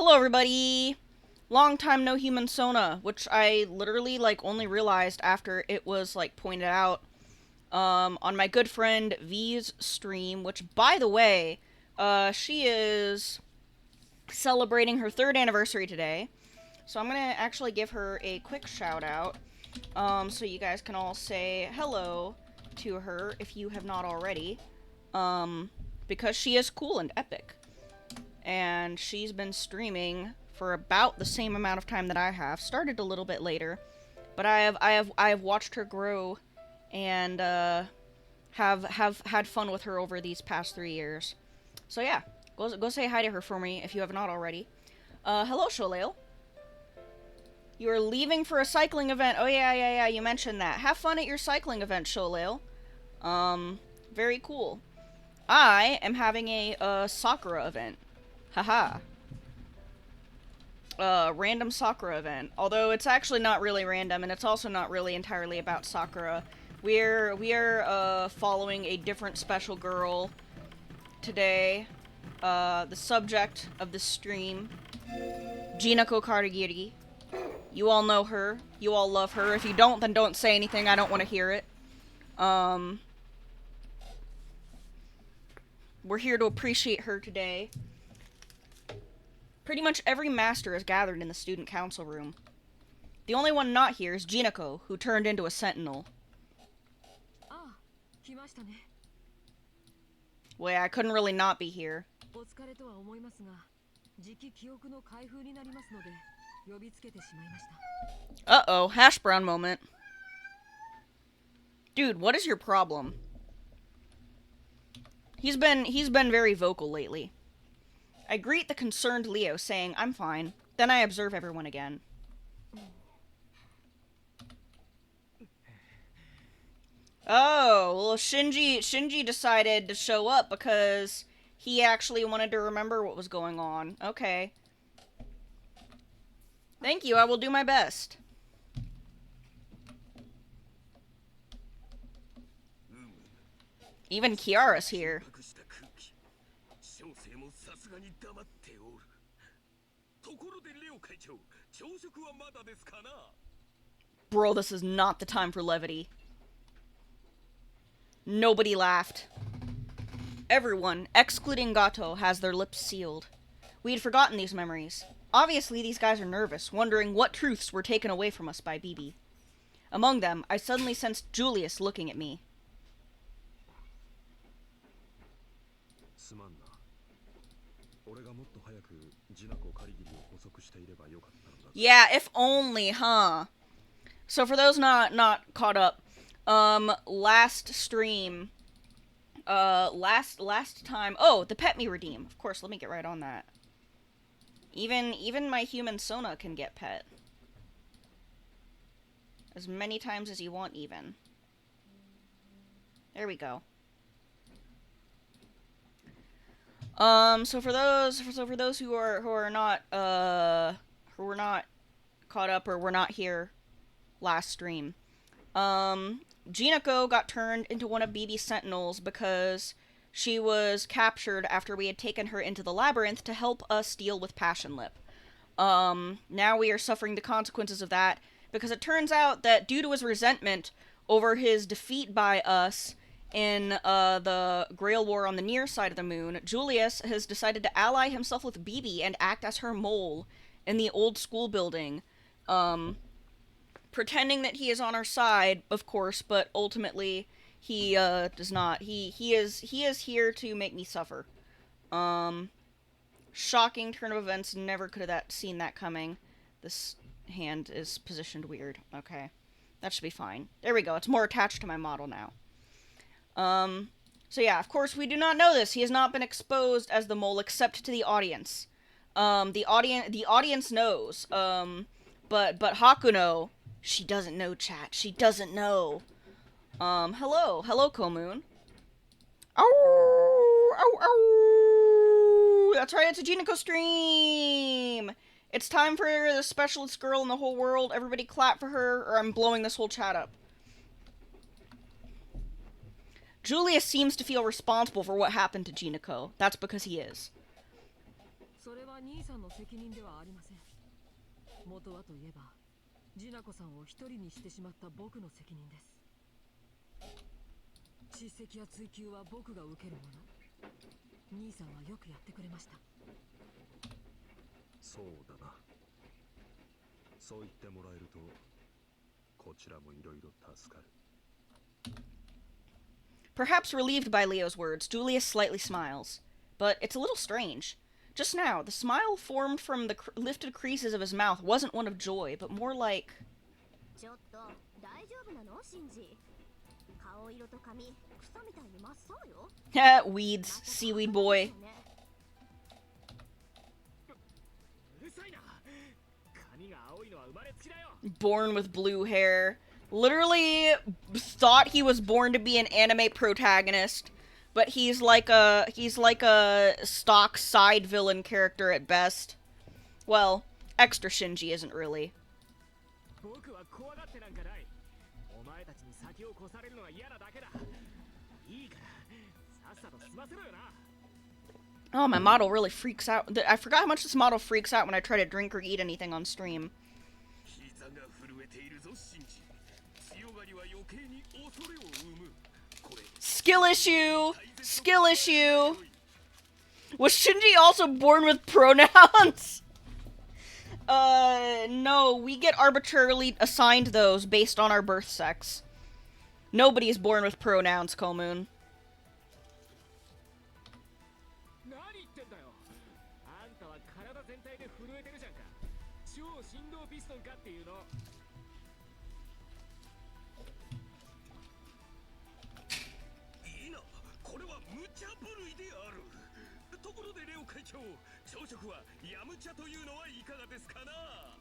Hello, everybody! Long time no human Sona, which I literally, only realized after it was, pointed out, on my good friend V's stream, which, by the way, she is celebrating her 3rd anniversary today. So I'm gonna actually give her a quick shout out, so you guys can all say hello to her if you have not already, because she is cool and epic. And she's been streaming for about the same amount of time that I have. Started a little bit later, but I have watched her grow, and have had fun with her over these past 3 years. So yeah, go say hi to her for me if you have not already. Hello, Sholale. You are leaving for a cycling event. Oh yeah, you mentioned that. Have fun at your cycling event, Sholale. Very cool. I am having a Sakura event. Haha. Random Sakura event. Although it's actually not really random, and it's also not really entirely about Sakura. We are following a different special girl today. The subject of the stream, Jinako Karagiri. You all know her. You all love her. If you don't, then don't say anything. I don't want to hear it. We're here to appreciate her today. Pretty much every master is gathered in the student council room. The only one not here is Jinako, who turned into a sentinel. Well, yeah, I couldn't really not be here. Uh-oh, hash brown moment. Dude, what is your problem? He's been very vocal lately. I greet the concerned Leo, saying, I'm fine. Then I observe everyone again. Oh, well, Shinji decided to show up because he actually wanted to remember what was going on. Okay. Thank you, I will do my best. Even Kiara's here. Bro, this is not the time for levity. Nobody laughed. Everyone, excluding Gato, has their lips sealed. We had forgotten these memories. Obviously, these guys are nervous, wondering what truths were taken away from us by BB. Among them, I suddenly sensed Julius looking at me. Yeah, if only, huh? So for those not caught up, last stream, last time, oh, the pet me redeem. Of course, let me get right on that. Even my human Sona can get pet. As many times as you want, even. There we go. So for those who are not caught up or were not here last stream, Jinako got turned into one of BB's sentinels because she was captured after we had taken her into the labyrinth to help us deal with Passion Lip. Now we are suffering the consequences of that because it turns out that due to his resentment over his defeat by us in the Grail War on the near side of the moon, Julius has decided to ally himself with BB and act as her mole in the old school building, pretending that he is on our side, of course, but ultimately he does not. He is here to make me suffer. Shocking turn of events. Never could have seen that coming. This hand is positioned weird. Okay, that should be fine. There we go. It's more attached to my model now. So yeah, of course we do not know this. He has not been exposed as the mole except to the audience. The audience knows. But Hakuno, she doesn't know, chat. She doesn't know. Hello, Komoon. Ow, ow, ow. That's right, it's a Jinako stream. It's time for the specialist girl in the whole world. Everybody clap for her, or I'm blowing this whole chat up. Julius seems to feel responsible for what happened to Jinako. That's because he is. それは兄さんの責任ではありません。元はといえば、ジナコさんを一人にしてしまった僕の責任です。叱責や追及は僕が受けるもの。兄さんはよくやってくれました。そうだな。そう言ってもらえると、こちらもいろいろ助かる。Perhaps relieved by Leo's words, Julius slightly smiles. But it's a little strange. Just now, the smile formed from the lifted creases of his mouth wasn't one of joy, but more like... Weeds, seaweed boy. Born with blue hair. Literally thought he was born to be an anime protagonist, but he's like a stock side villain character at best. Well, extra Shinji isn't really. Oh, my model really freaks out. I forgot how much this model freaks out when I try to drink or eat anything on stream. Skill issue! Skill issue! Was Shinji also born with pronouns? No, we get arbitrarily assigned those based on our birth sex. Nobody is born with pronouns, Komoon.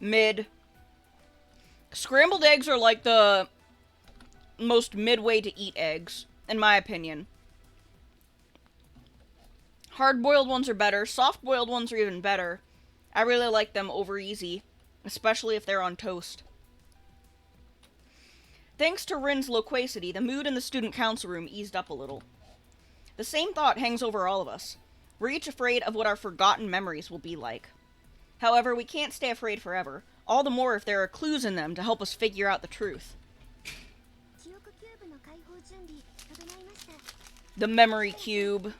Mid. Scrambled eggs are like the most midway to eat eggs, in my opinion. Hard-boiled ones are better. Soft-boiled ones are even better. I really like them over easy, especially if they're on toast. Thanks to Rin's loquacity, the mood in the student council room eased up a little. The same thought hangs over all of us. We're each afraid of what our forgotten memories will be like. However, we can't stay afraid forever, all the more if there are clues in them to help us figure out the truth. The memory cube.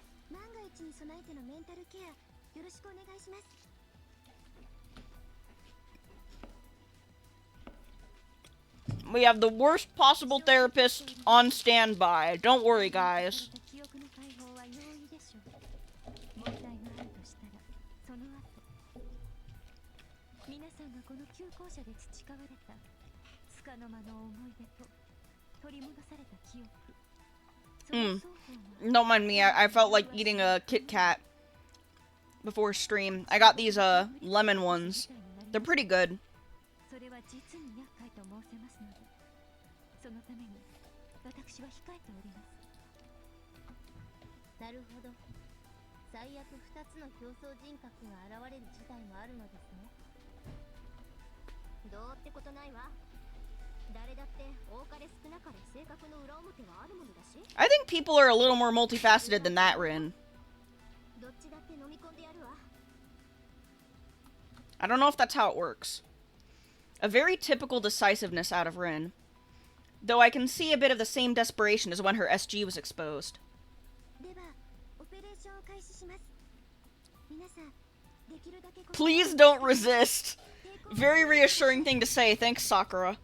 We have the worst possible therapist on standby. Don't worry, guys. Don't mind me, I felt like eating a Kit Kat before stream. I got these lemon ones. They're pretty good. I think people are a little more multifaceted than that, Rin. I don't know if that's how it works. A very typical decisiveness out of Rin. Though I can see a bit of the same desperation as when her SG was exposed. Please don't resist. Very reassuring thing to say. Thanks, Sakura.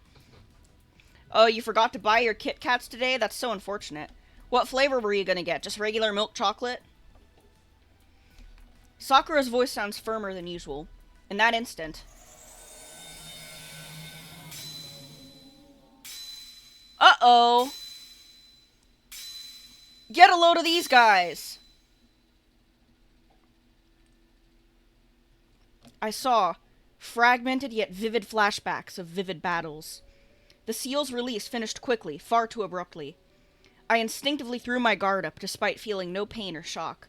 Oh, you forgot to buy your Kit Kats today? That's so unfortunate. What flavor were you gonna get? Just regular milk chocolate? Sakura's voice sounds firmer than usual. In that instant... Uh-oh! Get a load of these guys! I saw fragmented yet vivid flashbacks of vivid battles. The seal's release finished quickly, far too abruptly. I instinctively threw my guard up despite feeling no pain or shock.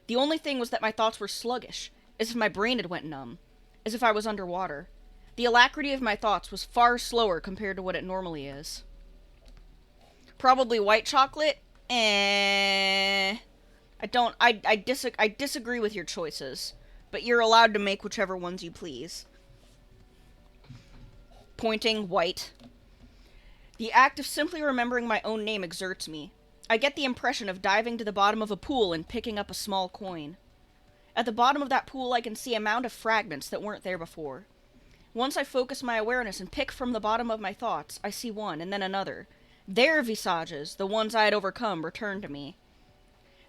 The only thing was that my thoughts were sluggish, as if my brain had went numb, as if I was underwater. The alacrity of my thoughts was far slower compared to what it normally is. Probably white chocolate? I disagree with your choices. but you're allowed to make whichever ones you please. Pointing, white. The act of simply remembering my own name exerts me. I get the impression of diving to the bottom of a pool and picking up a small coin. At the bottom of that pool, I can see a mound of fragments that weren't there before. Once I focus my awareness and pick from the bottom of my thoughts, I see one, and then another. Their visages, the ones I had overcome, return to me.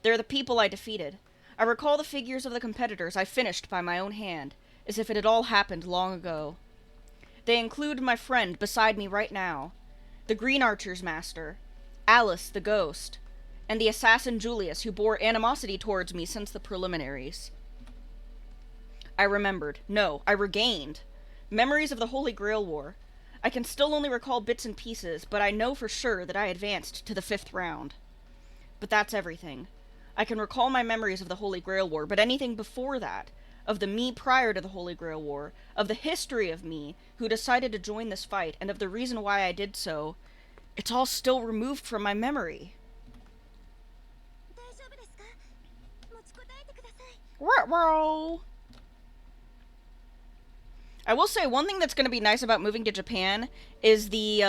They're the people I defeated. I recall the figures of the competitors I finished by my own hand, as if it had all happened long ago. They include my friend beside me right now, the Green Archer's master, Alice the ghost, and the assassin Julius, who bore animosity towards me since the preliminaries. I remembered. No, I regained. Memories of the Holy Grail War. I can still only recall bits and pieces, but I know for sure that I advanced to the 5th round. But that's everything. I can recall my memories of the Holy Grail War, but anything before that, of the me prior to the Holy Grail War, of the history of me who decided to join this fight, and of the reason why I did so, it's all still removed from my memory. Ruh-roh. I will say one thing that's going to be nice about moving to Japan is the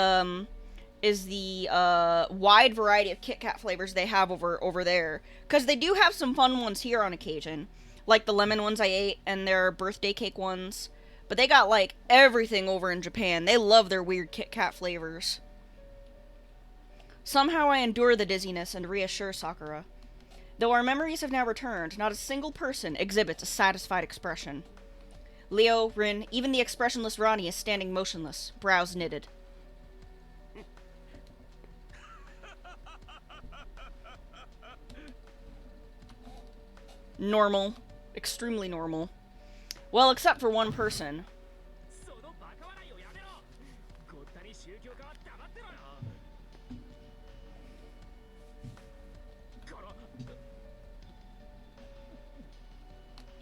wide variety of Kit Kat flavors they have over there. Because they do have some fun ones here on occasion. Like the lemon ones I ate and their birthday cake ones. But they got like everything over in Japan. They love their weird Kit Kat flavors. Somehow I endure the dizziness and reassure Sakura. Though our memories have now returned, not a single person exhibits a satisfied expression. Leo, Rin, even the expressionless Ronnie is standing motionless, brows knitted. Normal. Extremely normal. Well, except for one person.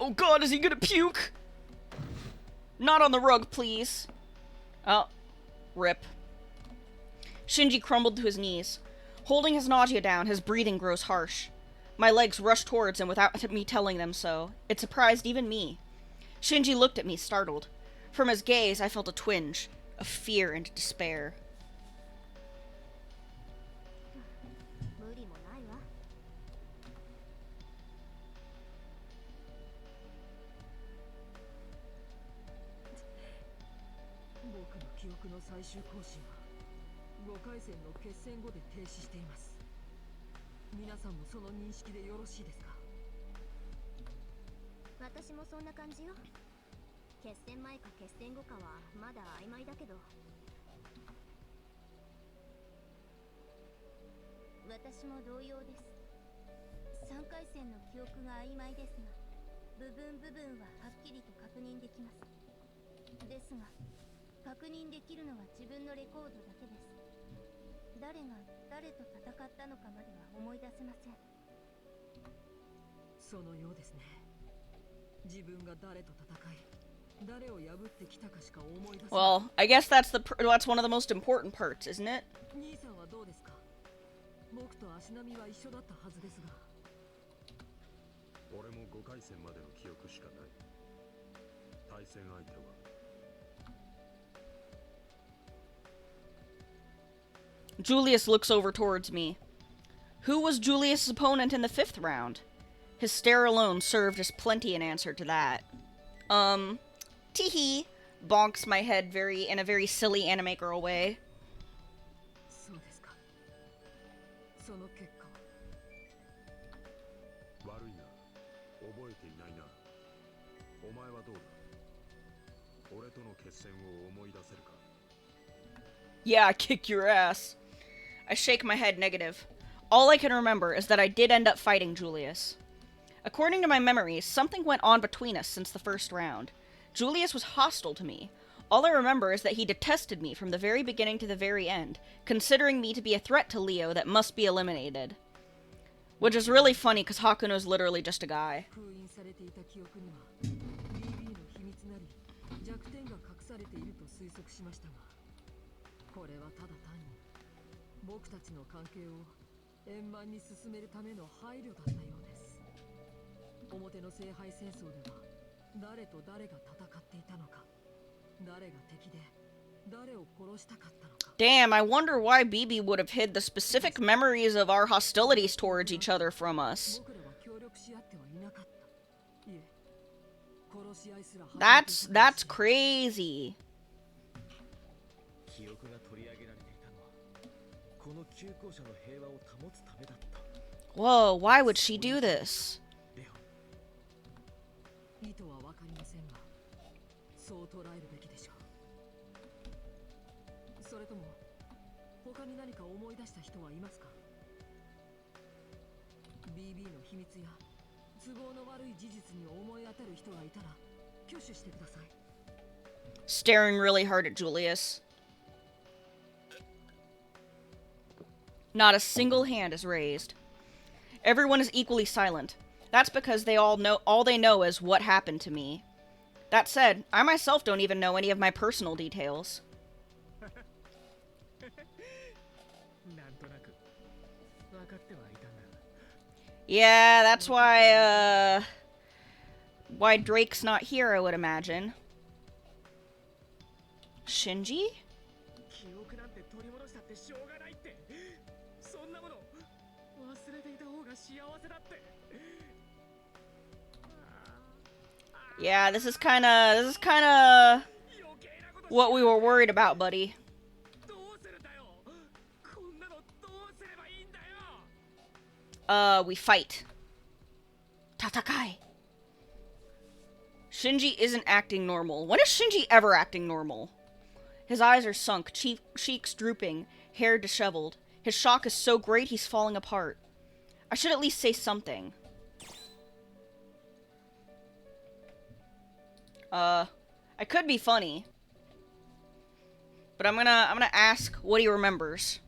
Oh god, is he gonna puke? Not on the rug, please. Oh, rip. Shinji crumbled to his knees. Holding his nausea down, his breathing grows harsh. My legs rush towards him without me telling them so. It surprised even me. Shinji looked at me, startled. From his gaze, I felt a twinge of fear and despair. Well, I guess that's one of the most important parts, isn't it? 俺も5回戦までの記憶しかない。対戦相手は Julius looks over towards me. Who was Julius' opponent in the 5th round? His stare alone served as plenty an answer to that. Teehee, bonks my head in a very silly anime girl way. Yeah, I kicked your ass. I shake my head negative. All I can remember is that I did end up fighting Julius. According to my memories, something went on between us since the 1st round. Julius was hostile to me. All I remember is that he detested me from the very beginning to the very end, considering me to be a threat to Leo that must be eliminated. Which is really funny because Hakuno's literally just a guy. 誰と誰が戦っていたのか、誰が敵で誰を殺したかったのか。 Damn, I wonder why BB would have hid the specific memories of our hostilities towards each other from us. 僕らは協力し合ってはいなかった。いえ、殺し合いすら始めていたかもしれない。 That's crazy. 記憶が取り上げられていたのはこの旧校舎の平和を保つためだった。 Whoa, why would she do this? レオ、意図はわかりませんが、そう捉えるべきでしょう。それとも他に何か思い出した人はいますか？ BB の秘密や都合の悪い事実に思い当たる人がいたら挙手してください。 Staring really hard at Julius. Not a single hand is raised. Everyone is equally silent. That's because all they know is what happened to me. That said, I myself don't even know any of my personal details. なんとなく分かってはいたんだ。 Yeah, that's why Drake's not here, I would imagine. Shinji? 記憶なんて取り戻したってしょうがないって。そんなもの忘れていた方が幸せだって。 Yeah, this is kind of what we were worried about, buddy. どうするんだよ。こんなのどうすればいいんだよ。 We fight. Tatakai. Shinji isn't acting normal. When is Shinji ever acting normal? His eyes are sunk, cheeks drooping, hair disheveled. His shock is so great he's falling apart. I should at least say something. I could be funny. But I'm gonna ask what he remembers.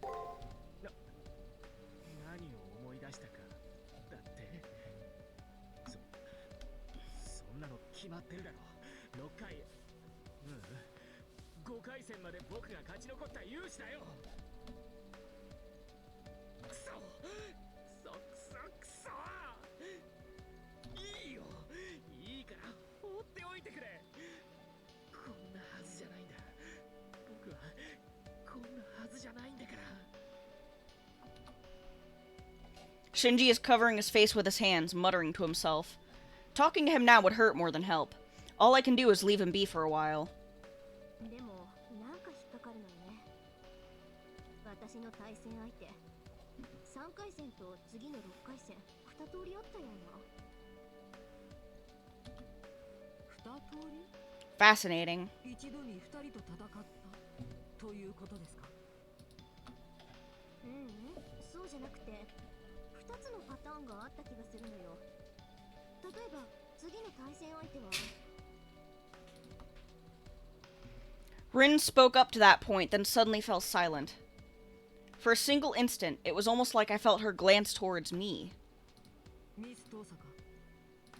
何を思い出したかだって。そんなの決まってるだろ。6回、5回戦まで僕が勝ち残った勇士だよ。くそいいよ、いいから放っておいてくれ。こんなはずじゃないんだ。僕はこんなはずじゃないんだから。 Shinji is covering his face with his hands, muttering to himself. Talking to him now would hurt more than help. All I can do is leave him be for a while. でもなんか引っかかるのよね。私の対戦相手、3回戦と次の6回戦2通りあったような。2通り？ Fascinating. 一度に2人と戦ったということですか？そうじゃなくて2つのパターンがあった気がするのよ。例えば次の対戦相手は Rin spoke up to that point, then suddenly fell silent. For a single instant, it was almost like I felt her glance towards me. ミス登坂、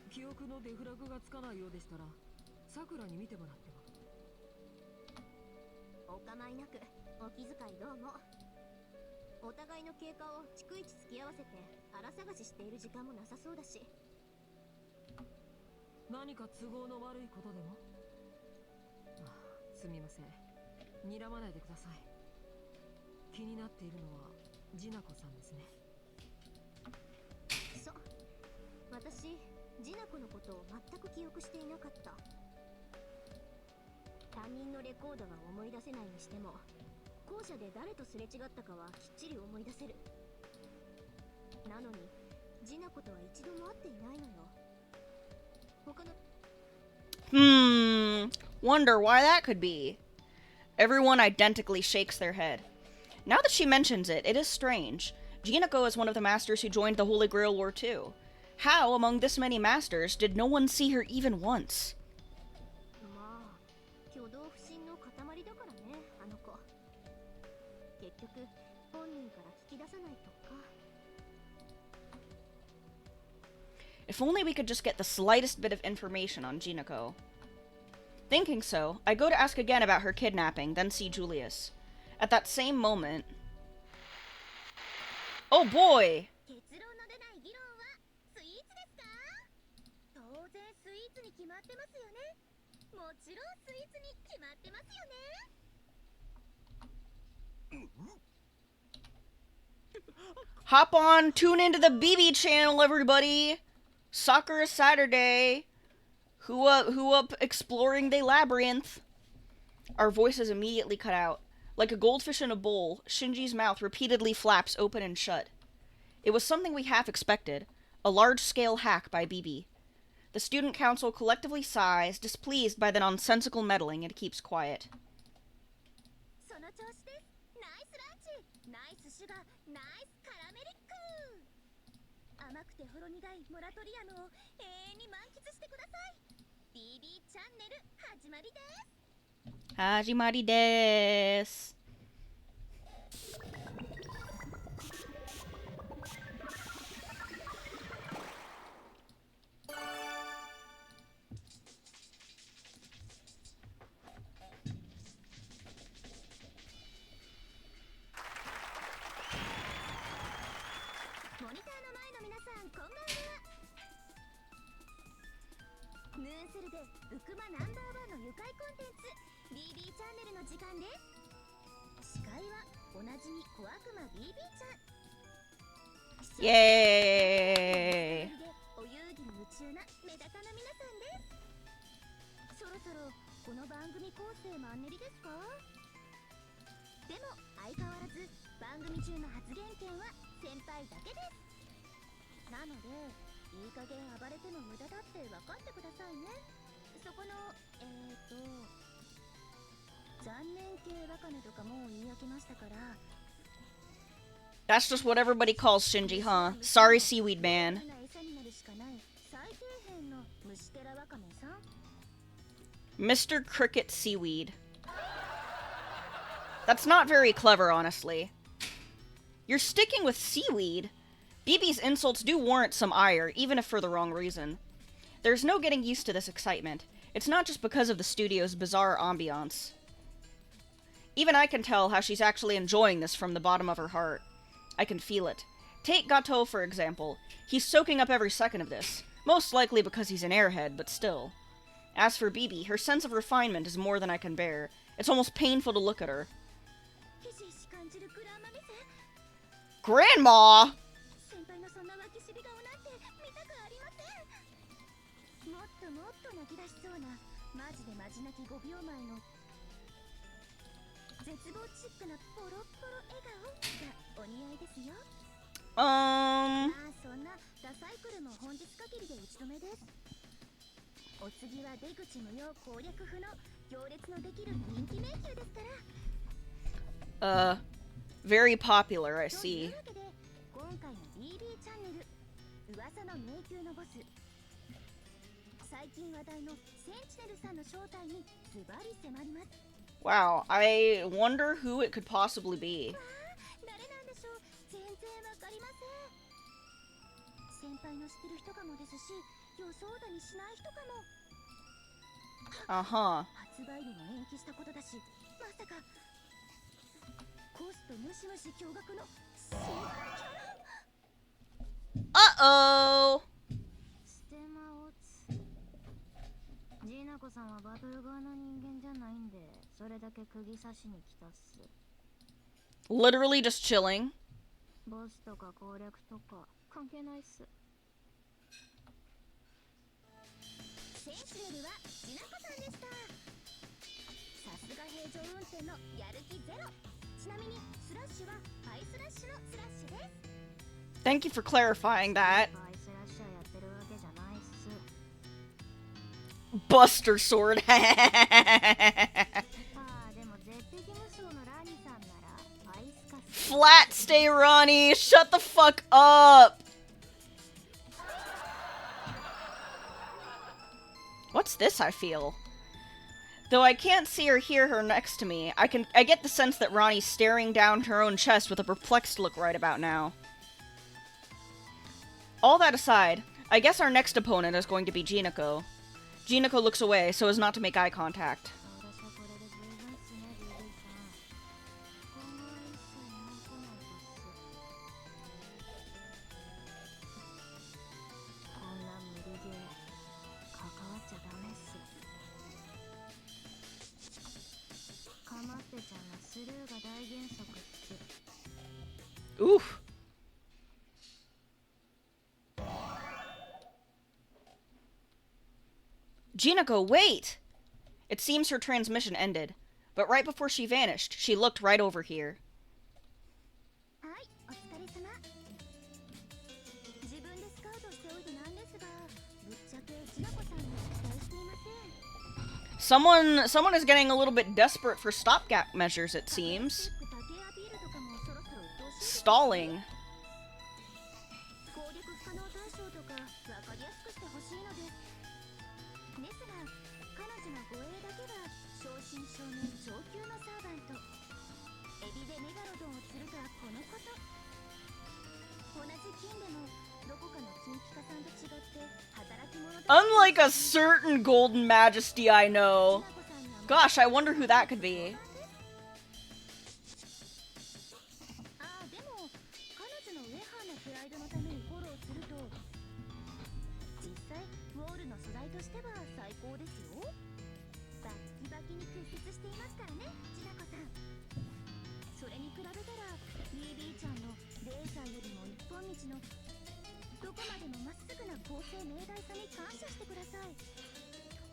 記憶のデフラグがつかないようでしたらさくらに見てもらっては。お構いなく。お気遣いどうも。お互いの経過を逐一突き合わせて腹探ししている時間もなさそうだし。何か都合の悪いことでも？すみません、睨まないでください。気になっているのはジナコさんですね。そう、私ジナコのことを全く記憶していなかった。他人のレコードは思い出せないにしても、校舎で誰とすれ違ったかはきっちり思い出せる。なのにジナコとは一度も会っていないのよ。他の Wonder why that could be. Everyone identically shakes their head. Now that she mentions it, it is strange. Jinako is one of the masters who joined the Holy Grail War too. How, among this many masters, did no one see her even once? まあ挙動不審の塊だからね、あの子。結局本人から聞き出さないとか。 If only we could just get the slightest bit of information on Jinako. Thinking so, I go to ask again about her kidnapping, then see Julius. At that same moment... Oh boy! 結論の出ない議論はスイーツですか？到然スイーツに決まってますよね。もちろんスイーツに決まってますよね。 Hop on, tune into the BB channel, everybody. Soccer is Saturday. Who up exploring the labyrinth? Our voices immediately cut out. Like a goldfish in a bowl, Shinji's mouth repeatedly flaps open and shut. It was something we half expected. A large-scale hack by BB. The student council collectively sighs, displeased by the nonsensical meddling, and keeps quiet. その調子です。ナイスランチ、ナイスシュガー、ナイスカラメリック。甘くてほろ苦いモラトリアムを永遠に満喫してください。 BB チャンネル始まりです。始まりです。モニターの前の皆さん、こんばんは。ヌーンセルでウクマナンバーワンの愉快コンテンツ BB チャンネルの時間です。司会はおなじみ小悪魔 BB ちゃん。イエーイ。お遊戯に夢中なメダカの皆さんです。そろそろこの番組構成マンネリですか？でも相変わらず番組中の発言権は先輩だけです。なのでいい加減暴れても無駄だって分かってくださいね。そこの残念系ワカメとかも言い訳ましたから。 That's just what everybody calls Shinji, huh? Sorry, Seaweed Man. Mr. Cricket Seaweed. That's not very clever, honestly. You're sticking with seaweed? BB's insults do warrant some ire, even if for the wrong reason. There's no getting used to this excitement. It's not just because of the studio's bizarre ambiance. Even I can tell how she's actually enjoying this from the bottom of her heart. I can feel it. Take Gato, for example. He's soaking up every second of this. Most likely because he's an airhead, but still. As for BB, her sense of refinement is more than I can bear. It's almost painful to look at her. Grandma! Very popular, I see. Wow, I wonder who it could possibly be. Uh-huh. Uh-oh! ジナコさんはバトル側の人間じゃないんで、それだけ釘刺しに来たっす。 Literally just chilling. ボスとか攻略とか関係ないっす。センチネルはジナコさんでした。さすが平常運転のやる気ゼロ。ちなみにスラッシュはパイスラッシュのスラッシュです。 Thank you for clarifying that. Buster Sword. Flat stay, Ronnie. Shut the fuck up. What's this I feel? Though I can't see or hear her next to me, I get the sense that Ronnie's staring down her own chest with a perplexed look right about now. All that aside, I guess our next opponent is going to be Jinako. Jinako looks away so as not to make eye contact. Oof. Jinako, wait! It seems her transmission ended, but right before she vanished, she looked right over here. はい、お疲れ様。自分でスカウトしておいてなんですが、ぶっちゃけジナコさんに期待していません。Someone is getting a little bit desperate for stopgap measures, it seems. 竹アピールとかもそろそろ鬱陶しいです。 Stalling. 攻略不可能対象とかわかりやすくしてほしいのです。ですが、彼女の護衛だけは正真正銘上級のサーバント。エビでメガロドンを釣るとはこのこと。同じ金でもどこかの金ピカさんと違って働き者だ。 Unlike a certain golden majesty I know. Gosh, I wonder who that could be. ああ、でも彼女のウェハーのプライドのためにフォローすると、実際ウォールの素材としては最高ですよ。バッキバキに屈折していますからね、ジナコさん。それに比べたら BB ちゃんのレーサーよりも一本道のどこまでもまっすぐな公正明大さに感謝してください。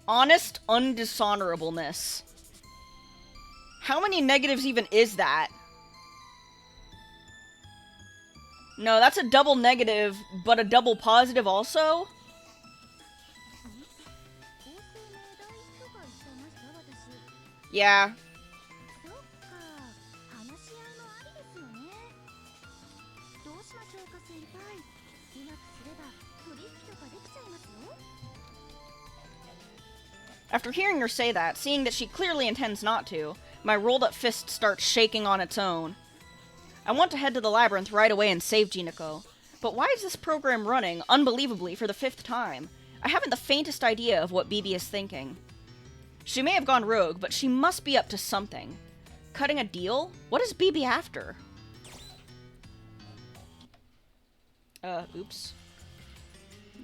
Honest undishonorableness. How many negatives even is that? No, that's a double negative, but a double positive also? 公正明大とか言ってました、私。 Yeah. そっか、話し合いもありですよね。どうしましょうか、先輩。うまくすれば取引とかできちゃいますよ。 After hearing her say that, seeing that she clearly intends not to, my rolled-up fist starts shaking on its own. I want to head to the labyrinth right away and save Jinako. But why is this program running, unbelievably, for the 5th time? I haven't the faintest idea of what BB is thinking. She may have gone rogue, but she must be up to something. Cutting a deal? What is BB after? Oops.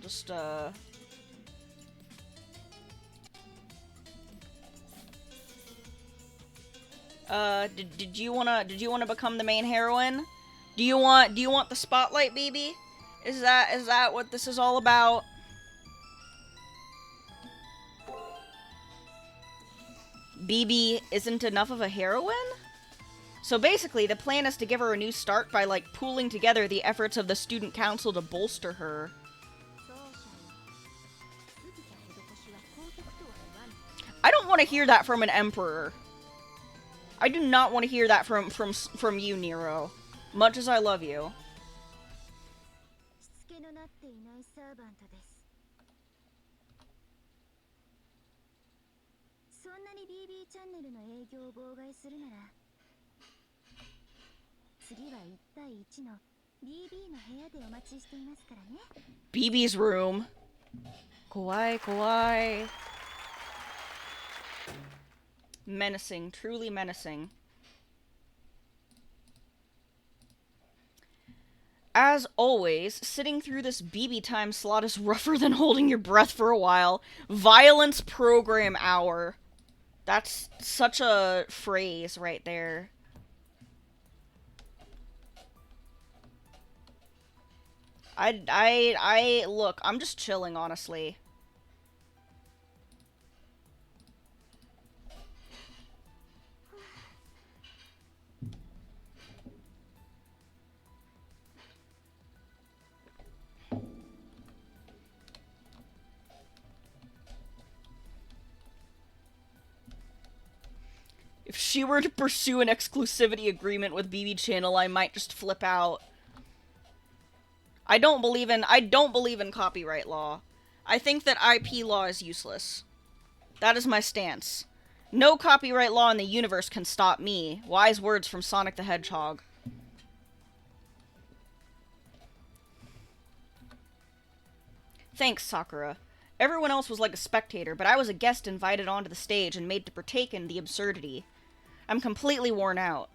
Just, did you wanna become the main heroine? Do you want the spotlight, BB? Is that what this is all about? BB isn't enough of a heroine? So basically, the plan is to give her a new start by, like, pooling together the efforts of the student council to bolster her. そうしゃい。過ぎた施しは公徳とは言わぬ。 I don't want to hear that from an emperor. I do not want to hear that from you, Nero. Much as I love you. しつけのなっていないサーバントです。そんなに BB チャンネルの営業を妨害するなら、次は1対1の BB の部屋でお待ちしていますからね。 BB's room. Kawaii, kawaii. Menacing, truly menacing. As always, sitting through this BB time slot is rougher than holding your breath for a while. Violence program hour. That's such a phrase right there. Look, I'm just chilling, honestly. If she were to pursue an exclusivity agreement with BB Channel, I might just flip out. I don't believe in copyright law. I think that IP law is useless. That is my stance. No copyright law in the universe can stop me. Wise words from Sonic the Hedgehog. Thanks, Sakura. Everyone else was like a spectator, but I was a guest invited onto the stage and made to partake in the absurdity. I'm completely worn out.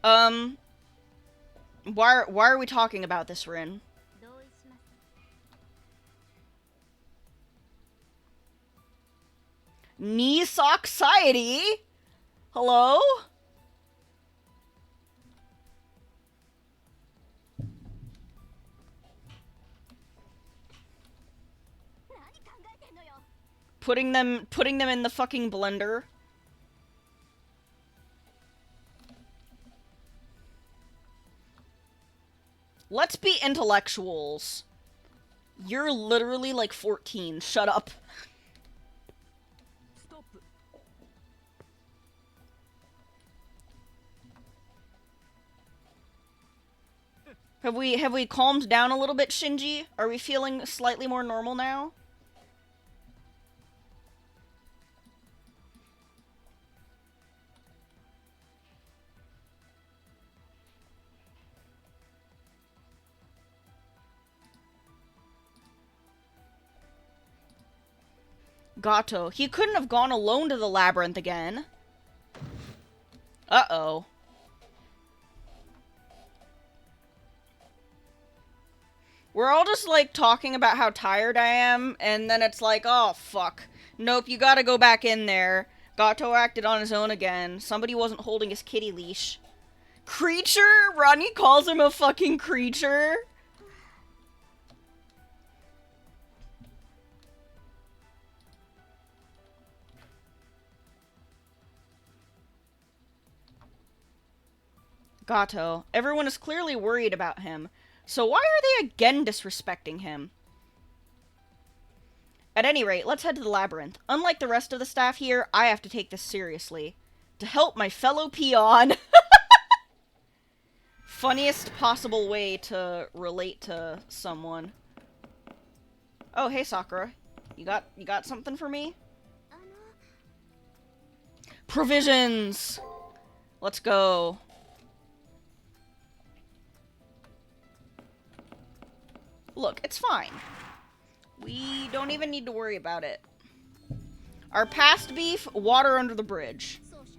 Um, why are we talking about this, Rin? 同意します。 Knee Society? Hello? Putting them in the fucking blender. Let's be intellectuals. You're literally like 14. Shut up. ストップ。 Have we calmed down a little bit, Shinji? Are we feeling slightly more normal now? Gato. He couldn't have gone alone to the labyrinth again. Uh-oh. We're all just, like, talking about how tired I am, and then it's like, oh, fuck. Nope, you gotta go back in there. Gato acted on his own again. Somebody wasn't holding his kitty leash. Creature? Rodney calls him a fucking creature? Gato. Everyone is clearly worried about him. So why are they again disrespecting him? At any rate, let's head to the labyrinth. Unlike the rest of the staff here, I have to take this seriously. To help my fellow peon. Funniest possible way to relate to someone. Oh, hey Sakura. You got something for me? あの Provisions! Let's go. Look, it's fine. We don't even need to worry about it. Our past beef, water under the bridge. 奏者よ。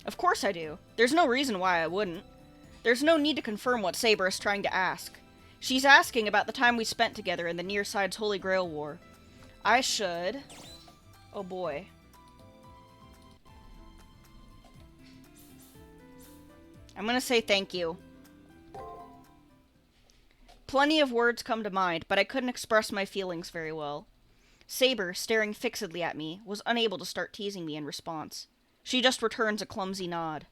Of course I do. There's no reason why I wouldn't. There's no need to confirm what Saber is trying to ask. She's asking about the time we spent together in the Near Side's Holy Grail War. I should... Oh boy. I'm gonna say thank you. Plenty of words come to mind, but I couldn't express my feelings very well. Saber, staring fixedly at me, was unable to start teasing me in response. She just returns a clumsy nod.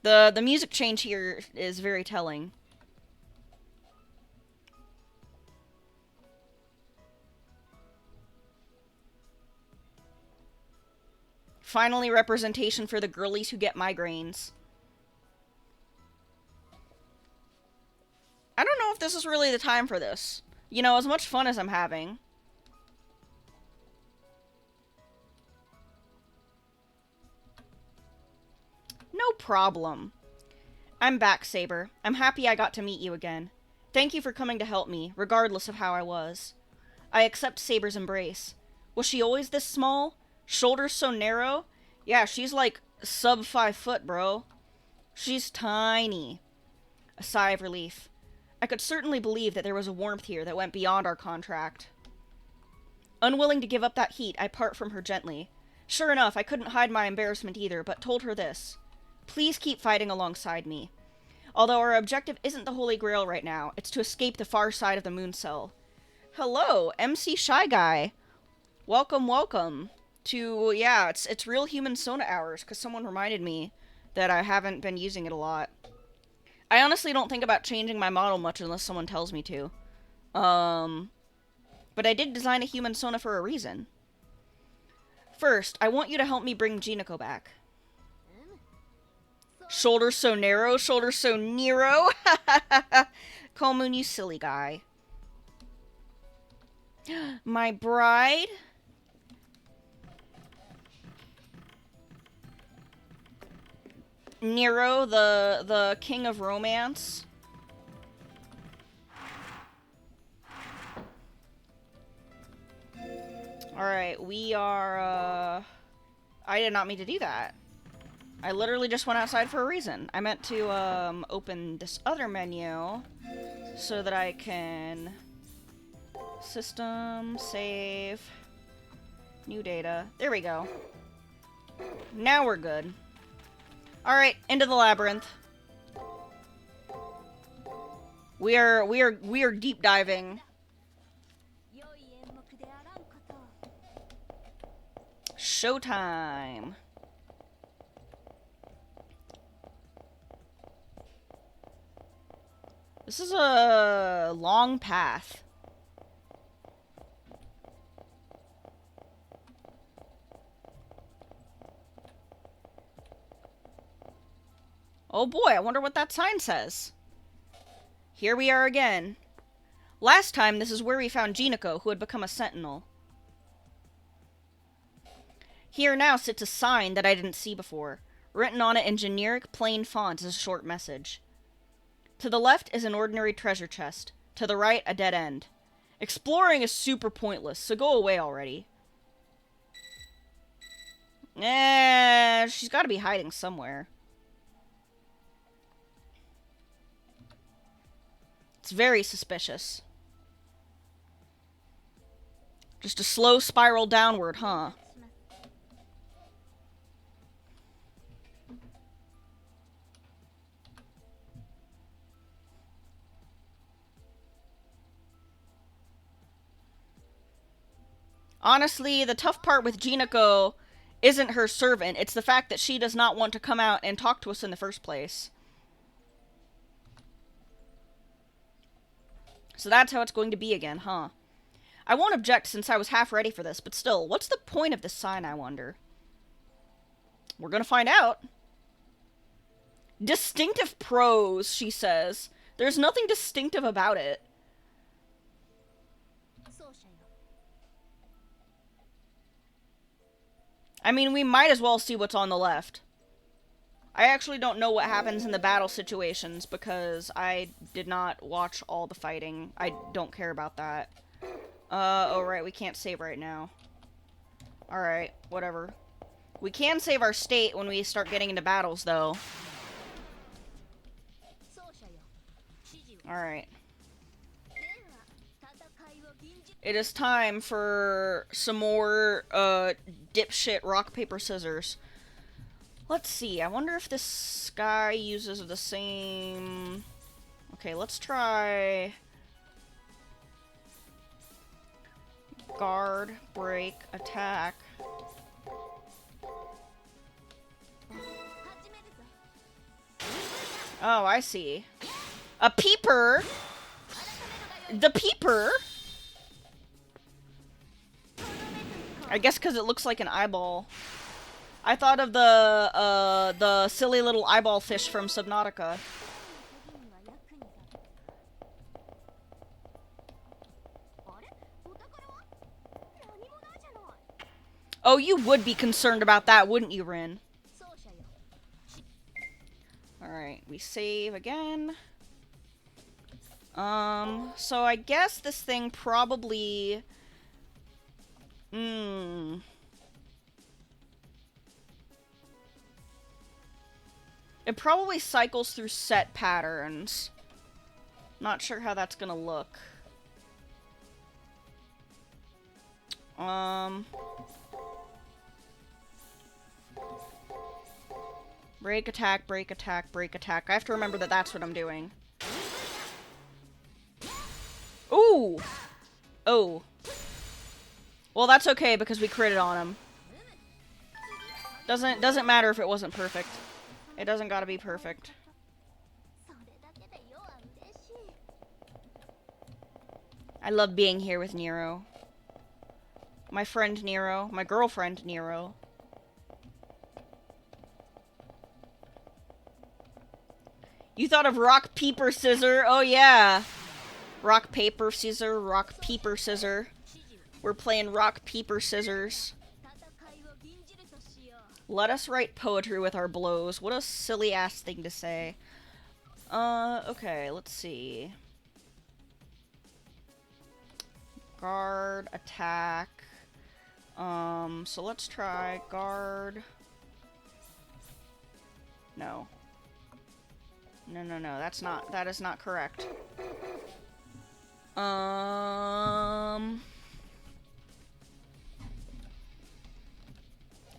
The music change here is very telling. Finally, representation for the girlies who get migraines. I don't know if this is really the time for this. You know, as much fun as I'm having. No problem. I'm back, Saber. I'm happy I got to meet you again. Thank you for coming to help me, regardless of how I was. I accept Saber's embrace. Was she always this small? Shoulders so narrow? Yeah, she's like sub 5 foot, bro. She's tiny. A sigh of relief. I could certainly believe that there was a warmth here that went beyond our contract. Unwilling to give up that heat, I part from her gently. Sure enough, I couldn't hide my embarrassment either, but told her this. Please keep fighting alongside me. Although our objective isn't the Holy Grail right now, it's to escape the far side of the moon cell. Hello, MC Shy Guy. Welcome, welcome. To, yeah, it's real human Sona hours, because someone reminded me that I haven't been using it a lot. I honestly don't think about changing my model much unless someone tells me to. But I did design a human Sona for a reason. First, I want you to help me bring Jinako back. Shoulders so narrow, shoulders so Nero. Komun, you silly guy. My bride? Nero, the king of romance. Alright, we are, I did not mean to do that. I literally just went outside for a reason. I meant to, open this other menu so that I can... System, save, new data. There we go. Now we're good. Alright, into the labyrinth. We are deep diving. Showtime. This is a long path. Oh boy, I wonder what that sign says. Here we are again. Last time, this is where we found Jinako, who had become a sentinel. Here now sits a sign that I didn't see before. Written on it in generic, plain font is a short message. To the left is an ordinary treasure chest. To the right, a dead end. Exploring is super pointless, so go away already. She's gotta be hiding somewhere. It's very suspicious. Just a slow spiral downward, huh? Honestly, the tough part with Jinako isn't her servant. It's the fact that she does not want to come out and talk to us in the first place. So that's how it's going to be again, huh? I won't object since I was half ready for this, but still, what's the point of this sign, I wonder? We're gonna find out. Distinctive prose, she says. There's nothing distinctive about it. I mean, we might as well see what's on the left. I actually don't know what happens in the battle situations because I did not watch all the fighting. I don't care about that. Oh right, we can't save right now. Alright, whatever. We can save our state when we start getting into battles, though. Alright. It is time for some more, dipshit rock, paper, scissors. Let's see, I wonder if this guy uses the same... Okay, let's try... Guard, break, attack. Oh, I see. A peeper? The peeper? I guess because it looks like an eyeball. I thought of the silly little eyeball fish from Subnautica. Oh, you would be concerned about that, wouldn't you, Rin? Alright, we save again. So I guess this thing probably... It probably cycles through set patterns. Not sure how that's gonna look. Break, attack, break, attack, break, attack. I have to remember that that's what I'm doing. Ooh! Oh. Well, that's okay because we critted on him. Doesn't matter if it wasn't perfect. It doesn't gotta be perfect. I love being here with Nero. My friend Nero. My girlfriend Nero. You thought of rock, paper, scissor? Oh yeah! Rock, paper, scissor, rock, paper, scissor. We're playing rock, paper, scissors. Let us write poetry with our blows. What a silly ass thing to say. Okay, let's see. Guard, attack. So let's try guard. No. No, no, no, that is not correct. I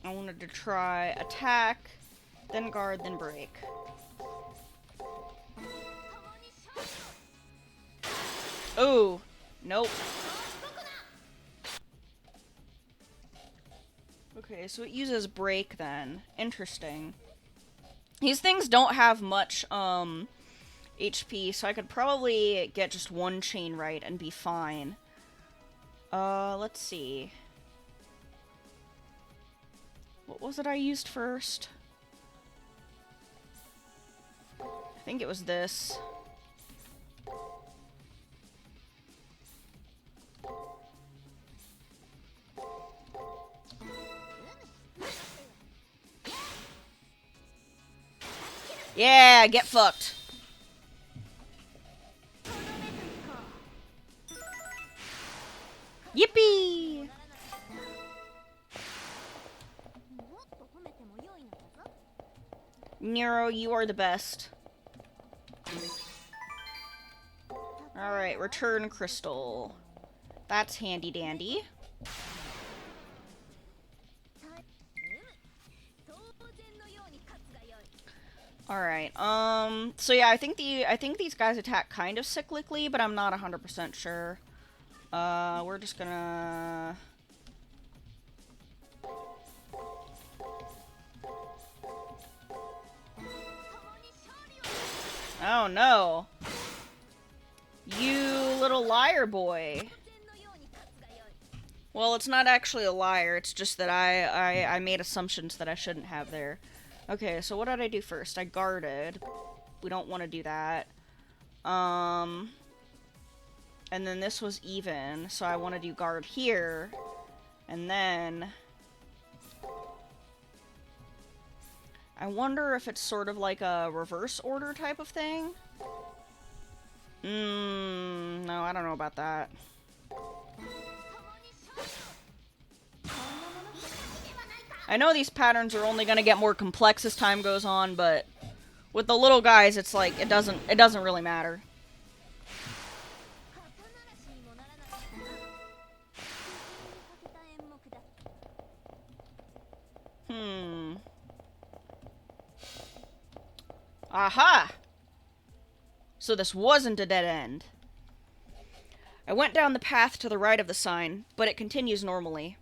wanted to try attack, then guard, then break. Oh, nope. Okay, so it uses break then. Interesting. These things don't have much, HP, so I could probably get just one chain right and be fine. Let's see. What was it I used first? I think it was this. Yeah, get fucked. Yippee! Nero, you are the best. Alright, return crystal. That's handy dandy. Alright, so yeah, I think these guys attack kind of cyclically, but I'm not 100% sure. We're just gonna... Oh no! You little liar boy. Well, it's not actually a liar, it's just that I made assumptions that I shouldn't have there. Okay, so what did I do first? I guarded. We don't want to do that. And then this was even, so I want to do guard here. And then... I wonder if it's sort of like a reverse order type of thing? No, I don't know about that. I know these patterns are only gonna get more complex as time goes on, but with the little guys, it's like, it doesn't really matter. Aha! So this wasn't a dead end. I went down the path to the right of the sign, but it continues normally.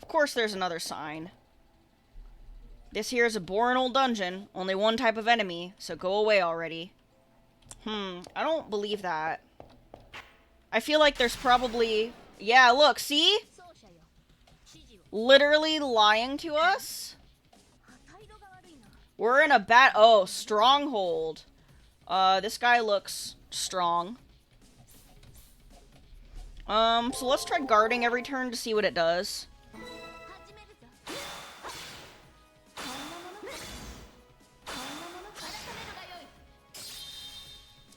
Of course there's another sign. This here is a boring old dungeon, only one type of enemy, so go away already. I don't believe that. I feel like there's probably... Yeah, look, see? Literally lying to us? We're in a oh, stronghold. This guy looks strong. So let's try guarding every turn to see what it does.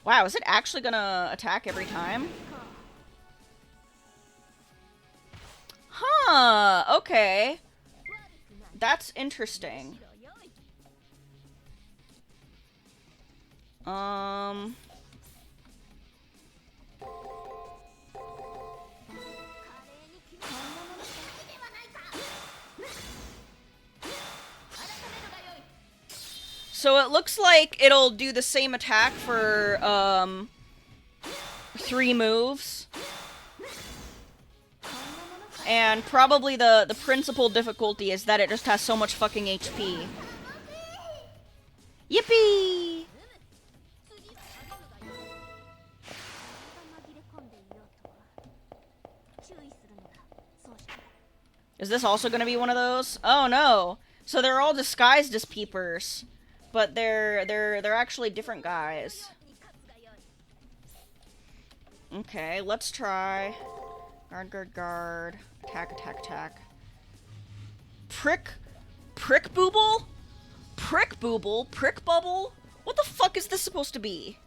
Wow, is it actually gonna attack every time? Huh, okay. That's interesting. So it looks like it'll do the same attack for, 3 moves. And probably the principal difficulty is that it just has so much fucking HP. Yippee! Is this also gonna be one of those? Oh no! So they're all disguised as peepers. But they're actually different guys. Okay, let's try. Guard, guard, guard. Attack, attack, attack. Prick booble? Prick booble? Prick bubble? What the fuck is this supposed to be?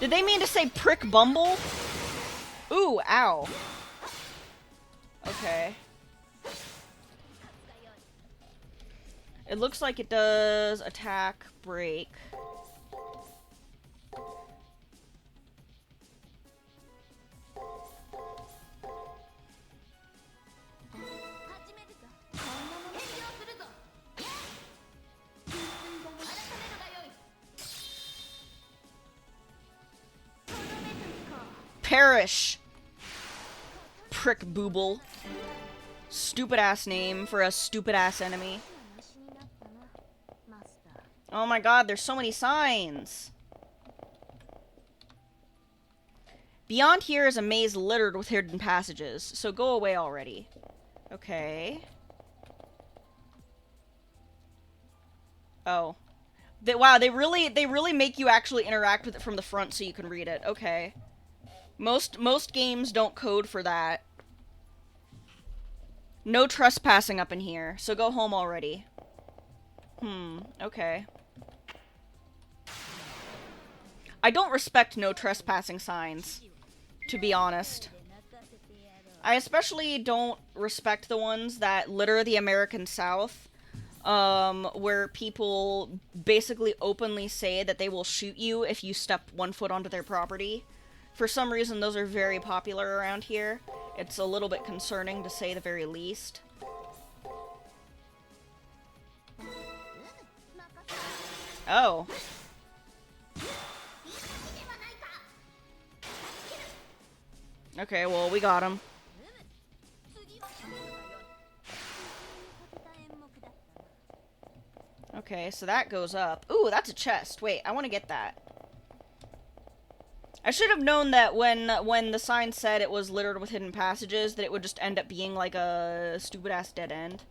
Did they mean to say prick bumble? Ooh, ow. Okay. It looks like it does attack, break. Perish! Prick booble. Stupid ass name for a stupid ass enemy. Oh my god, there's so many signs! Beyond here is a maze littered with hidden passages, so go away already. Okay. Oh. Wow, they really make you actually interact with it from the front so you can read it. Okay. Most games don't code for that. No trespassing up in here, so go home already. Okay. I don't respect no trespassing signs, to be honest. I especially don't respect the ones that litter the American South, where people basically openly say that they will shoot you if you step 1 foot onto their property. For some reason, those are very popular around here. It's a little bit concerning, to say the very least. Oh. Okay, well, we got him. Okay, so that goes up. Ooh, that's a chest. Wait, I want to get that. I should have known that when the sign said it was littered with hidden passages, that it would just end up being like a stupid-ass dead end.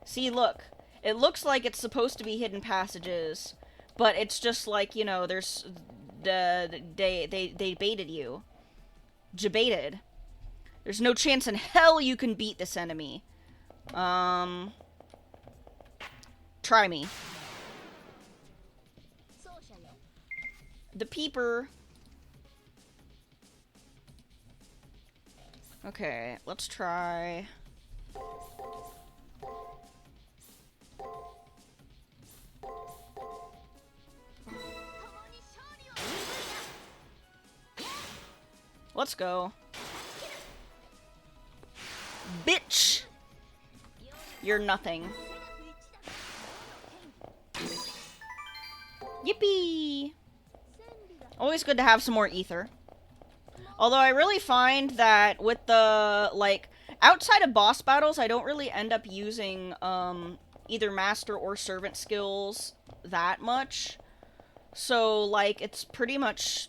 See, look. It looks like it's supposed to be hidden passages, but it's just like, you know, there's... They baited you. Jebaited. There's no chance in hell you can beat this enemy. Try me. The peeper. Okay, let's try... Let's go. Bitch! You're nothing. Yippee! Always good to have some more ether. Although I really find that with the, like, outside of boss battles, I don't really end up using, either master or servant skills that much. So, like, it's pretty much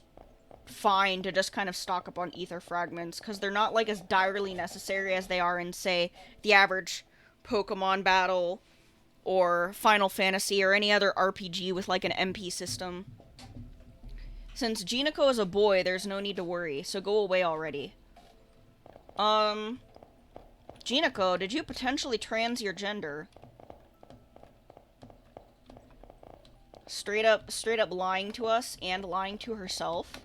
fine to just kind of stock up on ether fragments, because they're not, like, as direly necessary as they are in, say, the average Pokemon battle, or Final Fantasy, or any other RPG with, like, an MP system. Since Jinako is a boy, there's no need to worry, so go away already. Jinako, did you potentially trans your gender? Straight up lying to us, and lying to herself.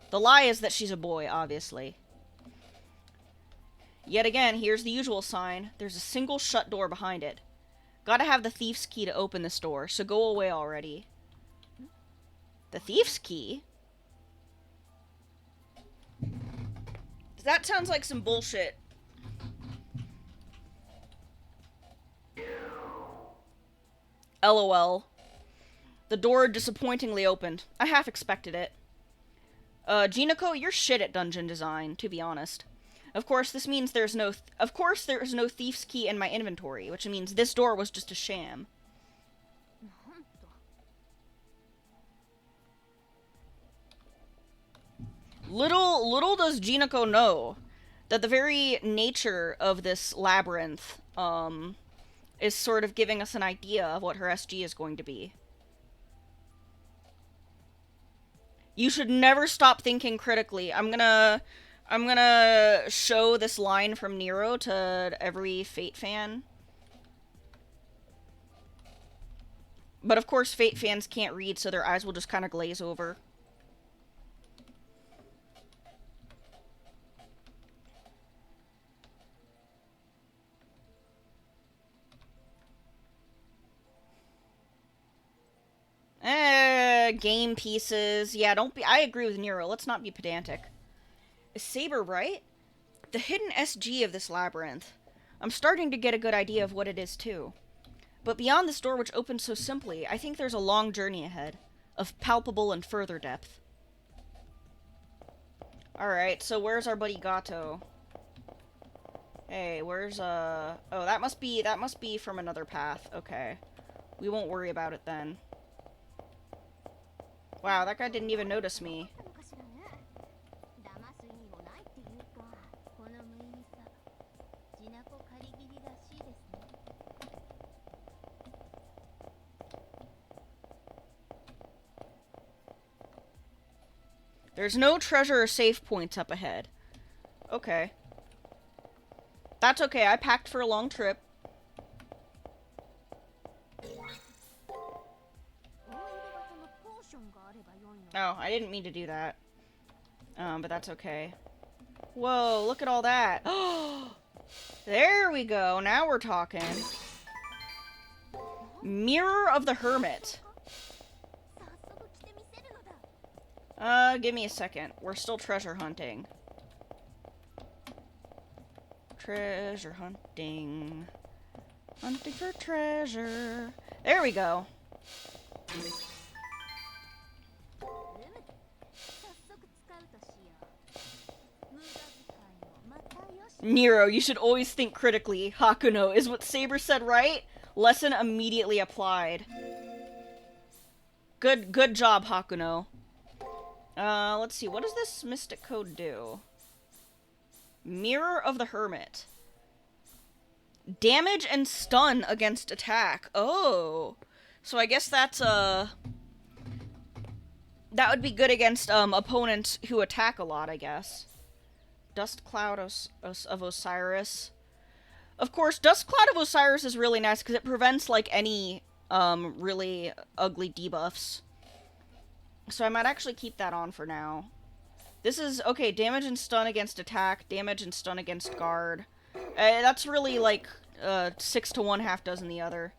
The lie is that she's a boy, obviously. Yet again, here's the usual sign. There's a single shut door behind it. Gotta have the thief's key to open this door, so go away already. The thief's key? That sounds like some bullshit. LOL. The door disappointingly opened. I half expected it. Jinako, you're shit at dungeon design, to be honest. Of course, this means there's no thief's key in my inventory, which means this door was just a sham. Little does Jinako know that the very nature of this labyrinth, is sort of giving us an idea of what her SG is going to be. You should never stop thinking critically. I'm gonna show this line from Nero to every Fate fan. But of course, Fate fans can't read, so their eyes will just kind of glaze over. Game pieces. Yeah, don't be. I agree with Nero. Let's not be pedantic. Is Saber right? The hidden SG of this labyrinth. I'm starting to get a good idea of what it is, too. But beyond this door which opens so simply, I think there's a long journey ahead, of palpable and further depth. Alright, so where's our buddy Gato? Hey, where's, Oh, that must be from another path. Okay. We won't worry about it then. Wow, that guy didn't even notice me. There's no treasure or save points up ahead. Okay. That's okay, I packed for a long trip. Oh, I didn't mean to do that. But that's okay. Whoa, look at all that. There we go, now we're talking. Mirror of the Hermit. Give me a second. We're still treasure hunting. Treasure hunting. Hunting for treasure. There we go. Nero, you should always think critically. Hakuno, is what Saber said right? Lesson immediately applied. Good job, Hakuno. Let's see. What does this mystic code do? Mirror of the Hermit. Damage and stun against attack. Oh. So I guess that's, that would be good against, opponents who attack a lot, I guess. Dust Cloud of Osiris. Of course, Dust Cloud of Osiris is really nice because it prevents, like, any, really ugly debuffs. So I might actually keep that on for now. This is, okay, damage and stun against attack, damage and stun against guard. That's really, like, 6 to 1, half dozen the other.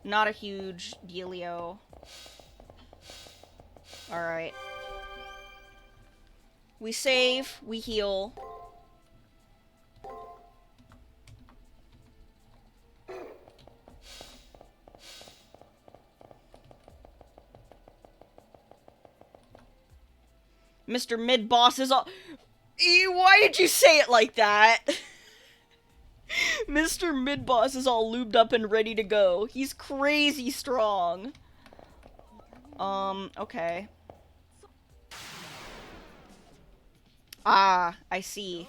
Not a huge dealio. Alright. We save, we heal. Mr. Mid-Boss is all... Why did you say it like that? Mr. Mid-Boss is all lubed up and ready to go. He's crazy strong. Okay. Ah, I see.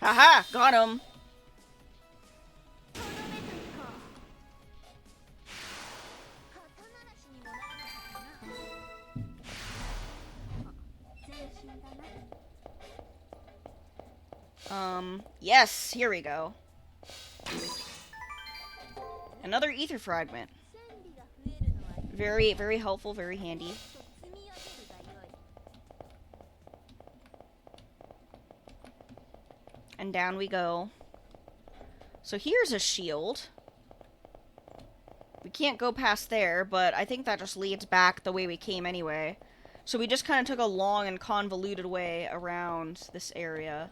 Haha, got him. Yes, here we go. Another ether fragment. Very, very helpful, very handy. And down we go. So here's a shield. We can't go past there, but I think that just leads back the way we came anyway. So we just kind of took a long and convoluted way around this area.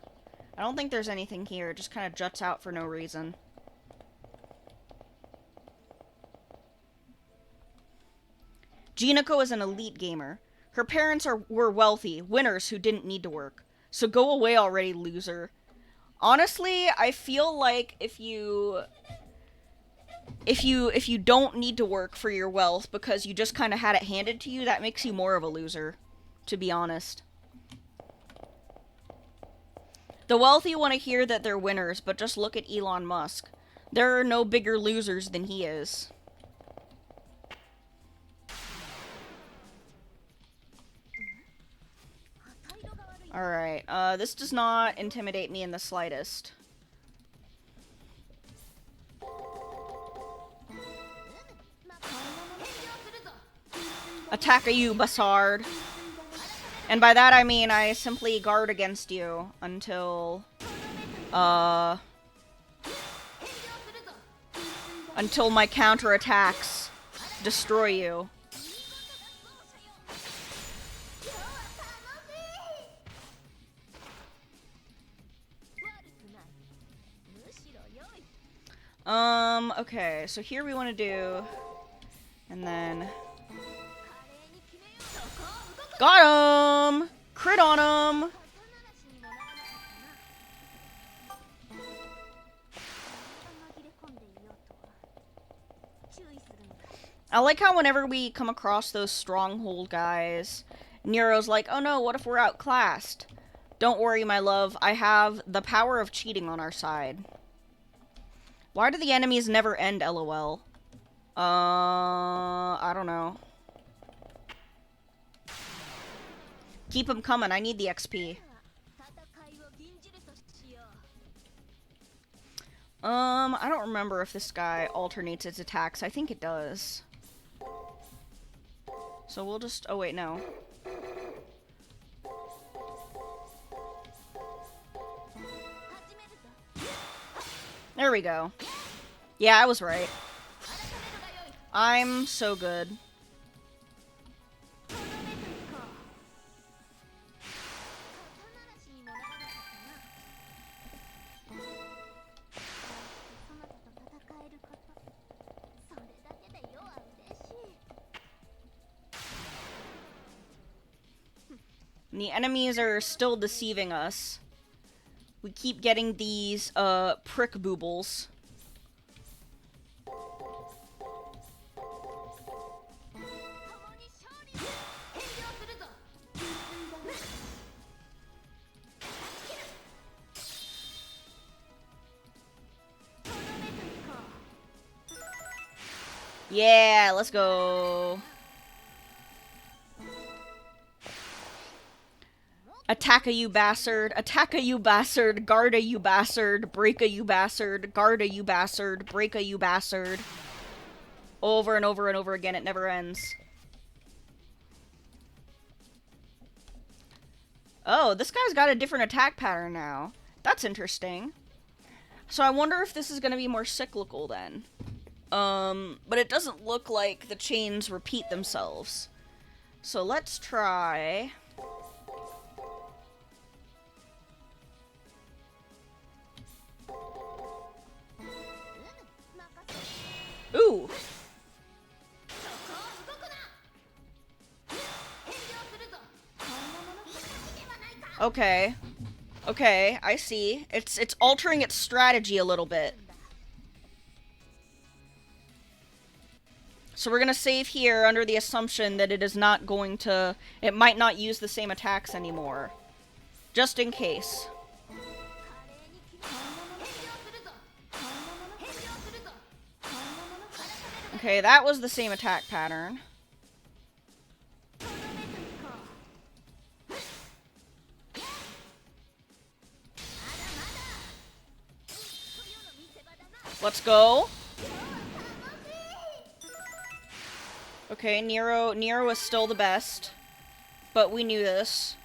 I don't think there's anything here. It just kind of juts out for no reason. Jinako is an elite gamer. Her parents were wealthy, winners who didn't need to work. So go away already, loser. Honestly, I feel like if you don't need to work for your wealth because you just kind of had it handed to you, that makes you more of a loser, to be honest. The wealthy want to hear that they're winners, but just look at Elon Musk. There are no bigger losers than he is. Alright, this does not intimidate me in the slightest. Attack you, Bassard. And by that I mean I simply guard against you until my counterattacks destroy you. Okay, so here we want to do, and then got him! Crit on him! I like how whenever we come across those stronghold guys, Nero's like, oh no, what if we're outclassed? Don't worry, my love, I have the power of cheating on our side. Why do the enemies never end, LOL? I don't know. Keep them coming, I need the XP. I don't remember if this guy alternates its attacks. I think it does. So we'll just... oh wait, no. There we go. Yeah, I was right. I'm so good. And the enemies are still deceiving us. We keep getting these, prick boobles. Yeah, let's go. Attacka you bastard, attacka you bastard, guarda you bastard, breaka you bastard, guarda you bastard, breaka you bastard. Over and over and over again, it never ends. Oh, this guy's got a different attack pattern now. That's interesting. So I wonder if this is gonna be more cyclical then. But it doesn't look like the chains repeat themselves. So let's try... ooh! Okay. Okay, I see. It's altering its strategy a little bit. So we're gonna save here under the assumption that it is not going to... it might not use the same attacks anymore. Just in case. Okay, that was the same attack pattern. Let's go. Okay, Nero is still the best. But we knew this.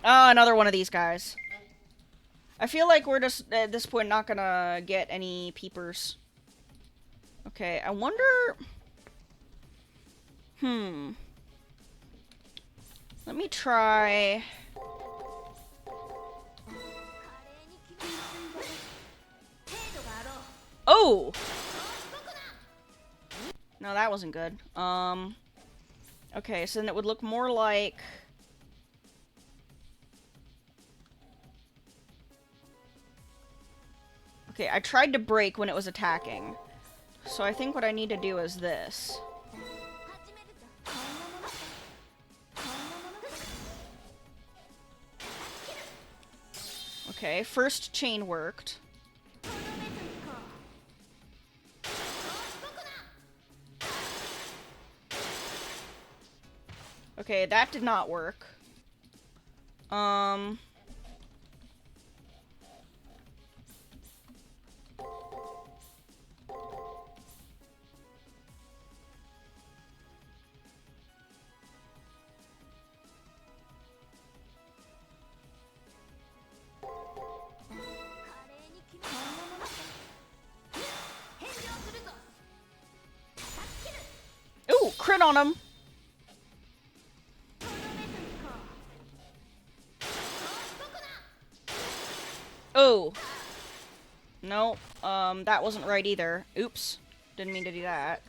Oh, another one of these guys. I feel like we're just, at this point, not gonna get any peepers. Okay, I wonder... let me try... oh! No, that wasn't good. Okay, so then it would look more like... okay, I tried to break when it was attacking. So I think what I need to do is this. Okay, first chain worked. Okay, that did not work. Ooh, crit on him. Oh. No, that wasn't right either. Oops. Didn't mean to do that.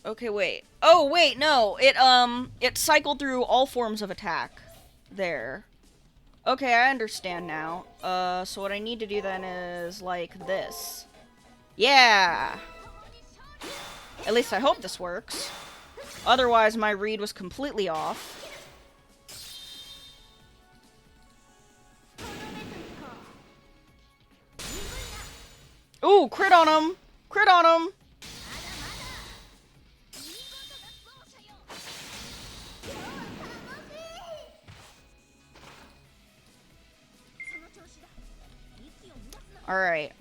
Okay, wait. Oh, wait, no. It cycled through all forms of attack. There. Okay, I understand now. So what I need to do then is, like, this. Yeah! At least I hope this works. Otherwise, my read was completely off. Ooh, crit on him! Crit on him! Alright,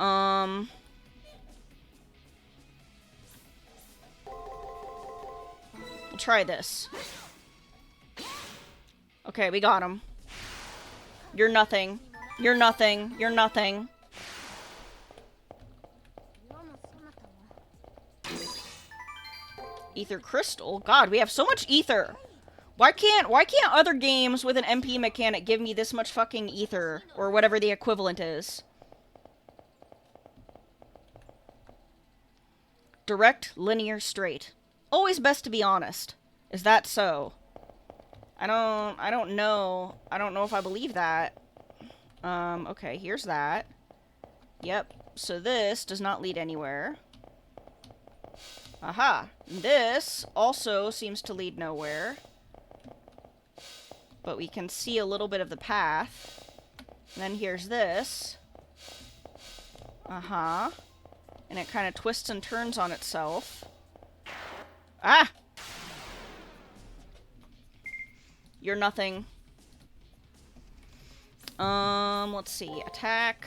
we'll try this. Okay, we got him. You're nothing. You're nothing. You're nothing. Ether crystal? God, we have so much ether. Why can't other games with an MP mechanic give me this much fucking ether? Or whatever the equivalent is. Direct, linear, straight. Always best to be honest. Is that so? I don't know. I don't know if I believe that. Okay, here's that. Yep. So this does not lead anywhere. Aha. This also seems to lead nowhere. But we can see a little bit of the path. And then here's this. Uh-huh. And it kind of twists and turns on itself. Ah! You're nothing. Let's see. Attack.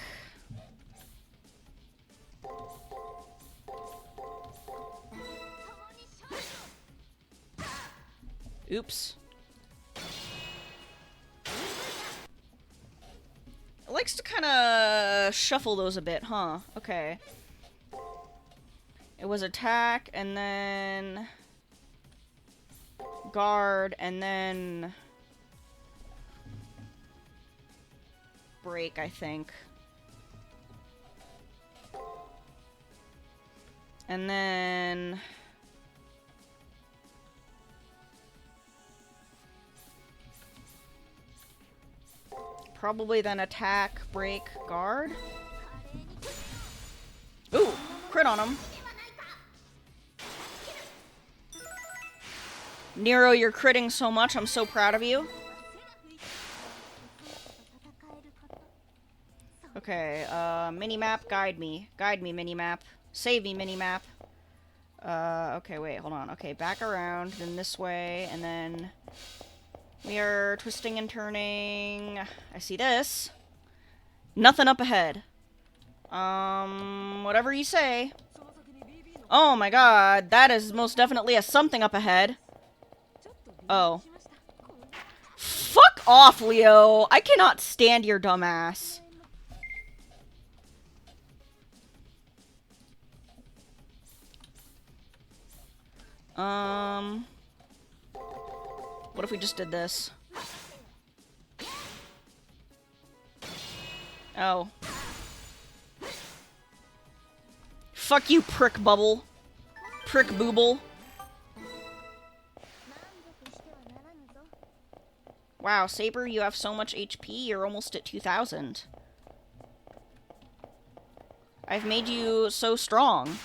Oops. It likes to kind of shuffle those a bit, huh? Okay. It was attack, and then guard, and then break, I think. And then probably then attack, break, guard. Ooh, crit on him. Nero, you're critting so much. I'm so proud of you. Okay, minimap, guide me. Guide me, minimap. Save me, minimap. Okay, wait, hold on. Okay, back around, then this way, and then we are twisting and turning. I see this. Nothing up ahead. Whatever you say. Oh my god, that is most definitely a something up ahead. Oh. Fuck off, Leo. I cannot stand your dumbass. What if we just did this? Oh. Fuck you, prick bubble. Prick booble. Wow, Saber, you have so much HP, you're almost at 2,000. I've made you so strong.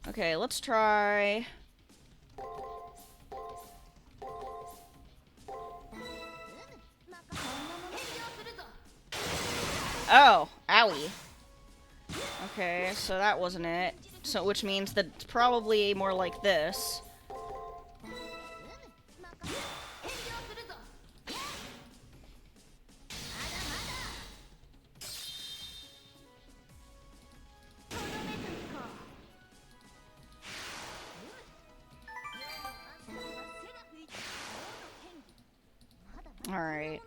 Okay, let's try Oh, owie. Okay, so that wasn't it. So, which means that it's probably more like this. Alright.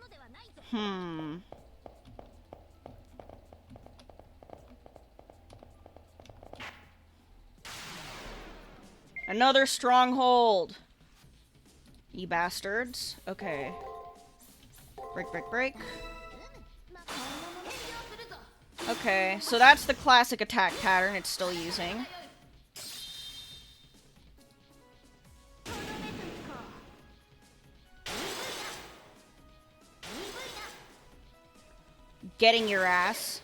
Another stronghold! You bastards. Okay. Break, break, break. Okay, so that's the classic attack pattern it's still using. Getting your ass.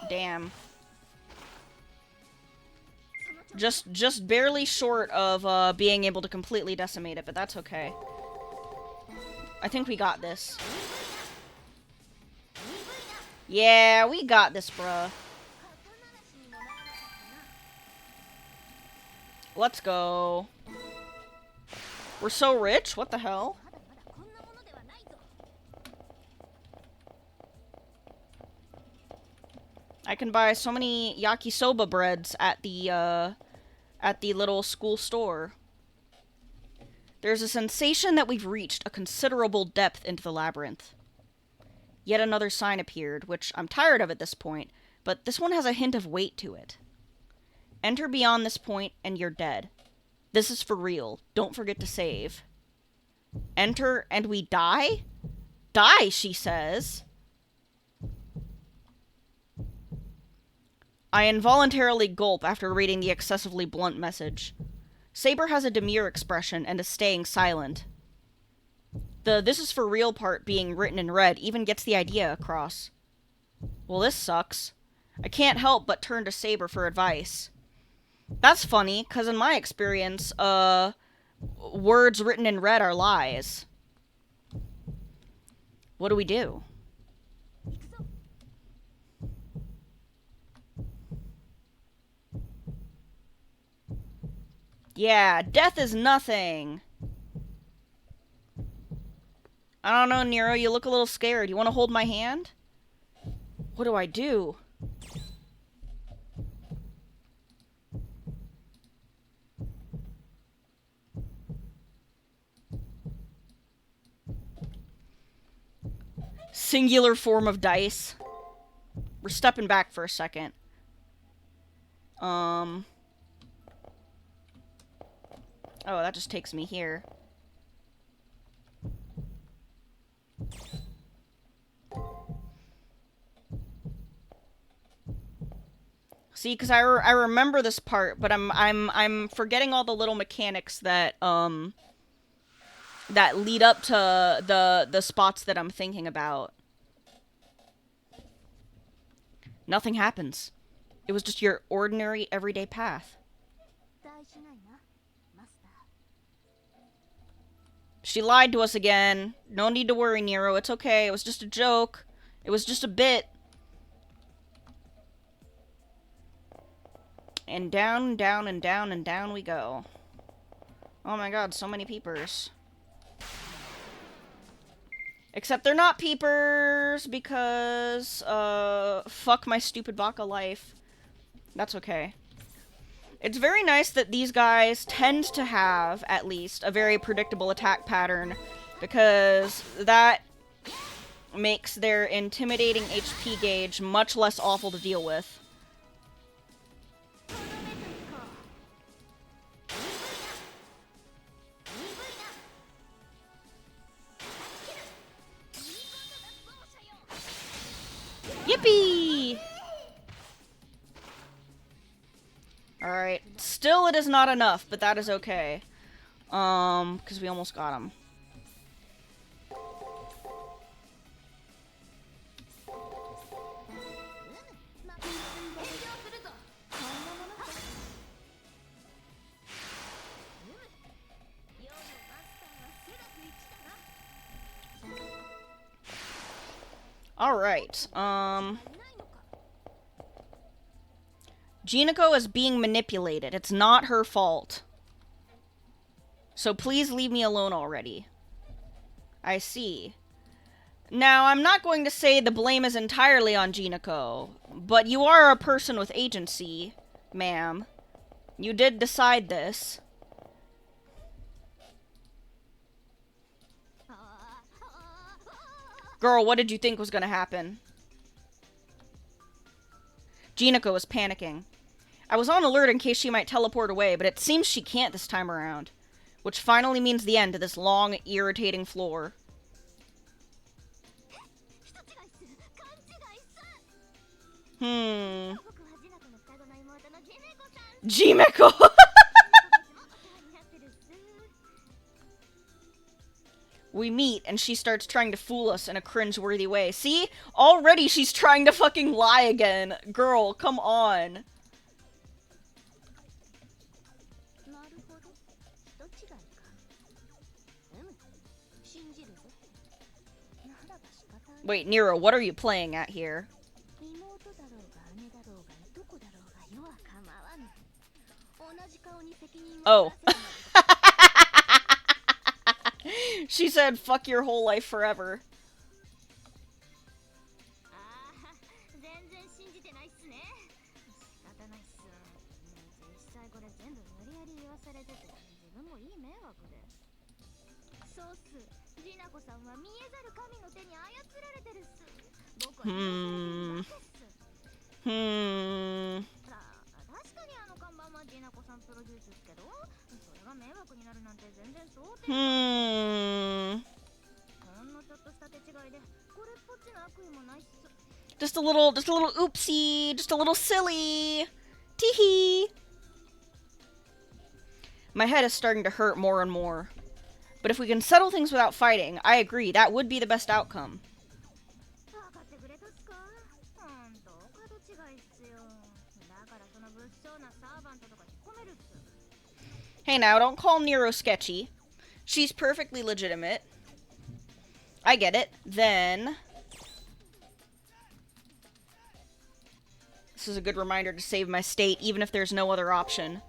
Damn. Just barely short of being able to completely decimate it, but that's okay. I think we got this. Yeah, we got this, bruh. Let's go. We're so rich? What the hell? I can buy so many yakisoba breads at the little school store. There's a sensation that we've reached a considerable depth into the labyrinth. Yet another sign appeared, which I'm tired of at this point, but this one has a hint of weight to it. Enter beyond this point and you're dead. This is for real. Don't forget to save. Enter and we die? Die, she says. I involuntarily gulp after reading the excessively blunt message. Saber has a demure expression and is staying silent. The "this is for real" part being written in red even gets the idea across. Well, this sucks. I can't help but turn to Saber for advice. That's funny, because in my experience, words written in red are lies. What do we do? Yeah, death is nothing. I don't know, Nero, you look a little scared. You want to hold my hand? What do I do? Singular form of dice. We're stepping back for a second. Oh, that just takes me here. See, because I remember this part, but I'm forgetting all the little mechanics that that lead up to the spots that I'm thinking about. Nothing happens. It was just your ordinary everyday path. She lied to us again. No need to worry, Nero. It's okay. It was just a joke. It was just a bit. And down, down, and down, and down we go. Oh my god, so many peepers. Except they're not peepers, because, fuck my stupid baka life. That's okay. It's very nice that these guys tend to have, at least, a very predictable attack pattern, because that makes their intimidating HP gauge much less awful to deal with. Yippee! Alright. Still, it is not enough, but that is okay. Because we almost got him. Alright, Jinako is being manipulated. It's not her fault. So please leave me alone already. I see. Now, I'm not going to say the blame is entirely on Jinako, but you are a person with agency, ma'am. You did decide this. Girl, what did you think was gonna happen? Jinako is panicking. I was on alert in case she might teleport away, but it seems she can't this time around. Which finally means the end to this long, irritating floor. Jimeko! We meet, and she starts trying to fool us in a cringe-worthy way. See? Already she's trying to fucking lie again. Girl, come on. Wait, Nero, what are you playing at here? Oh. She said, fuck your whole life forever. Just a little oopsie, just a little silly. Teehee. My head is starting to hurt more and more. But if we can settle things without fighting, I agree, that would be the best outcome. Hey now, don't call Nero sketchy. She's perfectly legitimate. I get it. Then... this is a good reminder to save my state, even if there's no other option.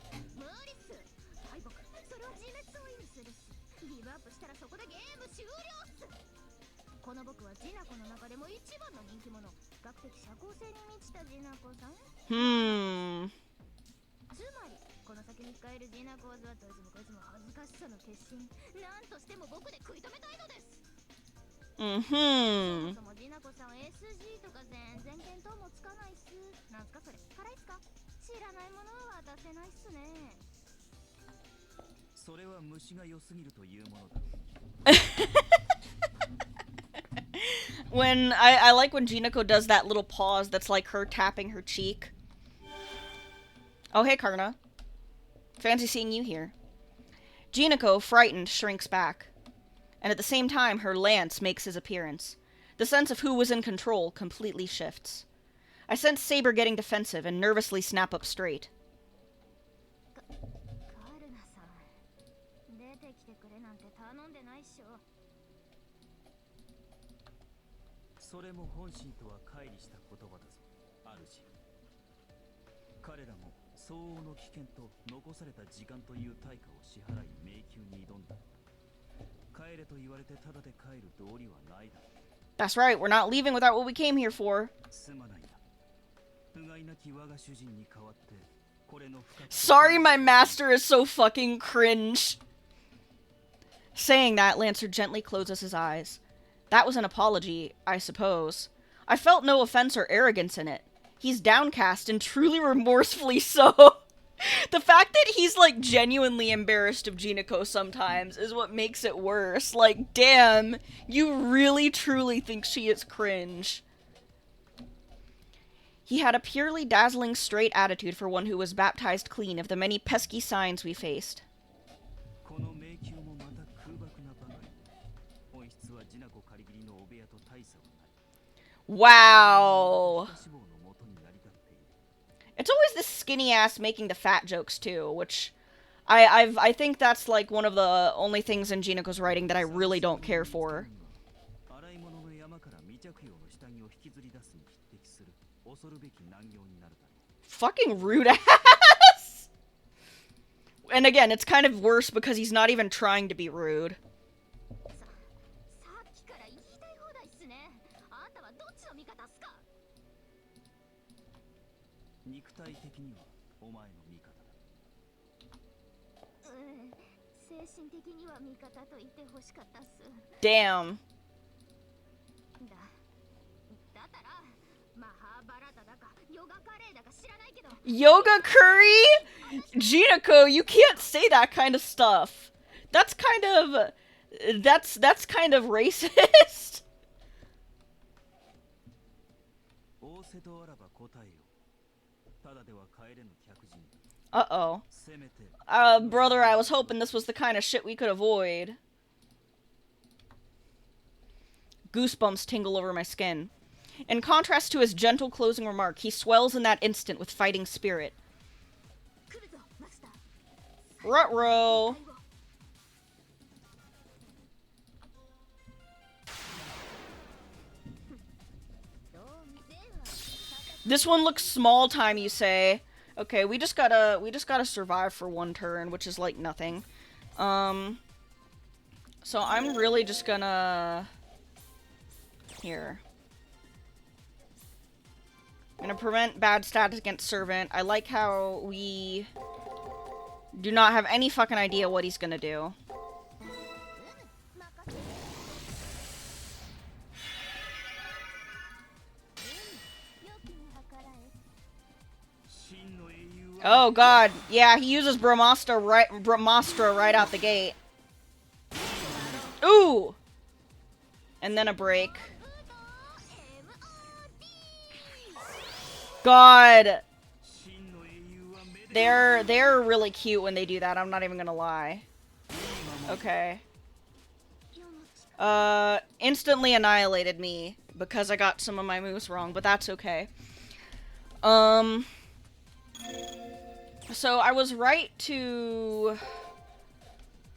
When I like when Jinako does that little pause that's like her tapping her cheek. Oh, hey, Karna. Fancy seeing you here. Jinako, frightened, shrinks back. And at the same time, her lance makes his appearance. The sense of who was in control completely shifts. I sense Saber getting defensive and nervously snap up straight. That's right, we're not leaving without what we came here for. Sorry, my master is so fucking cringe. Saying that, Lancer gently closes his eyes. That was an apology, I suppose. I felt no offense or arrogance in it. He's downcast and truly remorsefully so. The fact that he's, like, genuinely embarrassed of Jinako sometimes is what makes it worse. Like, damn, you really truly think she is cringe. He had a purely dazzling straight attitude for one who was baptized clean of the many pesky signs we faced. Wow. It's always the skinny ass making the fat jokes too, which I think that's like one of the only things in Jinako's writing that I really don't care for. Fucking rude ass! And again, it's kind of worse because he's not even trying to be rude. さっきから言いたい放題っすね。あんたはどっちの味方っすか？肉体的にはお前の味方だ。精神的には味方と言ってほしかったっす。Damn. だったらマハーバラタだかヨガカレーだか知らないけど。Yoga curry? Jinako, you can't say that kind of stuff. That's kind of... That's kind of racist. Uh-oh. Brother, I was hoping this was the kind of shit we could avoid. Goosebumps tingle over my skin. In contrast to his gentle closing remark, he swells in that instant with fighting spirit. Ruh-roh. This one looks small time, you say. Okay, we just gotta survive for one turn, which is like nothing. So I'm really just gonna... Here. I'm gonna prevent bad stats against Servant. I like how we do not have any fucking idea what he's gonna do. Oh god, yeah, he uses Brahmastra right out the gate. Ooh! And then a break. God! They're really cute when they do that, I'm not even gonna lie. Okay. Instantly annihilated me because I got some of my moves wrong, but that's okay. So I was right to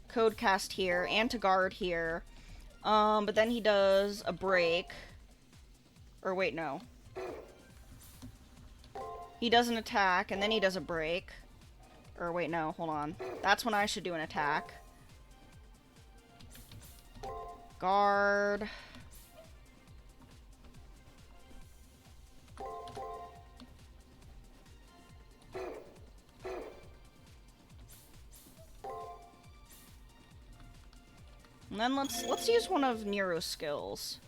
Codecast here and to guard here. But then he does a break. Or wait, no. He does an attack and then he does a break. Or wait, no, hold on. That's when I should do an attack. Guard. And then let's use one of Nero's skills.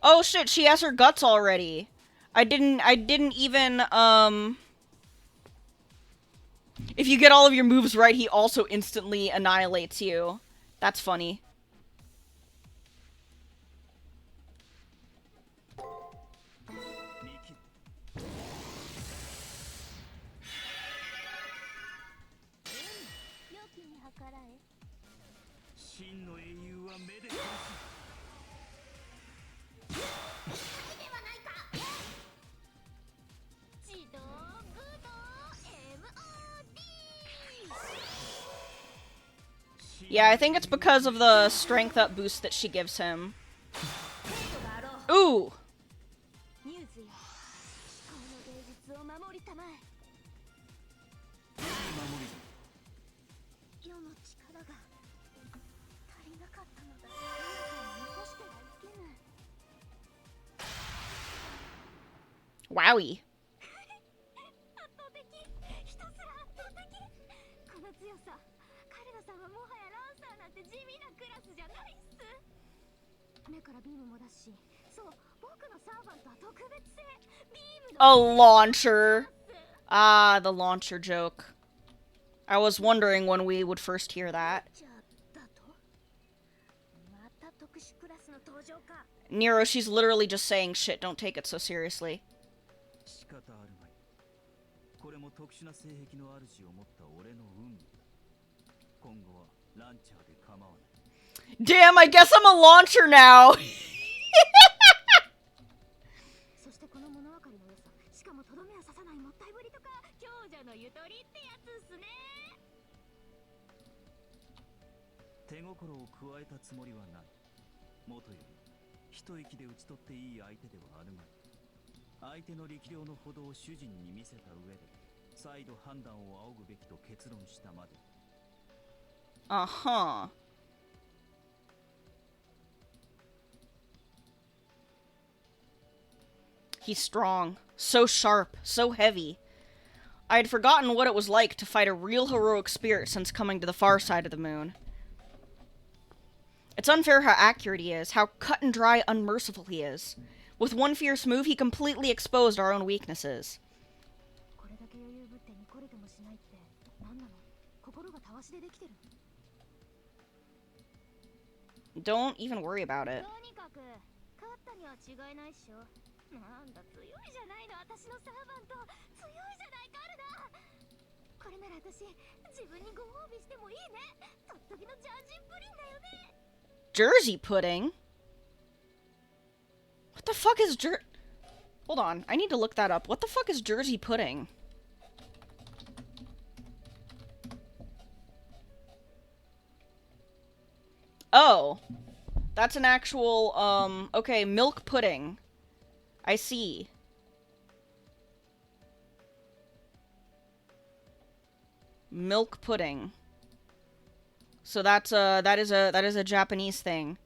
Oh shit, she has her guts already. I didn't even if you get all of your moves right, he also instantly annihilates you. That's funny. Yeah, I think it's because of the strength up boost that she gives him. Ooh! Wowie. A launcher. Ah, the launcher joke. I was wondering when we would first hear that. Nero, she's literally just saying shit, don't take it so seriously. Damn, I guess I'm a launcher now! 一息で打ち取っていい相手ではあるまい。相手の力量のほどを主人に見せた上で再度判断を仰ぐべきと結論したまで。Uh-huh. He's strong, so sharp, so heavy. I had forgotten what it was like to fight a real heroic spirit since coming to the far side of the moon. It's unfair how accurate he is, how cut and dry unmerciful he is. With one fierce move, he completely exposed our own weaknesses. Don't even worry about it. なんだ強いじゃないの私のサーバント強いじゃないカルナこれなら私自分にご褒美してもいいねとっときのジャージープリンだよね Jersey pudding? What the fuck is Hold on, I need to look that up. What the fuck is Jersey pudding? Oh. That's an actual, okay, milk pudding. I see. Milk pudding. So that is a Japanese thing.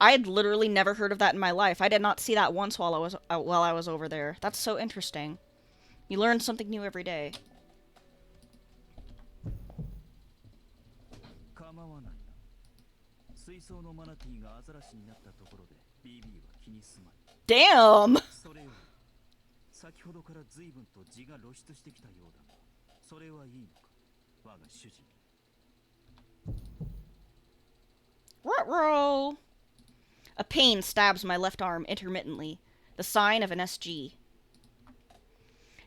I had literally never heard of that in my life. I did not see that once while I was over there. That's so interesting. You learn something new every day. Damn! Ruh-roh! A pain stabs my left arm intermittently, the sign of an SG.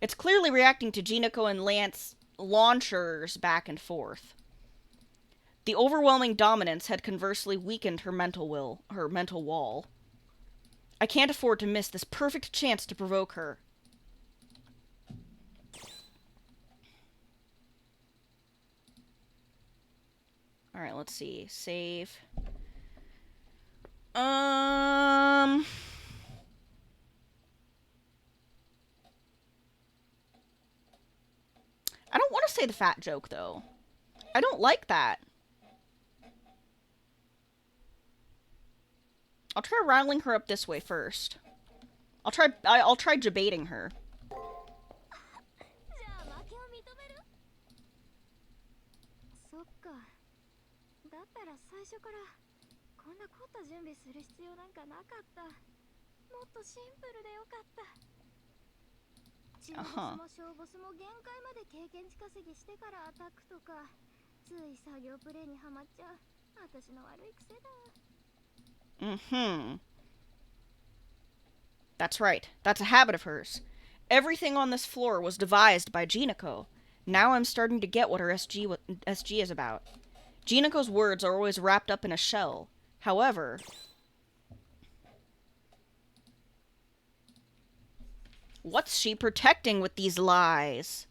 It's clearly reacting to Jinako and Lance launchers back and forth. The overwhelming dominance had conversely weakened her mental wall. I can't afford to miss this perfect chance to provoke her. Alright, let's see. Save. I don't want to say the fat joke, though. I don't like that. I'll try riling her up this way first. I'll try debating her. うん。 That's right. That's a habit of hers. Everything on this floor was devised by Jinako. Now I'm starting to get what her SG is about. Jinako's words are always wrapped up in a shell. However... what's she protecting with these lies?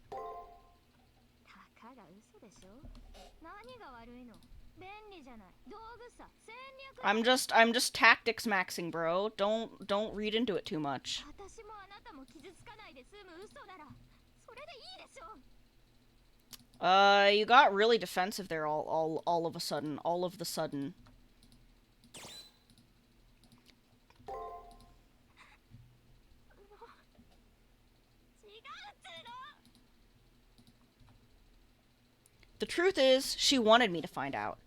I'm just tactics maxing, bro. Don't read into it too much. You got really defensive there all of a sudden. All of the sudden. The truth is, she wanted me to find out.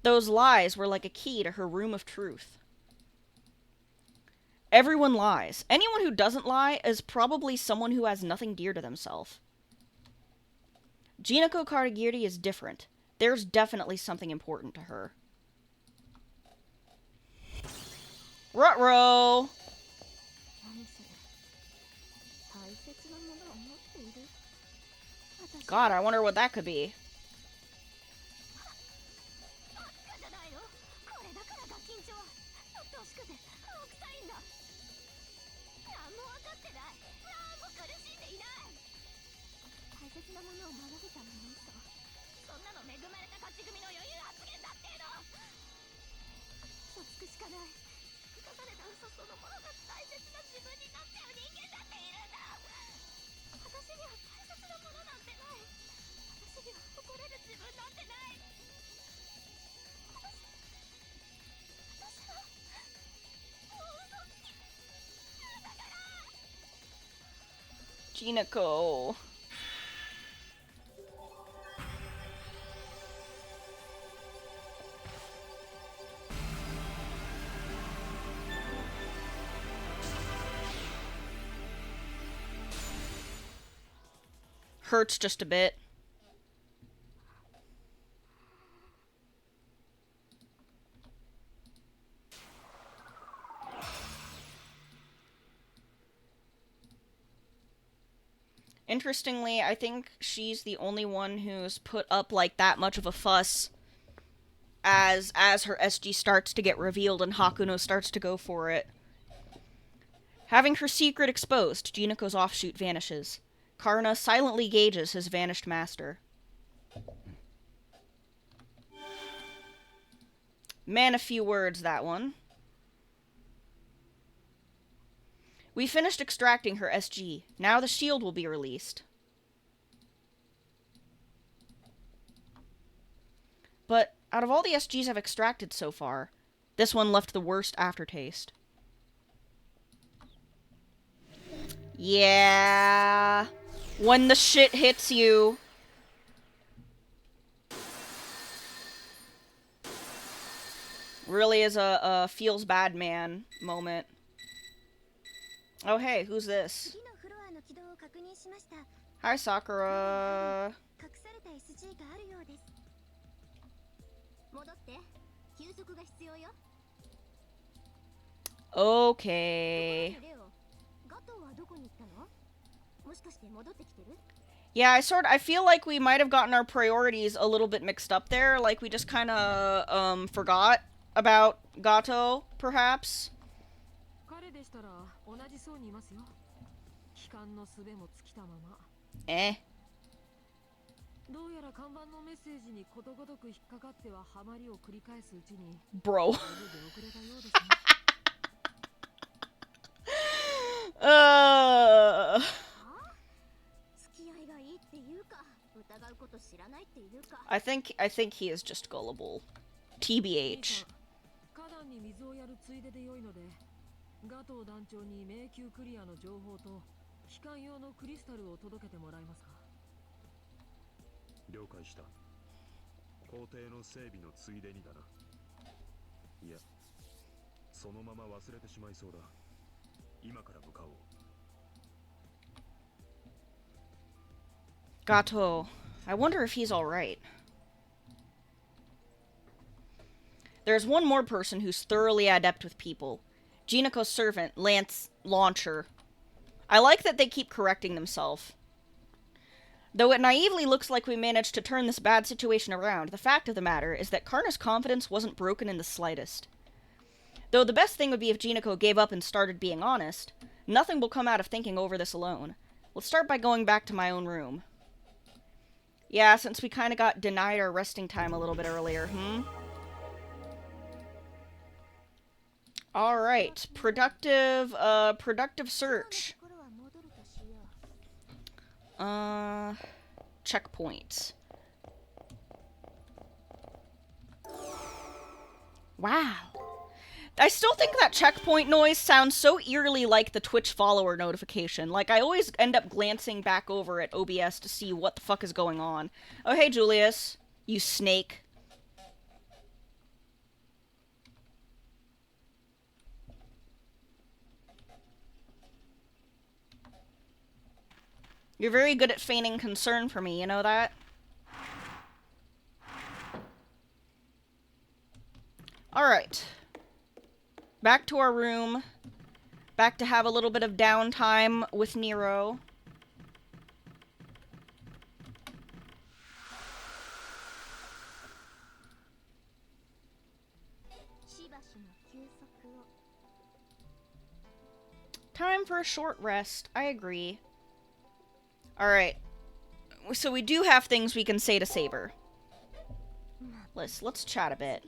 Those lies were like a key to her room of truth. Everyone lies. Anyone who doesn't lie is probably someone who has nothing dear to themselves. Jinako Katagiri is different. There's definitely something important to her. Ruh-roh! God, I wonder what that could be. Jinako. Hurts just a bit. Interestingly, I think she's the only one who's put up like that much of a fuss as her SG starts to get revealed and Hakuno starts to go for it. Having her secret exposed, Jinako's offshoot vanishes. Karna silently gauges his vanished master. Man, a few words, that one. We finished extracting her SG. Now the shield will be released. But out of all the SGs I've extracted so far, this one left the worst aftertaste. Yeah. When the shit hits you. Really is a feels bad man moment. Oh hey, who's this? Hi Sakura. Okay. Yeah, I feel like we might have gotten our priorities a little bit mixed up there. Like we just kind of forgot about Gato, perhaps. Eh. Bro. I think he is just gullible. TBH. Gato. I wonder if he's alright. There's one more person who's thoroughly adept with people. Jinako's servant, Lance Launcher. I like that they keep correcting themselves. Though it naively looks like we managed to turn this bad situation around, the fact of the matter is that Karna's confidence wasn't broken in the slightest. Though the best thing would be if Jinako gave up and started being honest, nothing will come out of thinking over this alone. Let's start by going back to my own room. Yeah, since we kind of got denied our resting time a little bit earlier, Alright, productive search. Checkpoints. Wow. I still think that checkpoint noise sounds so eerily like the Twitch follower notification. Like, I always end up glancing back over at OBS to see what the fuck is going on. Oh, hey, Julius. You snake. You're very good at feigning concern for me, you know that? Alright. Back to our room. Back to have a little bit of downtime with Nero. Time for a short rest. I agree. Alright. So we do have things we can say to Saber. Let's chat a bit.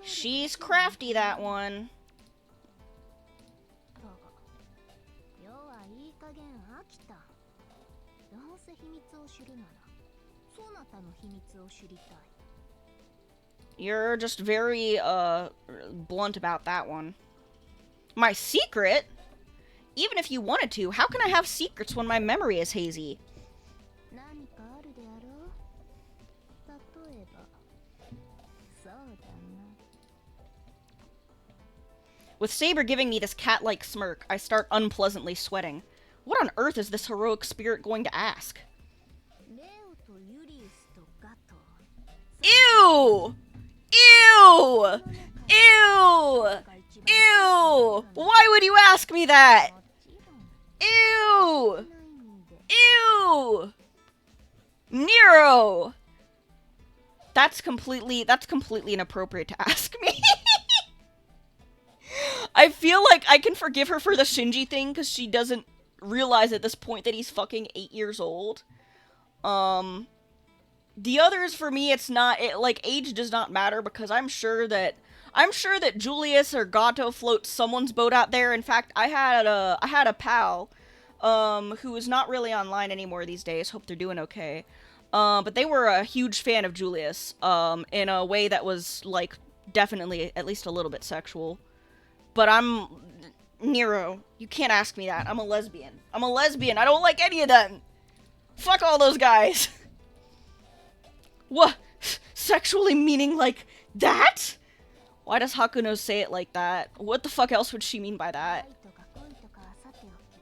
She's crafty, that one. You're just very, blunt about that one. My secret? Even if you wanted to, how can I have secrets when my memory is hazy? 何かあるであろう。例えば、そうだな。With Saber giving me this cat-like smirk, I start unpleasantly sweating. What on earth is this heroic spirit going to ask? レオとユリウスとガト。Ew! Ew! Ew! Ew! Why would you ask me that? もちろん Ew! ないんで。 Ew! Nero! That's completely inappropriate to ask me. I feel like I can forgive her for the Shinji thing because she doesn't realize at this point that he's fucking 8 years old. The others, for me, it's not, like, age does not matter because I'm sure that Julius or Gato floats someone's boat out there. In fact, I had a pal, who is not really online anymore these days. Hope they're doing okay. But they were a huge fan of Julius, in a way that was, like, definitely at least a little bit sexual. But Nero, you can't ask me that. I'm a lesbian. I don't like any of them. Fuck all those guys. What? Sexually meaning like that? Why does Hakuno say it like that? What the fuck else would she mean by that? 愛とか恋とかはさておき、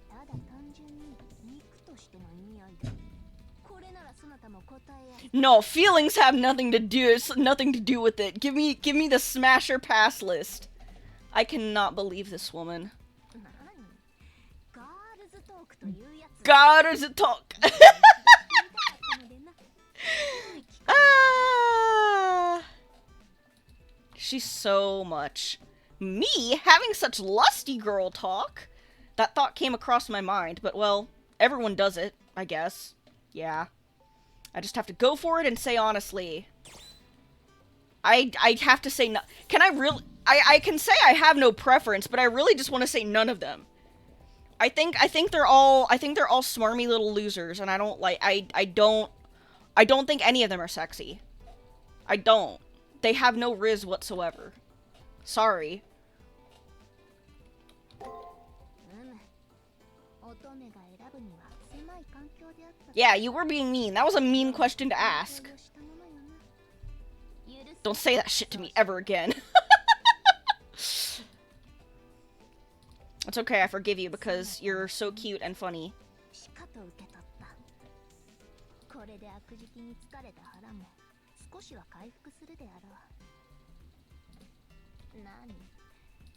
ただ単純に肉としての意味合いで。これならそなたも答えやすい。 No, feelings have nothing to do with it. Give me the smasher pass list. I cannot believe this woman. 何ガールズトークというやつ。 God is a talk. 言いたかったのでな。 Ah, she's so much. Me having such lusty girl talk? That thought came across my mind, but well, everyone does it, I guess. Yeah. I just have to go for it and say honestly. I have to say no. Can I really? I can say I have no preference, but I really just want to say none of them. I think they're all smarmy little losers, and I don't think any of them are sexy. I don't. They have no riz whatsoever. Sorry. 乙女が選ぶには狭い環境であった。 Yeah, you were being mean. That was a mean question to ask. Don't say that shit to me ever again. It's okay, I forgive you because you're so cute and funny. しかと受け取った。これで悪食に疲れた腹も少しは回復するであろう。何？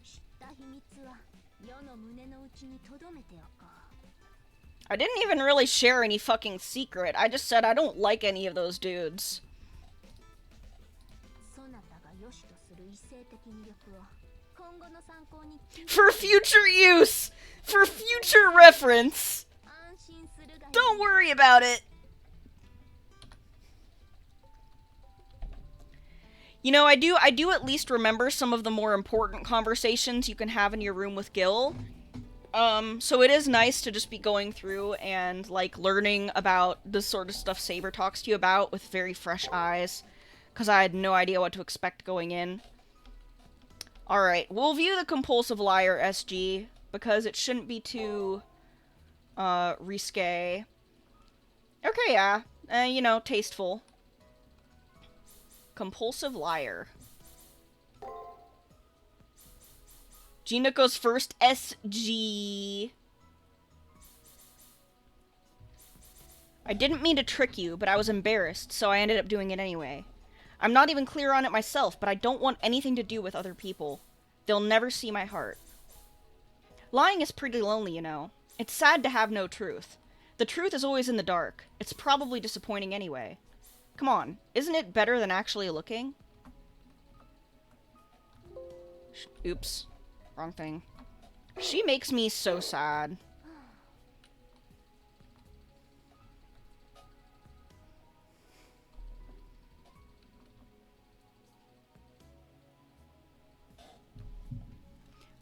知った秘密は世の胸の内に留めておこう。 I didn't even really share any fucking secret. I just said I don't like any of those dudes. そなたが良しとする異性的魅力を今後の参考に For future use! For future reference! 安心するがいい。 Don't worry about it! You know, I do at least remember some of the more important conversations you can have in your room with Gil. So it is nice to just be going through and, like, learning about the sort of stuff Saber talks to you about with very fresh eyes. Because I had no idea what to expect going in. Alright, we'll view the Compulsive Liar SG, because it shouldn't be too, risque. Okay, yeah. You know, tasteful. Compulsive Liar. Jinako's first SG. I didn't mean to trick you, but I was embarrassed, so I ended up doing it anyway. I'm not even clear on it myself, but I don't want anything to do with other people. They'll never see my heart. Lying is pretty lonely, you know. It's sad to have no truth. The truth is always in the dark. It's probably disappointing anyway. Come on, isn't it better than actually looking? Oops. Wrong thing. She makes me so sad.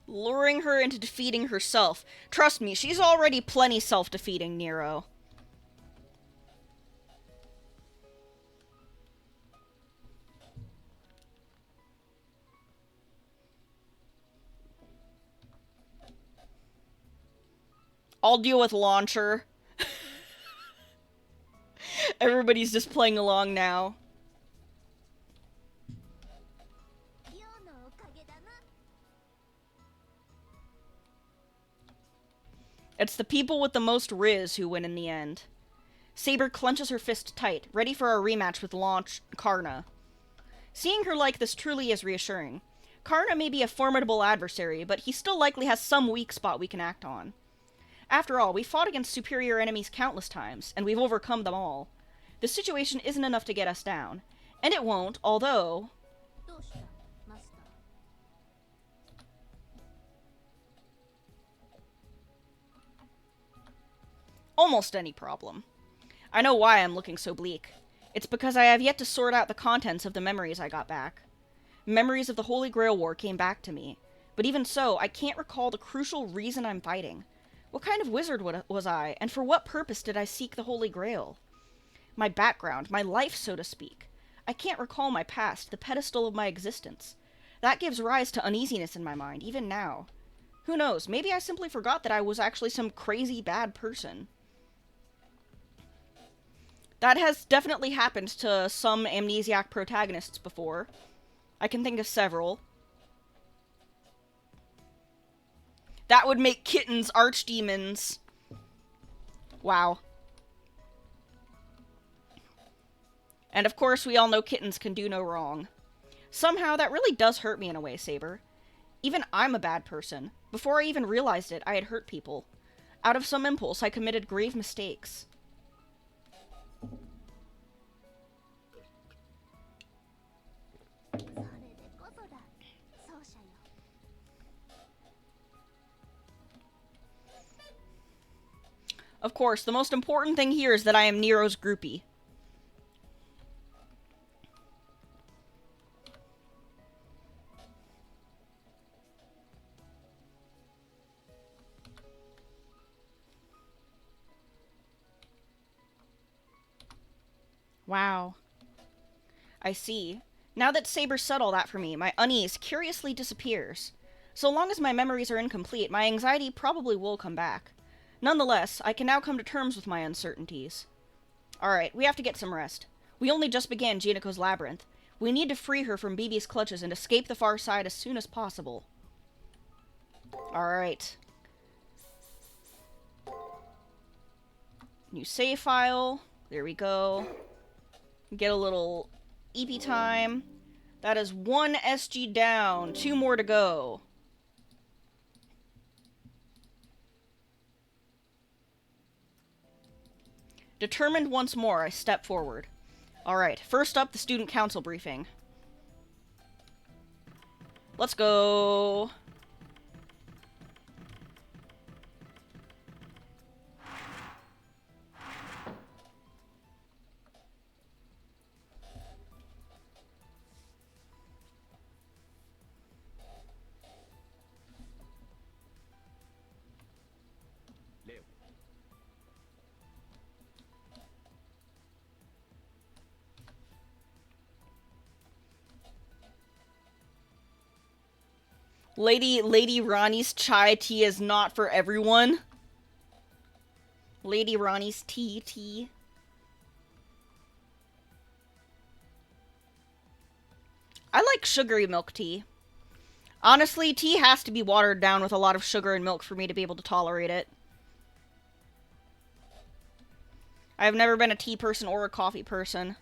Luring her into defeating herself. Trust me, she's already plenty self-defeating, Nero. I'll deal with launcher. Everybody's just playing along now. It's the people with the most riz who win in the end. Saber clenches her fist tight, ready for our rematch with Karna. Seeing her like this truly is reassuring. Karna may be a formidable adversary, but he still likely has some weak spot we can act on. After all, we fought against superior enemies countless times, and we've overcome them all. The situation isn't enough to get us down. And it won't, although... almost any problem. I know why I'm looking so bleak. It's because I have yet to sort out the contents of the memories I got back. Memories of the Holy Grail War came back to me, but even so, I can't recall the crucial reason I'm fighting. What kind of wizard was I, and for what purpose did I seek the Holy Grail? My background, my life, so to speak. I can't recall my past, the pedestal of my existence. That gives rise to uneasiness in my mind, even now. Who knows, maybe I simply forgot that I was actually some crazy bad person. That has definitely happened to some amnesiac protagonists before. I can think of several. That would make kittens archdemons. Wow. And of course, we all know kittens can do no wrong. Somehow, that really does hurt me in a way, Saber. Even I'm a bad person. Before I even realized it, I had hurt people. Out of some impulse, I committed grave mistakes. Of course, the most important thing here is that I am Nero's groupie. Wow. I see. Now that Saber said all that for me, my unease curiously disappears. So long as my memories are incomplete, my anxiety probably will come back. Nonetheless, I can now come to terms with my uncertainties. Alright, we have to get some rest. We only just began Jinako's labyrinth. We need to free her from BB's clutches and escape the far side as soon as possible. Alright. New save file. There we go. Get a little EP time. That is 1 SG down. 2 more to go. Determined once more, I step forward. Alright, first up, the student council briefing. Let's go. Lady Ronnie's chai tea is not for everyone. Lady Ronnie's tea. I like sugary milk tea. Honestly, tea has to be watered down with a lot of sugar and milk for me to be able to tolerate it. I've never been a tea person or a coffee person.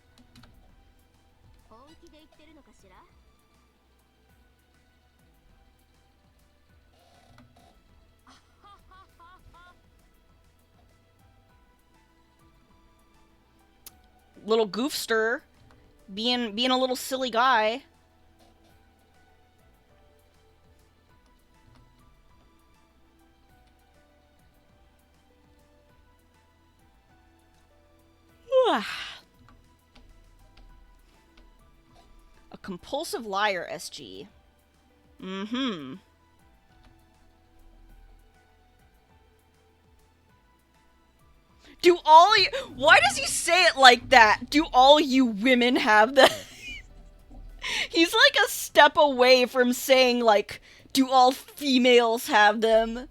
Little goofster, being a little silly guy. A compulsive liar, SG. Mm-hmm. Do all you... Why does he say it like that? Do all you women have that? He's like a step away from saying, like, do all females have them?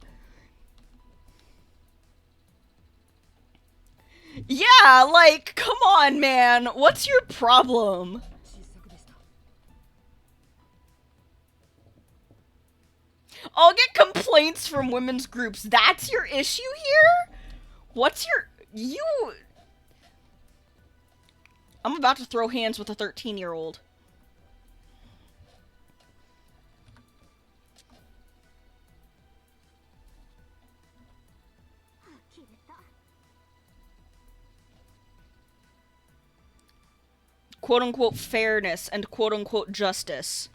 Yeah, like, come on, man. What's your problem? 失策でした。 I'll get complaints from women's groups. That's your issue here? What's your... You... I'm about to throw hands with a 13-year-old. Quote-unquote fairness and quote-unquote justice.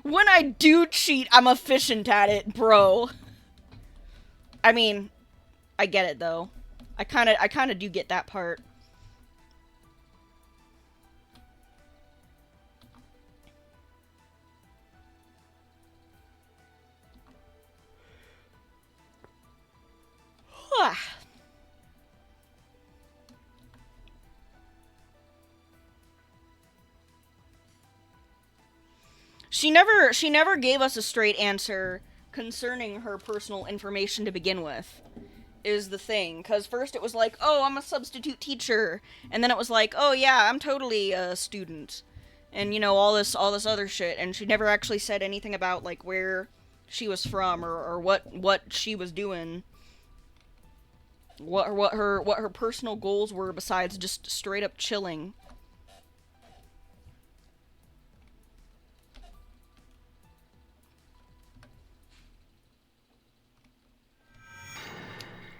When I do cheat, I'm efficient at it, bro. I mean, I get it though. I kinda do get that part. She never gave us a straight answer concerning her personal information to begin with, is the thing. Because first it was like, oh, I'm a substitute teacher. And then it was like, oh yeah, I'm totally a student. And, you know, all this other shit. And she never actually said anything about, like, where she was from or what she was doing. What her personal goals were besides just straight up chilling.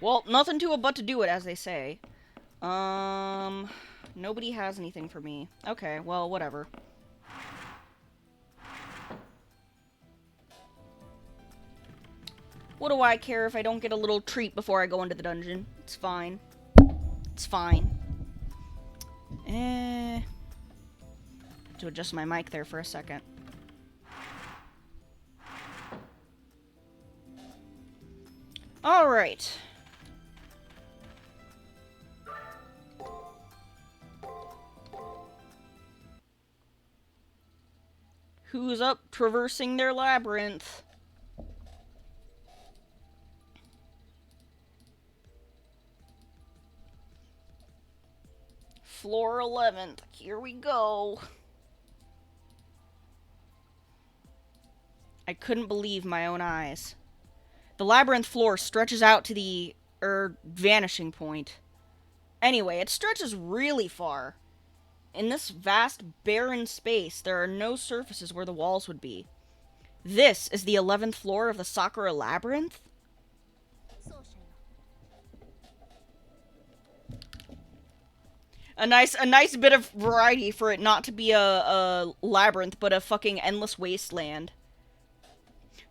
Well, nothing to it but to do it, as they say. Nobody has anything for me. Okay, well, whatever. What do I care if I don't get a little treat before I go into the dungeon? It's fine. It's fine. To adjust my mic there for a second. Alright. Who's up traversing their labyrinth? Floor 11th. Here we go. I couldn't believe my own eyes. The labyrinth floor stretches out to the, vanishing point. Anyway, it stretches really far. In this vast, barren space, there are no surfaces where the walls would be. This is the 11th floor of the Sakura Labyrinth? A nice bit of variety for it not to be a labyrinth, but a fucking endless wasteland.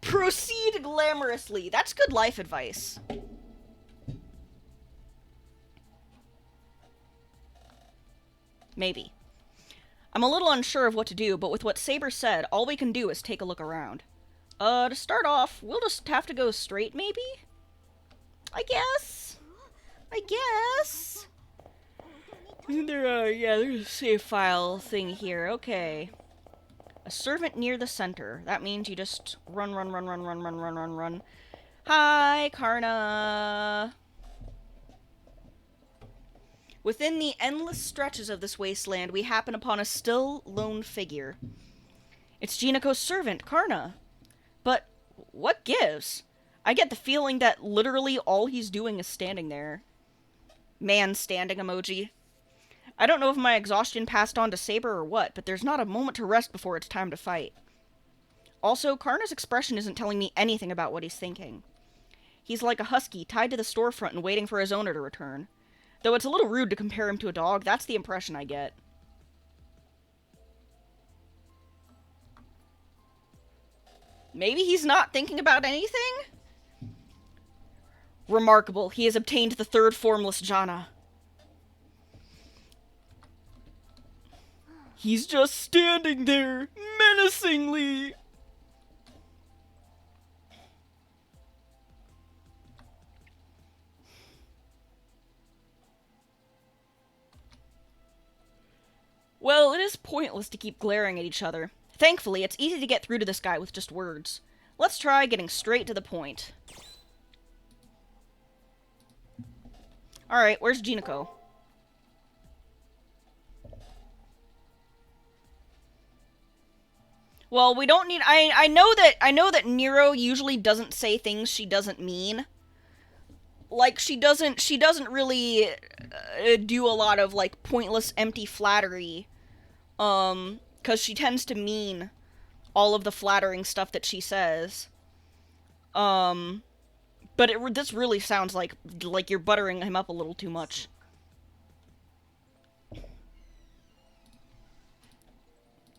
Proceed glamorously. That's good life advice. Maybe. I'm a little unsure of what to do, but with what Saber said, all we can do is take a look around. To start off, we'll just have to go straight, maybe? I guess? There's a save file thing here. Okay. A servant near the center. That means you just run. Hi, Karna. Within the endless stretches of this wasteland, we happen upon a still, lone figure. It's Jinako's servant, Karna. But what gives? I get the feeling that literally all he's doing is standing there. Man standing emoji. I don't know if my exhaustion passed on to Saber or what, but there's not a moment to rest before it's time to fight. Also, Karna's expression isn't telling me anything about what he's thinking. He's like a husky tied to the storefront and waiting for his owner to return. Though it's a little rude to compare him to a dog, that's the impression I get. Maybe he's not thinking about anything? Remarkable, he has obtained the third formless jhana. He's just standing there, menacingly. Well, it is pointless to keep glaring at each other. Thankfully, it's easy to get through to this guy with just words. Let's try getting straight to the point. Alright, where's Jinako? Well, we don't need I know that Nero usually doesn't say things she doesn't mean. Like she doesn't really do a lot of like pointless empty flattery. Cuz she tends to mean all of the flattering stuff that she says. But this really sounds like you're buttering him up a little too much.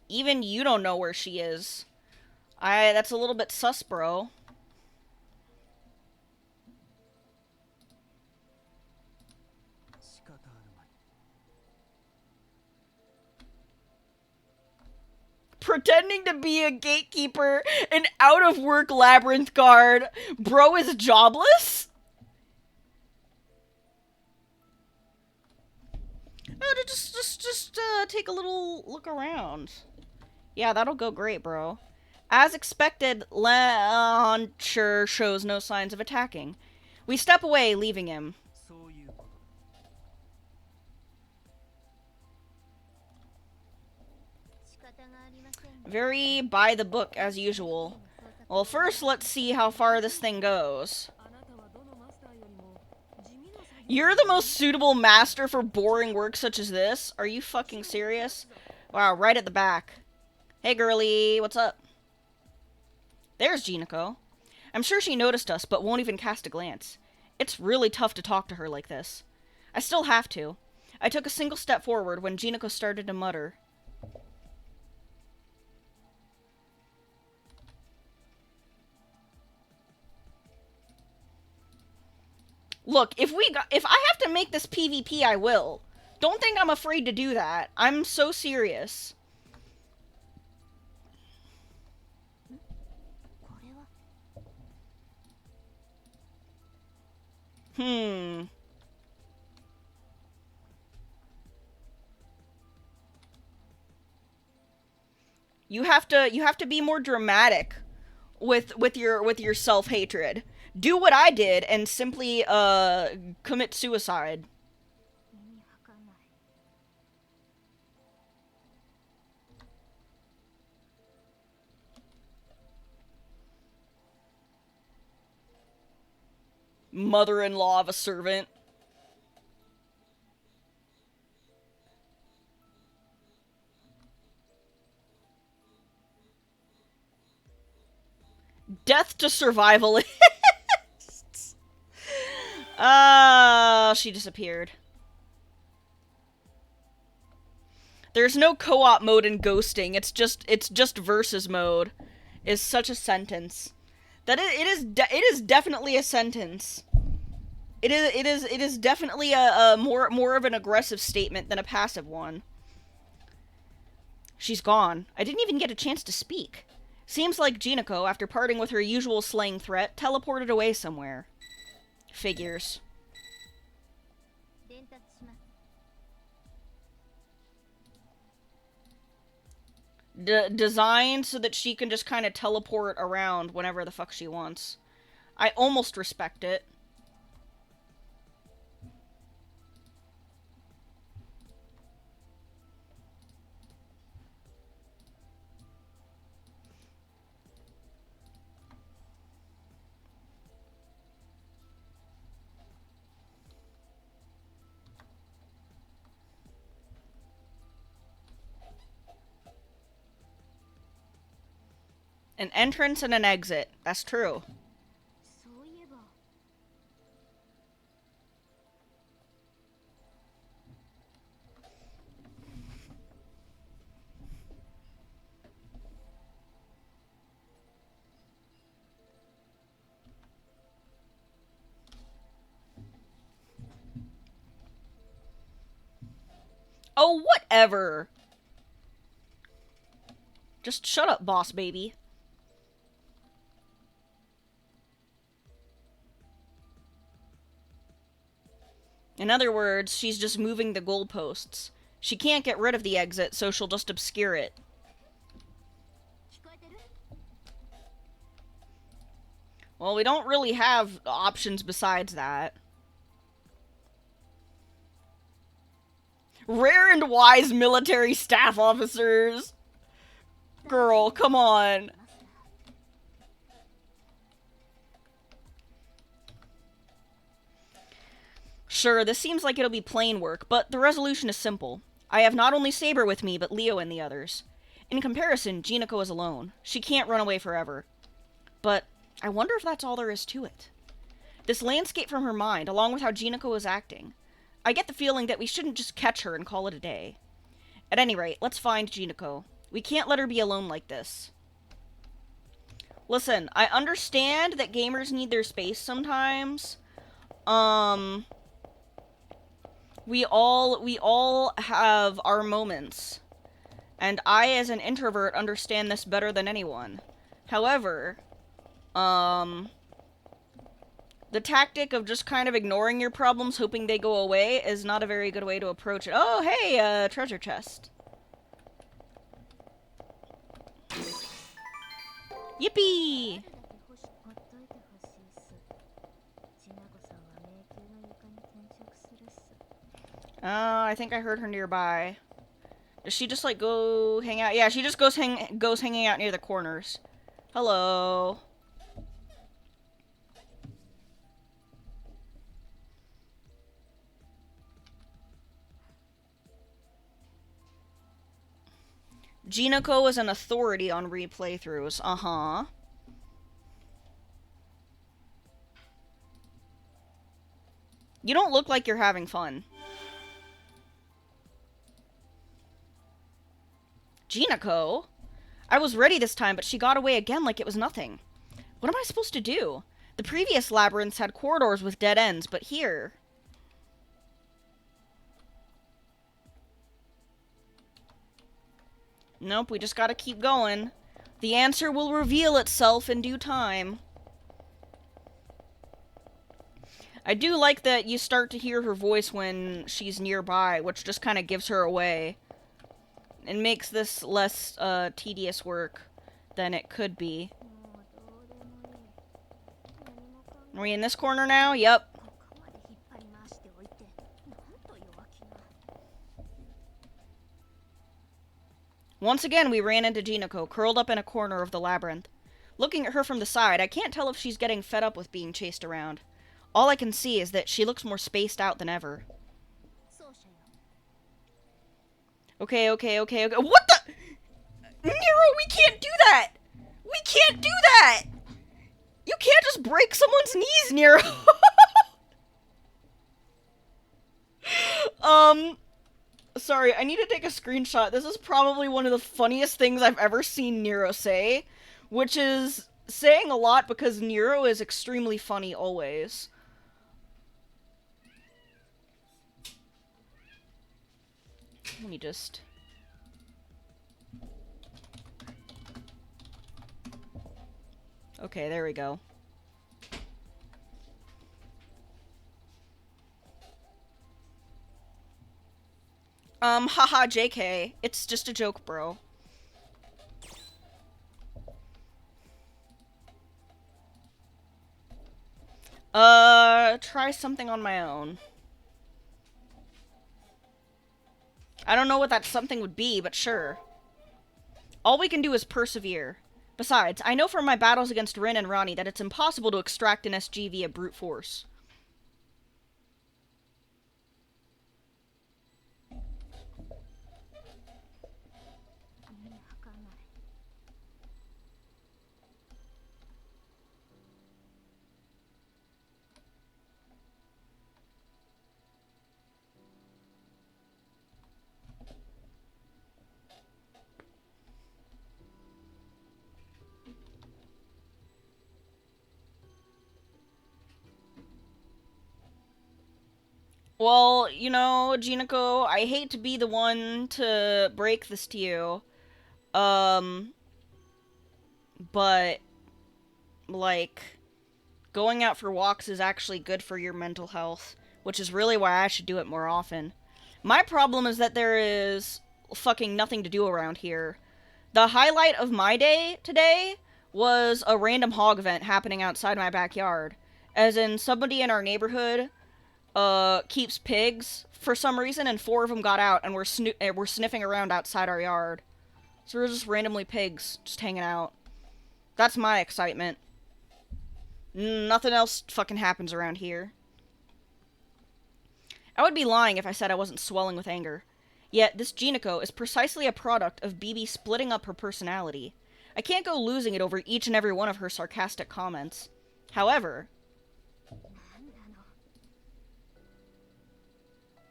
Even you don't know where she is. That's a little bit sus, bro. Pretending to be a gatekeeper, an out-of-work labyrinth guard. Bro is jobless? Oh, just take a little look around. Yeah, that'll go great, bro. As expected, Launcher shows no signs of attacking. We step away, leaving him. Very by the book, as usual. Well, first let's see how far this thing goes. You're the most suitable master for boring work such as this? Are you fucking serious? Wow, right at the back. Hey girly, what's up? There's Jinako. I'm sure she noticed us, but won't even cast a glance. It's really tough to talk to her like this. I still have to. I took a single step forward when Jinako started to mutter. Look, if I have to make this PvP, I will. Don't think I'm afraid to do that. I'm so serious. You have to be more dramatic with your self-hatred. Do what I did and simply commit suicide. Mother-in-law of a servant. Death to survivalists. She disappeared. There's no co-op mode in ghosting. It's just versus mode. Is such a sentence. That it is definitely a sentence. It is definitely a more of an aggressive statement than a passive one. She's gone. I didn't even get a chance to speak. Seems like Jinako, after parting with her usual slaying threat, teleported away somewhere. Figures. Designed so that she can just kind of teleport around whenever the fuck she wants. I almost respect it. An entrance and an exit. That's true. Oh, whatever. Just shut up, boss baby. In other words, she's just moving the goalposts. She can't get rid of the exit, so she'll just obscure it. Well, we don't really have options besides that. Rare and wise military staff officers. Girl, come on. Sure, this seems like it'll be plain work, but the resolution is simple. I have not only Saber with me, but Leo and the others. In comparison, Jinako is alone. She can't run away forever. But I wonder if that's all there is to it. This landscape from her mind, along with how Jinako is acting. I get the feeling that we shouldn't just catch her and call it a day. At any rate, let's find Jinako. We can't let her be alone like this. Listen, I understand that gamers need their space sometimes. We all have our moments. And I, as an introvert, understand this better than anyone. However, the tactic of just kind of ignoring your problems, hoping they go away, is not a very good way to approach it. Oh, hey, treasure chest. Yippee! I think I heard her nearby. Does she just, like, go hang out? Yeah, she just goes hanging out near the corners. Hello. Jinako is an authority on replaythroughs. Uh-huh. You don't look like you're having fun. Jinako? I was ready this time, but she got away again like it was nothing. What am I supposed to do? The previous labyrinths had corridors with dead ends, but here... Nope, we just gotta keep going. The answer will reveal itself in due time. I do like that you start to hear her voice when she's nearby, which just kind of gives her away. It makes this less tedious work than it could be. Are we in this corner now? Yep. Once again, we ran into Jinako, curled up in a corner of the labyrinth. Looking at her from the side, I can't tell if she's getting fed up with being chased around. All I can see is that she looks more spaced out than ever. Okay. What the? Nero, we can't do that! We can't do that! You can't just break someone's knees, Nero! Sorry, I need to take a screenshot. This is probably one of the funniest things I've ever seen Nero say, which is saying a lot because Nero is extremely funny always. Let me just... Okay, there we go. Haha, JK. It's just a joke, bro. Try something on my own. I don't know what that something would be, but sure. All we can do is persevere. Besides, I know from my battles against Rin and Ronnie that it's impossible to extract an SG via brute force. Well, you know, Jinako, I hate to be the one to break this to you. But, like, going out for walks is actually good for your mental health, which is really why I should do it more often. My problem is that there is fucking nothing to do around here. The highlight of my day today was a random hog event happening outside my backyard. As in, somebody in our neighborhood keeps pigs for some reason, and 4 of them got out and were sniffing around outside our yard. So we're just randomly pigs, just hanging out. That's my excitement. Nothing else fucking happens around here. I would be lying if I said I wasn't swelling with anger. Yet, this jinako is precisely a product of BB splitting up her personality. I can't go losing it over each and every one of her sarcastic comments. However...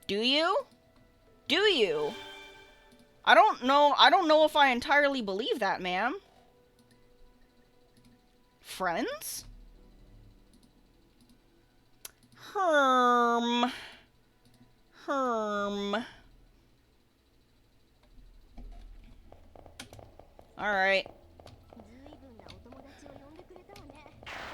Do you? Do you? I don't know if I entirely believe that, ma'am. Friends? Herm. Alright.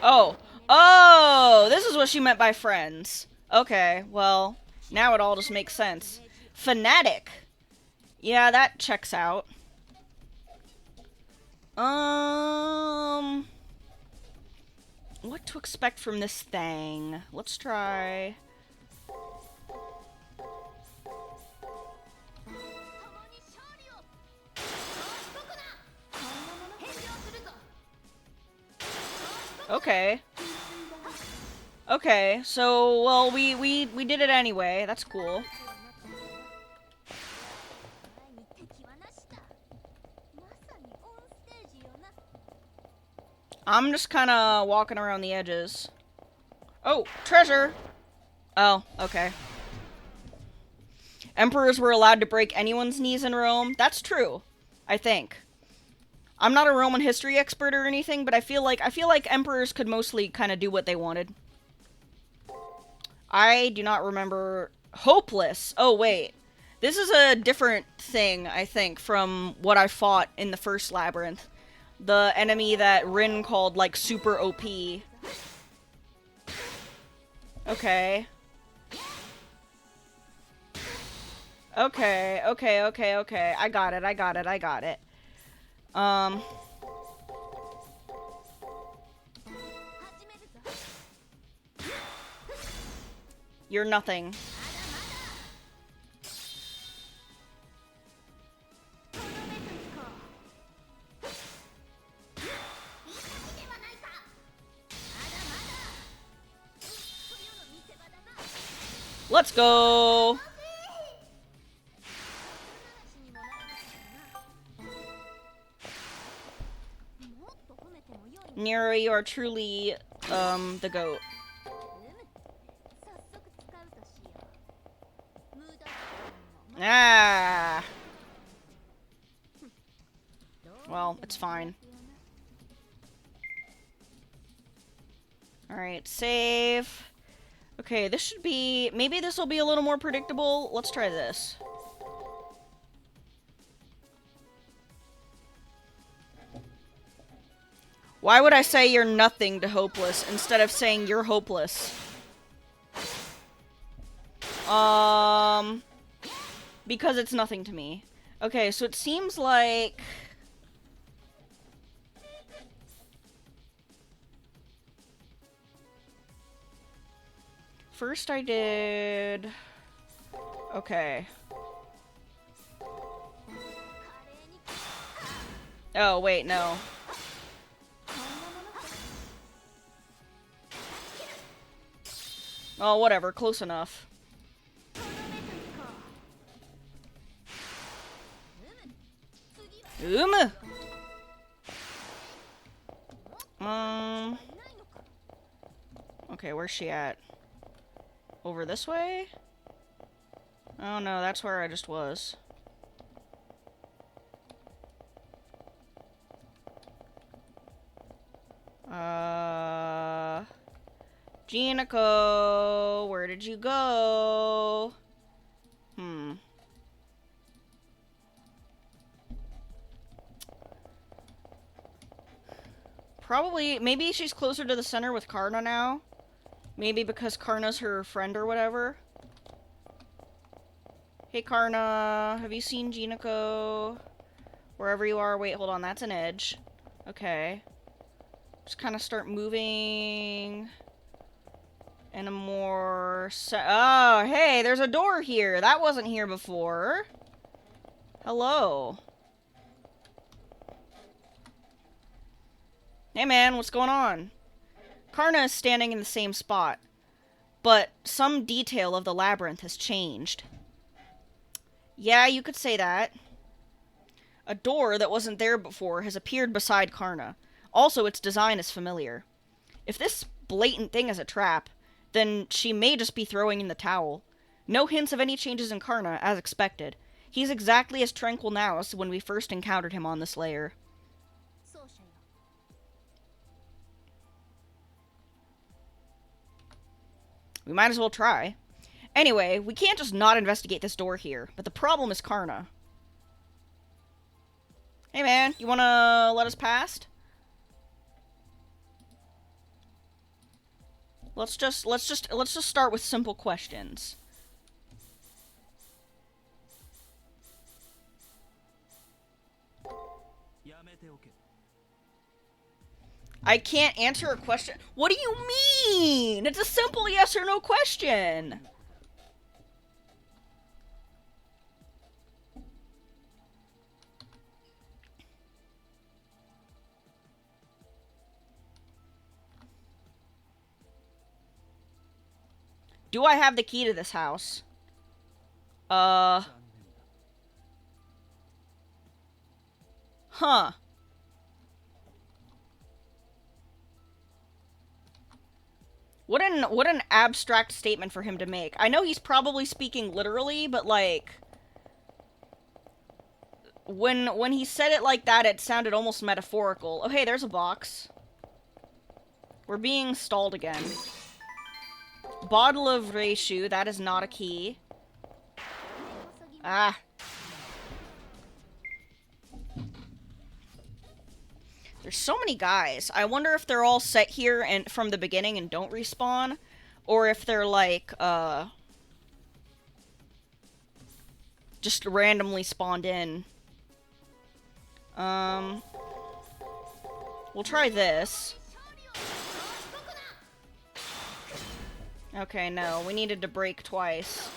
Oh, this is what she meant by friends. Okay, well, now it all just makes sense. Fanatic. Yeah, that checks out. What to expect from this thing? Let's try... Okay. Okay, so, well, we did it anyway. That's cool. I'm just kind of walking around the edges. Oh, treasure! Oh, okay. Emperors were allowed to break anyone's knees in Rome. That's true, I think. I'm not a Roman history expert or anything, but I feel like emperors could mostly kind of do what they wanted. I do not remember... Hopeless! Oh, wait. This is a different thing, I think, from what I fought in the first labyrinth. The enemy that Rin called, like, super OP. Okay. Okay. I got it. You're nothing. Let's go! Nero, you are truly, the goat. Ah! Well, it's fine. Alright, save. Okay, this should be... Maybe this will be a little more predictable. Let's try this. Why would I say you're nothing to hopeless instead of saying you're hopeless? Because it's nothing to me. Okay, so it seems like... First I did... Okay. Oh, wait, no. Oh, whatever, close enough. Okay, where's she at? Over this way? Oh no, that's where I just was. Jinako, where did you go? Probably, maybe she's closer to the center with Karna now. Maybe because Karna's her friend or whatever. Hey Karna, have you seen Jinako? Wherever you are, wait, hold on, that's an edge. Okay. Just kind of start moving. And a more... oh, hey, there's a door here. That wasn't here before. Hello. Hey, man, what's going on? Karna is standing in the same spot, but some detail of the labyrinth has changed. Yeah, you could say that. A door that wasn't there before has appeared beside Karna. Also, its design is familiar. If this blatant thing is a trap, then she may just be throwing in the towel. No hints of any changes in Karna, as expected. He's exactly as tranquil now as when we first encountered him on this layer. We might as well try. Anyway, we can't just not investigate this door here, but the problem is Karna. Hey man, you wanna let us past? Let's just start with simple questions. I can't answer a question. What do you mean? It's a simple yes or no question. Do I have the key to this house? Huh. What an abstract statement for him to make. I know he's probably speaking literally, but like when he said it like that, it sounded almost metaphorical. Oh, hey, there's a box. We're being stalled again. Bottle of Reishu, that is not a key. Ah. There's so many guys. I wonder if they're all set here and from the beginning and don't respawn, or if they're like just randomly spawned in. We'll try this. Okay, no, we needed to break twice.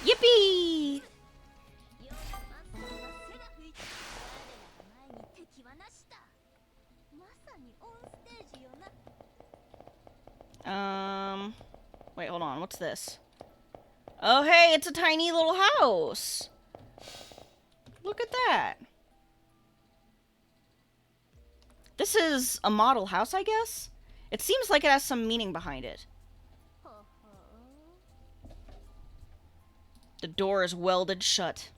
Yippee! Wait, hold on. What's this? Oh, hey, it's a tiny little house. Look at that. This is a model house, I guess? It seems like it has some meaning behind it. The door is welded shut.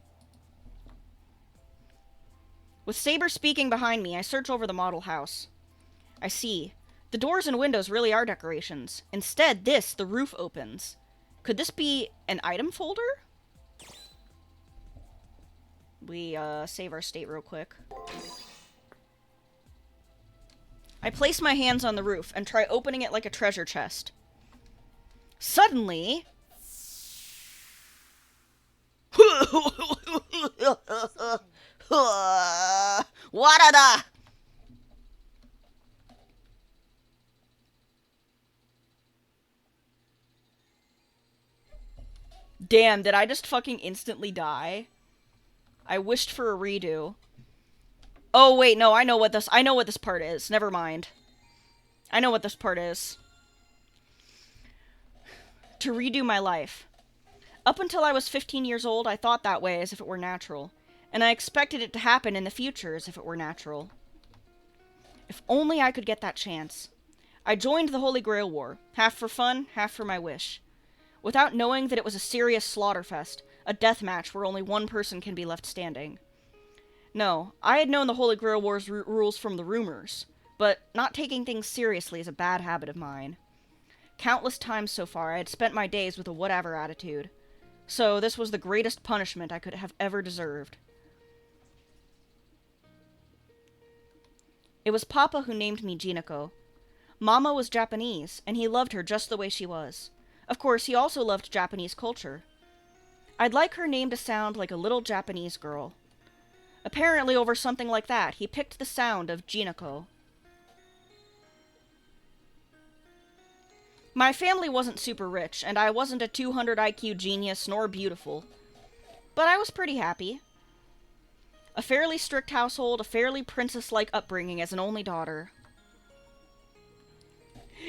With Saber speaking behind me, I search over the model house. I see. The doors and windows really are decorations. Instead, the roof opens. Could this be an item folder? We, save our state real quick. I place my hands on the roof and try opening it like a treasure chest. Suddenly... Warada! Damn, did I just fucking instantly die? I wished for a redo. Oh wait, no, I know what this part is. Never mind. I know what this part is. To redo my life. Up until I was 15 years old, I thought that way as if it were natural. And I expected it to happen in the future as if it were natural. If only I could get that chance. I joined the Holy Grail War, half for fun, half for my wish. Without knowing that it was a serious slaughterfest, a death match where only one person can be left standing. No, I had known the Holy Grail War's rules from the rumors, but not taking things seriously is a bad habit of mine. Countless times so far, I had spent my days with a whatever attitude. So this was the greatest punishment I could have ever deserved. It was Papa who named me Jinako. Mama was Japanese, and he loved her just the way she was. Of course, he also loved Japanese culture. I'd like her name to sound like a little Japanese girl. Apparently, over something like that, he picked the sound of Jinako. My family wasn't super rich, and I wasn't a 200 IQ genius nor beautiful. But I was pretty happy. A fairly strict household, a fairly princess-like upbringing as an only daughter.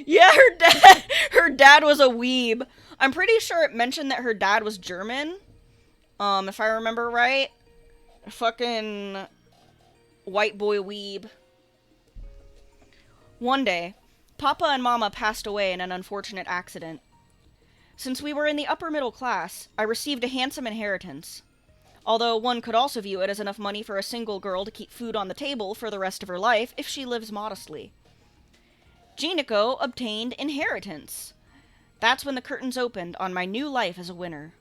Yeah, her dad was a weeb. I'm pretty sure it mentioned that her dad was German. If I remember right. Fucking white boy weeb. One day, Papa and Mama passed away in an unfortunate accident. Since we were in the upper middle class, I received a handsome inheritance. Although one could also view it as enough money for a single girl to keep food on the table for the rest of her life if she lives modestly. Jinako obtained inheritance. That's when the curtains opened on my new life as a winner.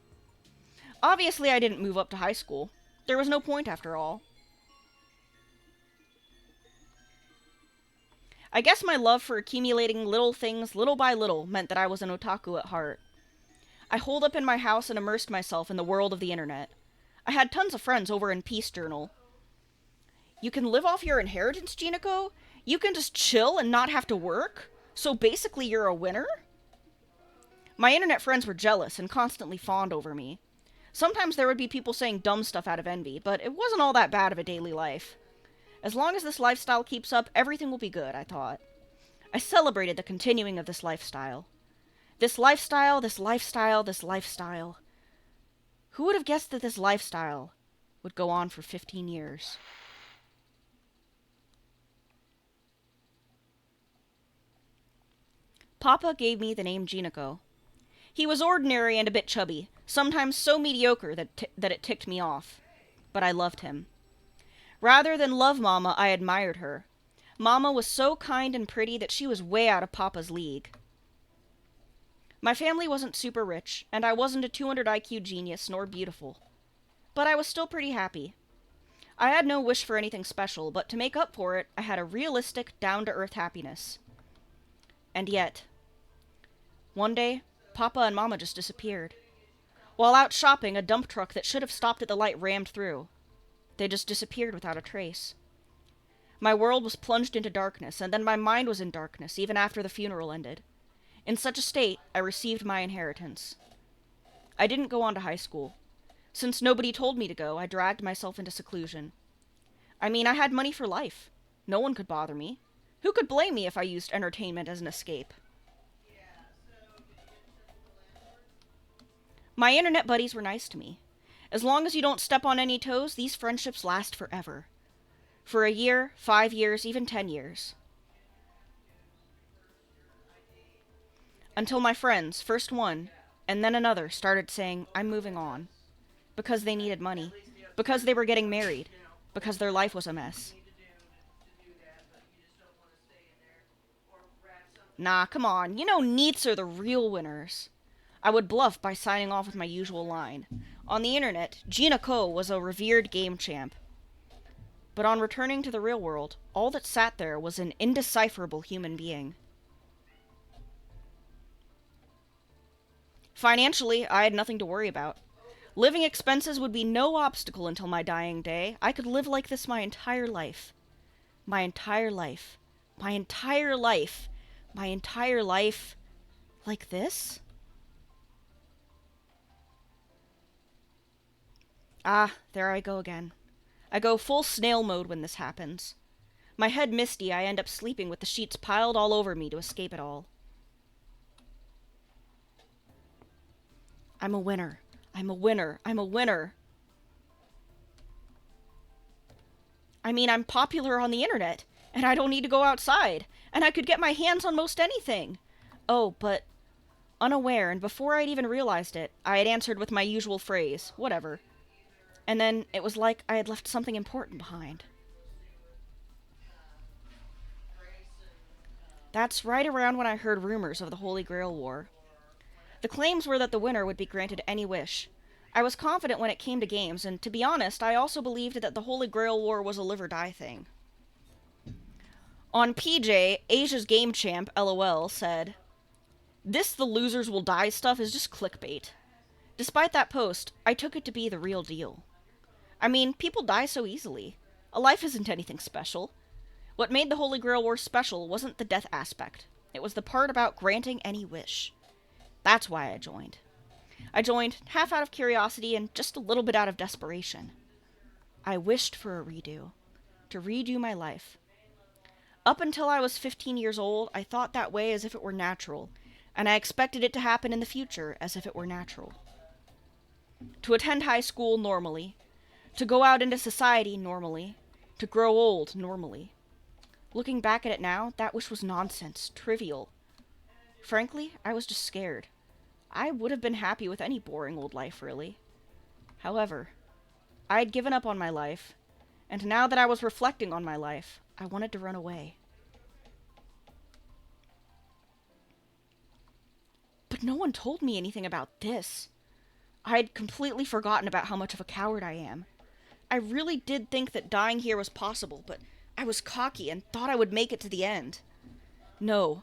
Obviously, I didn't move up to high school. There was no point after all. I guess my love for accumulating little things little by little meant that I was an otaku at heart. I holed up in my house and immersed myself in the world of the internet. I had tons of friends over in Peace Journal. You can live off your inheritance, Jinako? You can just chill and not have to work? So basically you're a winner? My internet friends were jealous and constantly fawned over me. Sometimes there would be people saying dumb stuff out of envy, but it wasn't all that bad of a daily life. As long as this lifestyle keeps up, everything will be good, I thought. I celebrated the continuing of this lifestyle. This lifestyle, this lifestyle, this lifestyle. Who would have guessed that this lifestyle would go on for 15 years? Papa gave me the name Jinako. He was ordinary and a bit chubby, sometimes so mediocre that it ticked me off. But I loved him. Rather than love Mama, I admired her. Mama was so kind and pretty that she was way out of Papa's league. My family wasn't super rich, and I wasn't a 200 IQ genius nor beautiful. But I was still pretty happy. I had no wish for anything special, but to make up for it, I had a realistic, down-to-earth happiness. And yet, one day, Papa and Mama just disappeared. While out shopping, a dump truck that should have stopped at the light rammed through. They just disappeared without a trace. My world was plunged into darkness, and then my mind was in darkness, even after the funeral ended. In such a state, I received my inheritance. I didn't go on to high school. Since nobody told me to go, I dragged myself into seclusion. I mean, I had money for life. No one could bother me. Who could blame me if I used entertainment as an escape? My internet buddies were nice to me. As long as you don't step on any toes, these friendships last forever. For a year, 5 years, even 10 years. Until my friends, first one, and then another, started saying, I'm moving on. Because they needed money. Because they were getting married. Because their life was a mess. Nah, come on. You know NEETs are the real winners. I would bluff by signing off with my usual line. On the internet, jinako was a revered game champ. But on returning to the real world, all that sat there was an indecipherable human being. Financially, I had nothing to worry about. Living expenses would be no obstacle until my dying day. I could live like this my entire life. My entire life. My entire life. My entire life. Like this? Ah, there I go again. I go full snail mode when this happens. My head misty, I end up sleeping with the sheets piled all over me to escape it all. I'm a winner. I'm a winner. I'm a winner. I mean, I'm popular on the internet, and I don't need to go outside, and I could get my hands on most anything. Oh, but unaware, and before I'd even realized it, I had answered with my usual phrase, whatever. And then it was like I had left something important behind. That's right around when I heard rumors of the Holy Grail War. The claims were that the winner would be granted any wish. I was confident when it came to games, and to be honest, I also believed that the Holy Grail War was a live or die thing. On PJ, Asia's game champ, LOL, said, "This the losers will die stuff is just clickbait." Despite that post, I took it to be the real deal. I mean, people die so easily. A life isn't anything special. What made the Holy Grail War special wasn't the death aspect. It was the part about granting any wish. That's why I joined. I joined half out of curiosity and just a little bit out of desperation. I wished for a redo. To redo my life. Up until I was 15 years old, I thought that way as if it were natural, and I expected it to happen in the future as if it were natural. To attend high school normally, to go out into society normally, to grow old normally. Looking back at it now, that wish was nonsense, trivial. Frankly, I was just scared. I would have been happy with any boring old life, really. However, I had given up on my life, and now that I was reflecting on my life, I wanted to run away. But no one told me anything about this. I had completely forgotten about how much of a coward I am. I really did think that dying here was possible, but I was cocky and thought I would make it to the end. No,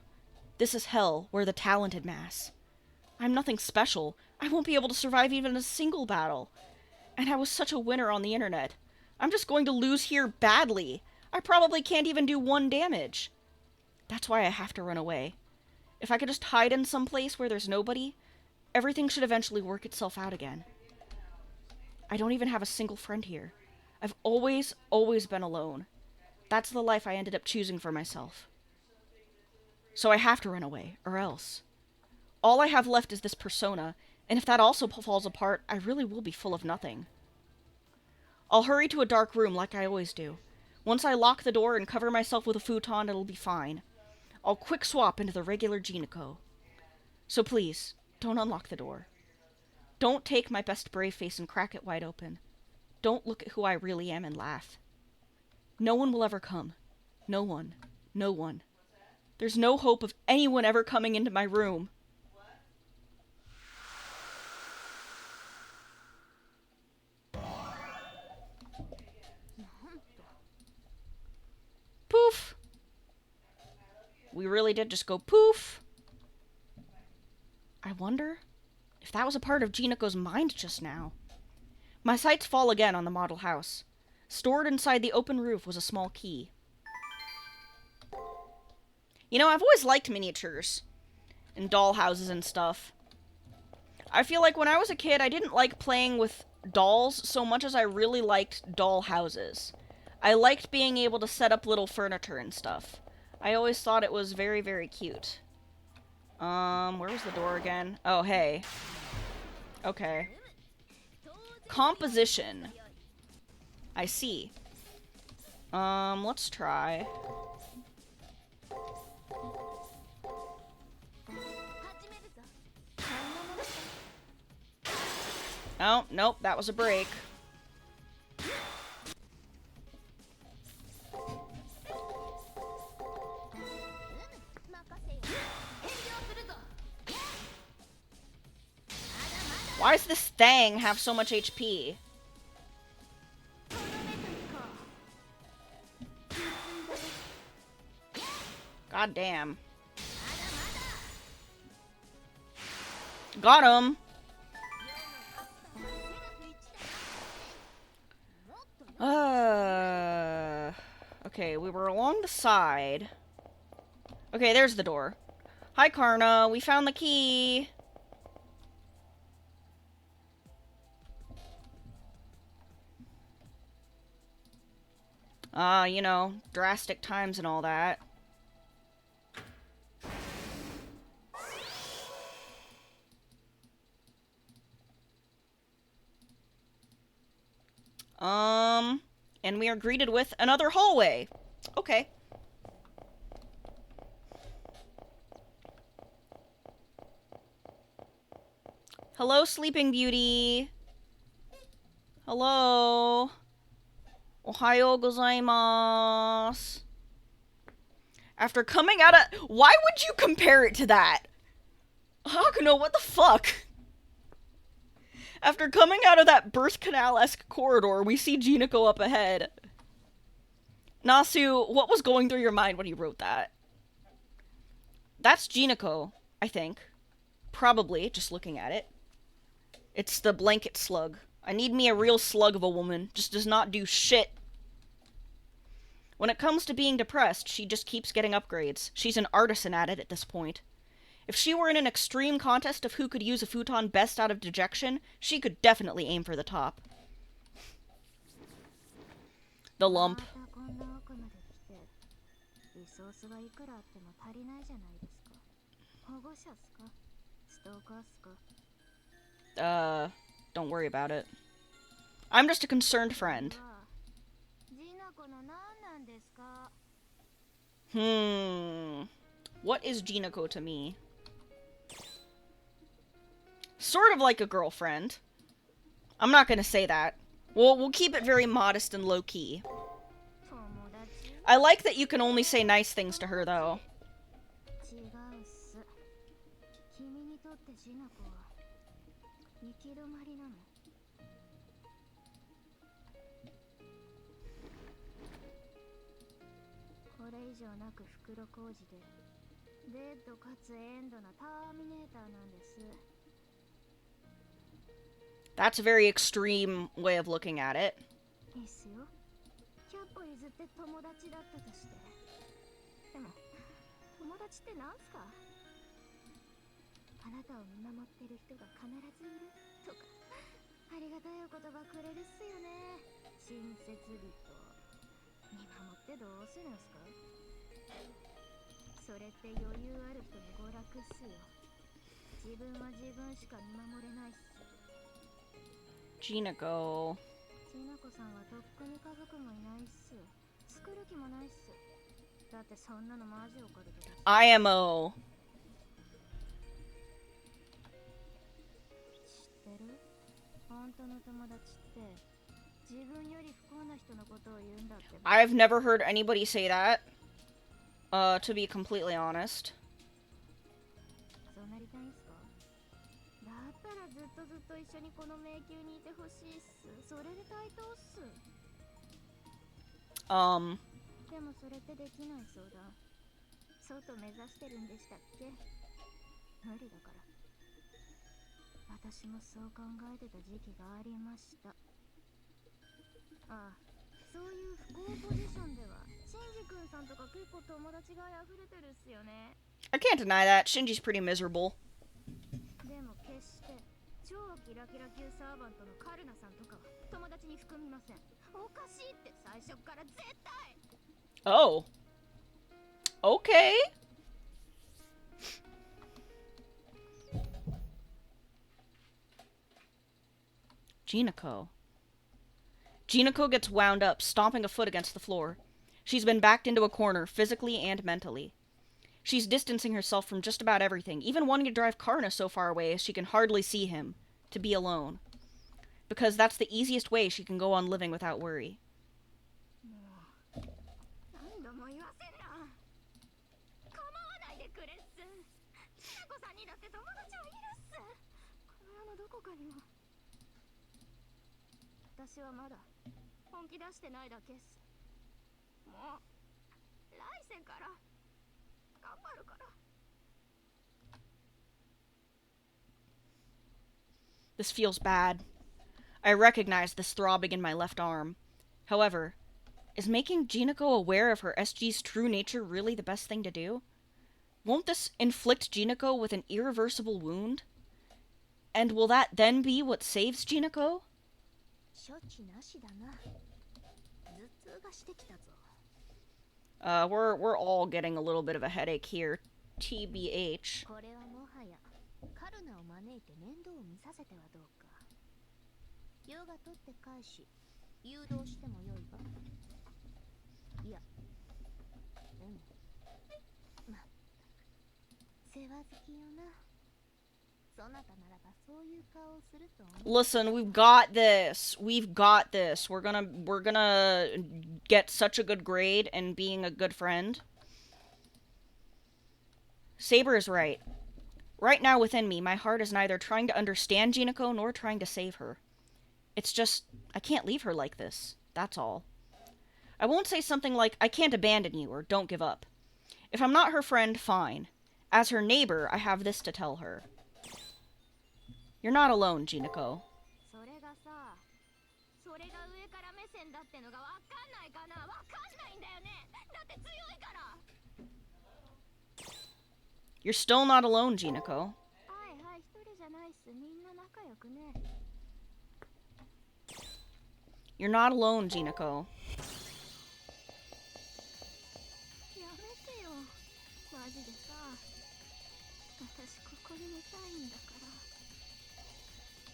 this is hell, where the talented mass. I'm nothing special. I won't be able to survive even a single battle. And I was such a winner on the internet. I'm just going to lose here badly. I probably can't even do 1 damage. That's why I have to run away. If I could just hide in some place where there's nobody, everything should eventually work itself out again. I don't even have a single friend here. I've always been alone. That's the life I ended up choosing for myself. So I have to run away, or else. All I have left is this persona, and if that also falls apart, I really will be full of nothing. I'll hurry to a dark room like I always do. Once I lock the door and cover myself with a futon, it'll be fine. I'll quick swap into the regular jinako. So please, don't unlock the door. Don't take my best brave face and crack it wide open. Don't look at who I really am and laugh. No one will ever come. No one. No one. There's no hope of anyone ever coming into my room. Poof! We really did just go poof. I wonder if that was a part of Jinako's mind just now. My sights fall again on the model house. Stored inside the open roof was a small key. You know, I've always liked miniatures and doll houses and stuff. I feel like when I was a kid, I didn't like playing with dolls so much as I really liked doll houses. I liked being able to set up little furniture and stuff. I always thought it was very, very cute. Where was the door again? Oh, hey. Okay. Composition. I see. Let's try. Oh, nope, that was a break. Why does this thing have so much HP? God damn. Got him. Okay, we were along the side. Okay, there's the door. Hi, Karna. We found the key. You know, drastic times and all that. And we are greeted with another hallway. Okay. Hello, Sleeping Beauty. Hello. Ohayo gozaimasu. After coming out of... Why would you compare it to that? Hakuno, what the fuck? After coming out of that birth canal-esque corridor, we see Jinako up ahead. Nasu, what was going through your mind when you wrote that? That's Jinako, I think. Probably, just looking at it. It's the blanket slug. I need me a real slug of a woman. Just does not do shit. When it comes to being depressed, she just keeps getting upgrades. She's an artisan at it at this point. If she were in an extreme contest of who could use a futon best out of dejection, she could definitely aim for the top. The lump. またこんな奥まで来て、リソースはいくらあっても足りないじゃないですか。保護者っすか？ストーカーっすか？ Don't worry about it. I'm just a concerned friend. ジナコの何なんですか？ What is Jinako to me? Sort of like a girlfriend. I'm not gonna say that. We'll keep it very modest and low-key. 友達？ I like that you can only say nice things to her, though. 違うっす。君にとってジナコは行き止まりなの。これ以上なく袋小路でデッドかつエンドなターミネーターなんです。 That's a very extreme way of looking at it. いいっすよ。100歩譲って友達だったとして。でも友達ってなんすか？あなたを見守ってる人が必ずいるとか、ありがたいお言葉くれるっすよね。親切人見守ってどうするんすか？それって余裕ある人の娯楽っすよ。自分は自分しか見守れないっす。 Jinako. ジナコさんはとっくに家族もいないっす。作る気もないっす。だってそんなのマジオカルトだし。 IMO. 知ってる？本当の友達って自分より不幸な人のことを言うんだって。 I've never heard anybody say that. To be completely honest. そうなりたいんすか？だったらずっと一緒にこの迷宮にいてほしいっす。それで対等っす。でもそれってできないそうだ。外目指してるんでしたっけ？無理だから。私もそう考えてた時期がありました。ああ、そういう不幸ポジションではシンジ君さんとか結構友達が溢れてるっすよね。 I can't deny that. Shinji's pretty miserable. でも決して超キラキラ級サーバントのカルナさんとかは友達に含みません。おかしいって最初から絶対。 Oh. Okay. Jinako. Jinako gets wound up, stomping a foot against the floor. She's been backed into a corner, physically and mentally. She's distancing herself from just about everything, even wanting to drive Karna so far away as she can hardly see him, to be alone. Because that's the easiest way she can go on living without worry. 何度も言わせんな。構わないでくれっす。ジナコさんにだって友達はいるっす。この世のどこかにも。私はまだ本気出してないだけっす。もう来世から頑張るから。 This feels bad. I recognize this throbbing in my left arm. However, is making Jinako aware of her SG's true nature really the best thing to do? Won't this inflict Jinako with an irreversible wound? And will that then be what saves Jinako? 処置なしだな。頭痛がしてきたぞ。 We're all getting a little bit of a headache here. TBH. これはもはやカルナを招いて面倒を見させてはどうか。ヨガ取って返し誘導してもよいわ。いや、まったく世話好きよな。そなたならばそういう顔をすると思う。 Listen, we've got this. We've got this. We're gonna get such a good grade and being a good friend. Saber is right. Right now within me, my heart is neither trying to understand Jinako nor trying to save her. It's just, I can't leave her like this. That's all. I won't say something like, I can't abandon you, or don't give up. If I'm not her friend, fine. As her neighbor, I have this to tell her. You're not alone, Jinako. それがさ、それが上から目線だってのがわかんないかな。わかんないんだよね。だって強いから。 You're still not alone, Jinako. はいはい、一人じゃないっす。みんな仲良くね。 You're not alone, Jinako. やめてよ。マジでさ。私ここにいたいんだから。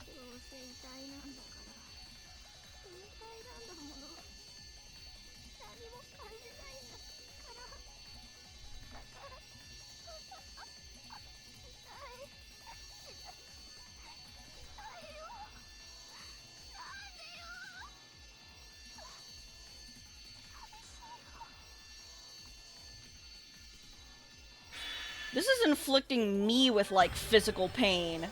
どうせ遺体なんだから。遺体なんだもの。何も感じないんだから。だから。痛い。痛いよ。なんでよ。 This is inflicting me with, like, physical pain.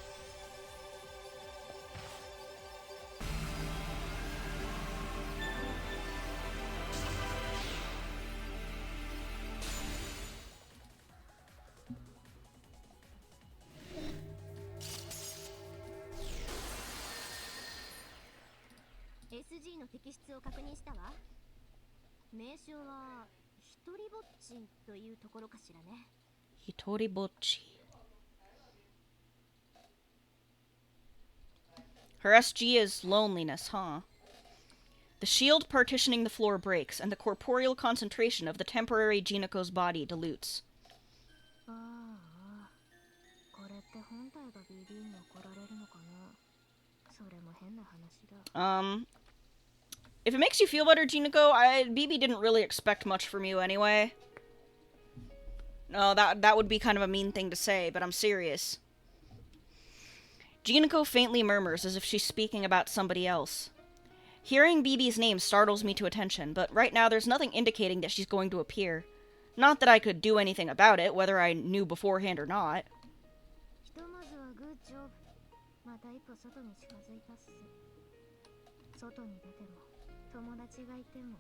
SG の摘出を確認したわ。名称は一人ぼっちというところかしらね。 Hitoribochi. Her SG is loneliness, huh? The shield partitioning the floor breaks, and the corporeal concentration of the temporary Jinako's body dilutes. ああ、これって本体が BB に怒られるのかな。それも変な話だ。If it makes you feel better, Jinako, BB didn't really expect much from you anyway. No, that would be kind of a mean thing to say, but I'm serious. Jinako faintly murmurs as if she's speaking about somebody else. Hearing BB's name startles me to attention, but right now there's nothing indicating that she's going to appear. Not that I could do anything about it, whether I knew beforehand or not. ひとまずはグッジョブ。また一歩外に近づいたっす。外に出ても友達がいても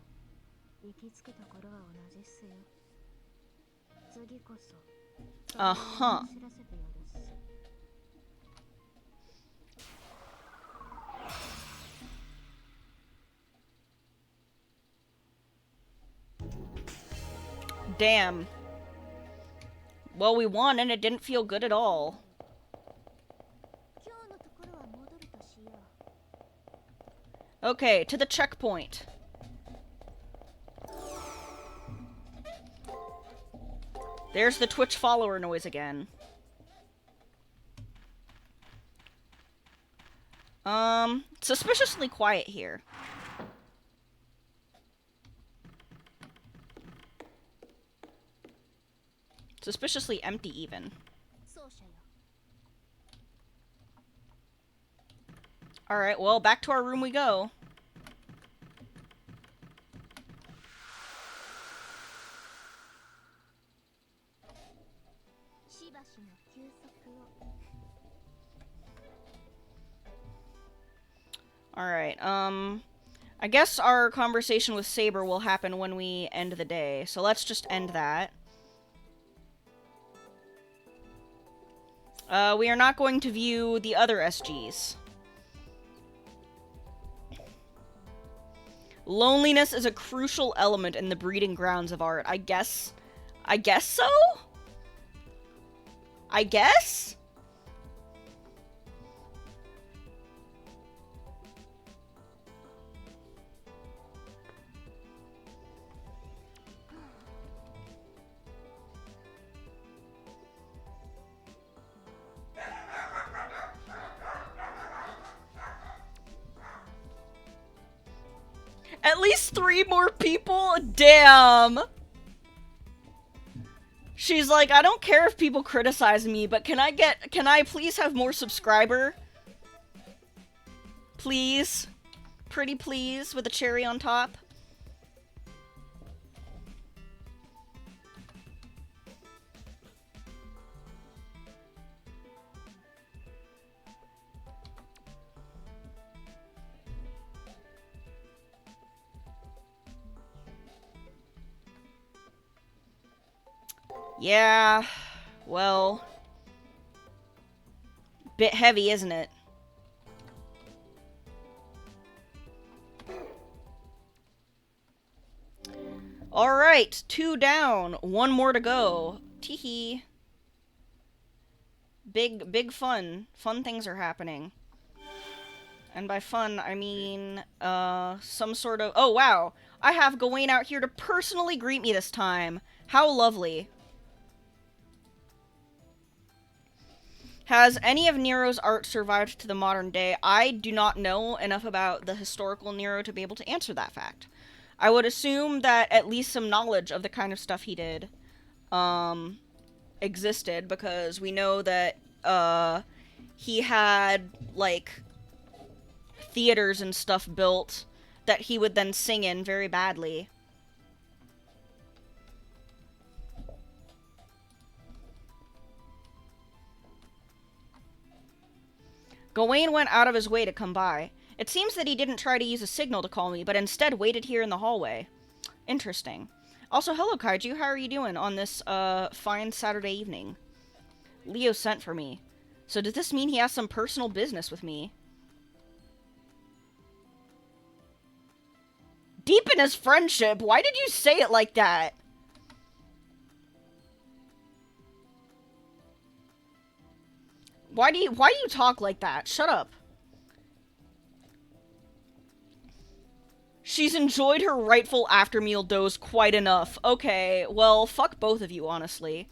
行き着くところは同じっすよ。次こそ。Uh-huh. 知らせてやるっす。 Damn. Well, we won and it didn't feel good at all. 今日のところは戻るとしよう。 Okay, to the checkpoint. There's the Twitch follower noise again. Suspiciously quiet here. Suspiciously empty, even. 奏者よ。 Alright, well, back to our room we go. しばしの休息を。 Alright, I guess our conversation with Saber will happen when we end the day, so let's just end that. We are not going to view the other SGs. Loneliness is a crucial element in the breeding grounds of art. I guess so? I guess? At least 3 more people? Damn! She's like, I don't care if people criticize me, but can I please have more subscriber? Please? Pretty please, with a cherry on top? Yeah, well, bit heavy, isn't it? Alright, 2 down, 1 more to go. Teehee. Big fun. Fun things are happening. And by fun, I mean, some sort of... Oh, wow. I have Gawain out here to personally greet me this time. How lovely. Has any of Nero's art survived to the modern day? I do not know enough about the historical Nero to be able to answer that fact. I would assume that at least some knowledge of the kind of stuff he did, existed, because we know that, he had, like, theaters and stuff built that he would then sing in very badly. Gawain went out of his way to come by. It seems that he didn't try to use a signal to call me, but instead waited here in the hallway. Interesting. Also, hello Kaiju, how are you doing on this, fine Saturday evening? Leo sent for me. So does this mean he has some personal business with me? Deepen his friendship? Why did you say it like that? Why do you talk like that? Shut up. She's enjoyed her rightful after-meal dose quite enough. Okay, well, fuck both of you, honestly.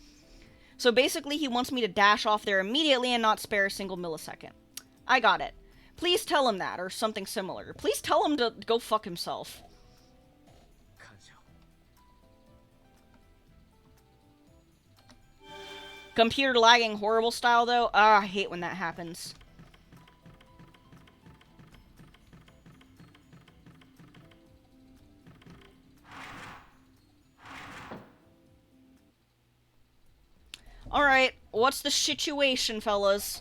So basically, he wants me to dash off there immediately and not spare a single millisecond. I got it. Please tell him that, or something similar. Please tell him to go fuck himself. Computer lagging horrible style, though? Ah, I hate when that happens. Alright, what's the situation, fellas?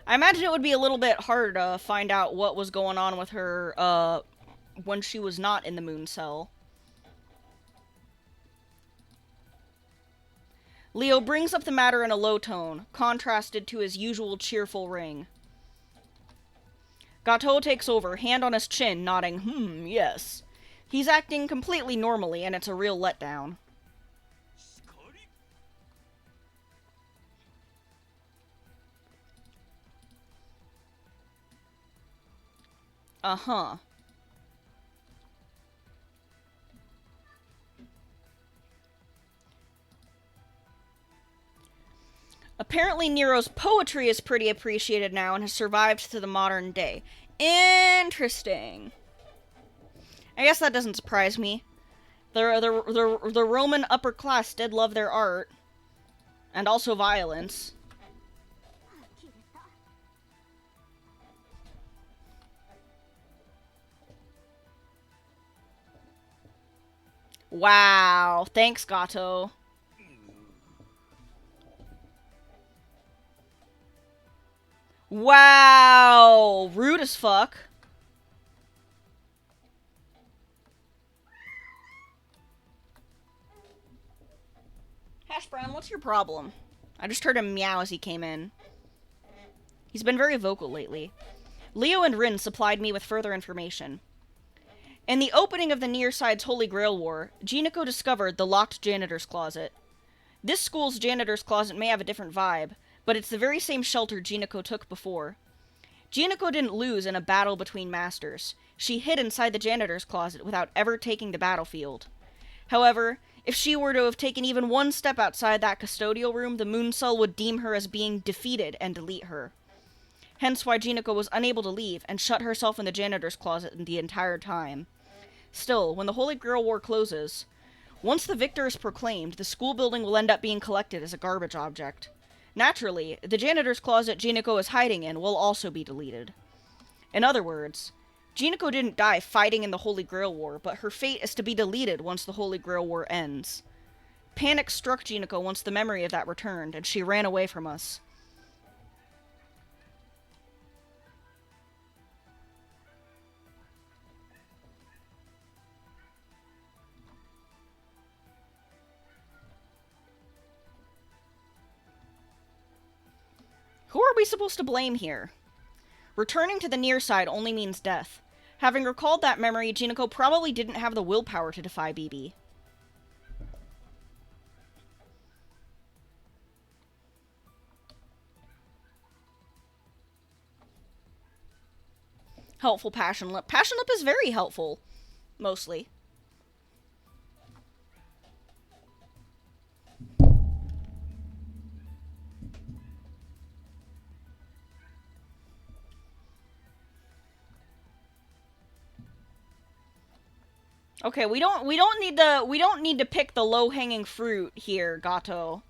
I imagine it would be a little bit harder to find out what was going on with her, when she was not in the moon cell. Leo brings up the matter in a low tone, contrasted to his usual cheerful ring. Gato takes over, hand on his chin, nodding, yes. He's acting completely normally, and it's a real letdown. Uh-huh. Apparently Nero's poetry is pretty appreciated now and has survived to the modern day. Interesting. I guess that doesn't surprise me. The Roman upper class did love their art. And also violence. Wow. Thanks, Gato. Wow. Rude as fuck. Hash Brown, what's your problem? I just heard him meow as he came in. He's been very vocal lately. Leo and Rin supplied me with further information. In the opening of the Nearside's Holy Grail War, Jinako discovered the locked janitor's closet. This school's janitor's closet may have a different vibe, but it's the very same shelter Jinako took before. Jinako didn't lose in a battle between masters. She hid inside the janitor's closet without ever taking the battlefield. However, if she were to have taken even one step outside that custodial room, the Moon Cell would deem her as being defeated and delete her. Hence why Jinako was unable to leave and shut herself in the janitor's closet the entire time. Still, when the Holy Grail War closes, once the victor is proclaimed, the school building will end up being collected as a garbage object. Naturally, the janitor's closet Jinako is hiding in will also be deleted. In other words, Jinako didn't die fighting in the Holy Grail War, but her fate is to be deleted once the Holy Grail War ends. Panic struck Jinako once the memory of that returned, and she ran away from us. Who are we supposed to blame here? Returning to the near side only means death. Having recalled that memory, Jinako probably didn't have the willpower to defy BB. Helpful Passion Lip. Passion Lip is very helpful. Mostly. Okay, we don't need to pick the low-hanging fruit here, Gato.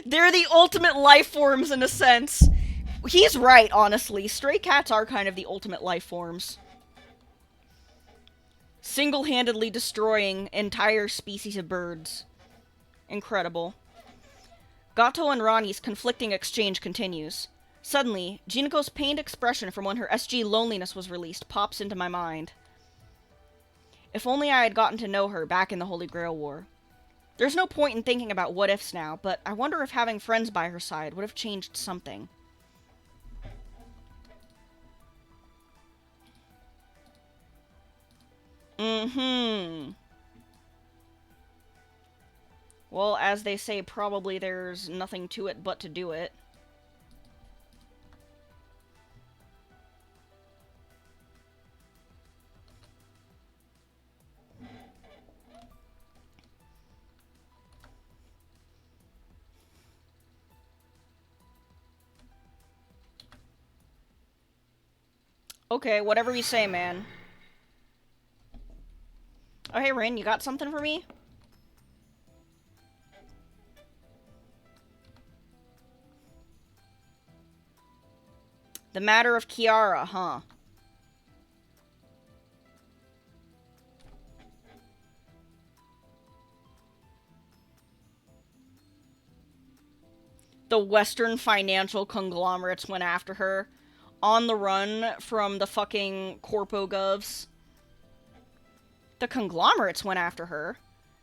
They're the ultimate life forms in a sense. He's right, honestly. Stray cats are kind of the ultimate life forms. Single-handedly destroying entire species of birds. Incredible. Gato and Rani's conflicting exchange continues. Suddenly, Jinako's pained expression from when her SG loneliness was released pops into my mind. If only I had gotten to know her back in the Holy Grail War. There's no point in thinking about what-ifs now, but I wonder if having friends by her side would have changed something. Well, as they say, probably there's nothing to it but to do it. Okay, whatever you say, man. Oh, hey, Rin, you got something for me? The matter of Kiara, huh? The Western financial conglomerates went after her. On the run from the fucking corpo govs. The conglomerates went after her.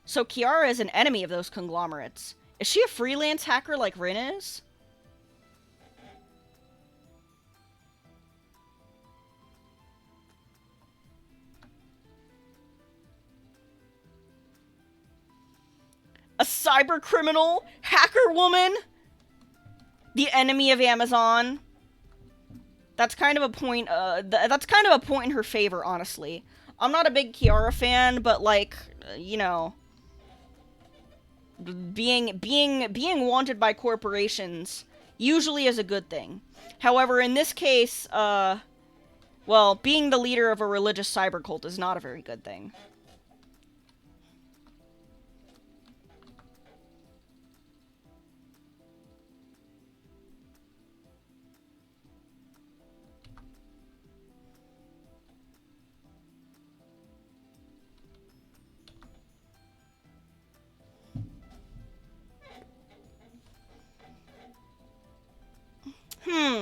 So Kiara is an enemy of those conglomerates. Is she a freelance hacker like Rin is? A cyber criminal? Hacker woman? The enemy of Amazon? That's kind of a point, that's kind of a point in her favor, honestly. I'm not a big Kiara fan, but, like, you know, being wanted by corporations usually is a good thing. However, in this case, well, being the leader of a religious cyber cult is not a very good thing.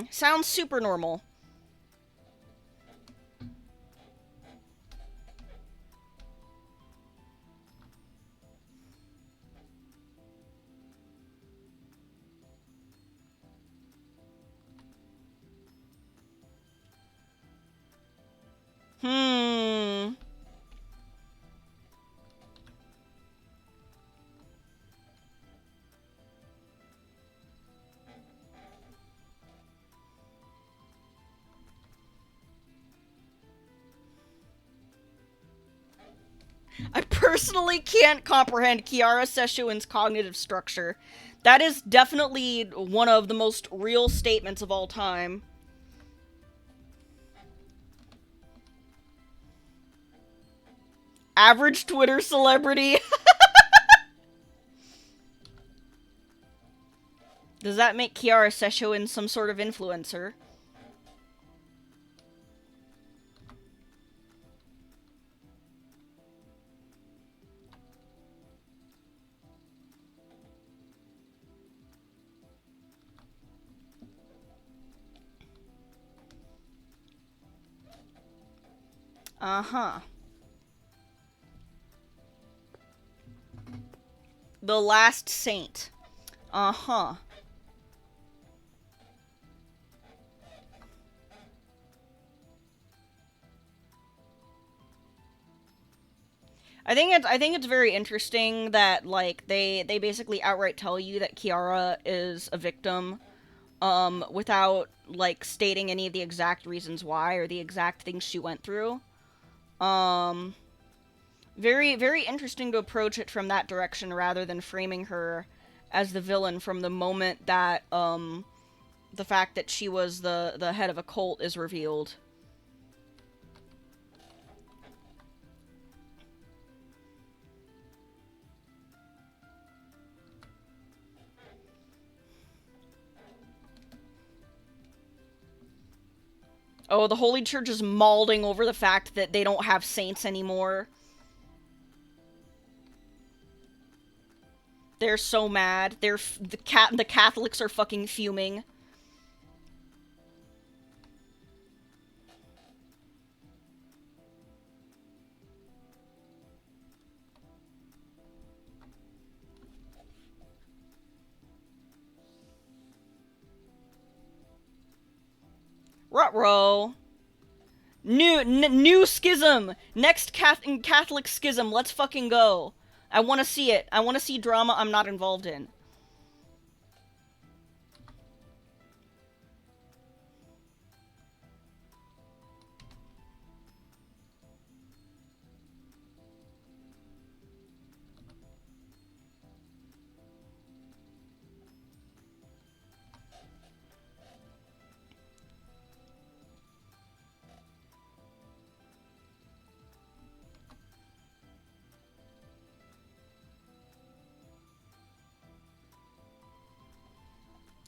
Sounds super normal. I personally can't comprehend Kiara Seshuin's cognitive structure. That is definitely one of the most real statements of all time. Average Twitter celebrity. Does that make Kiara Seshuin some sort of influencer? Uh-huh. The Last Saint. Uh-huh. I think it's very interesting that like they basically outright tell you that Kiara is a victim without like stating any of the exact reasons why or the exact things she went through. Um very very interesting to approach it from that direction rather than framing her as the villain from the moment that the fact that she was the head of a cult is revealed. Oh, the Holy Church is mauling over the fact that they don't have saints anymore. They're so mad. The Catholics are fucking fuming. Ruh-roh. New schism. Next Catholic schism. Let's fucking go. I want to see it. I want to see drama I'm not involved in.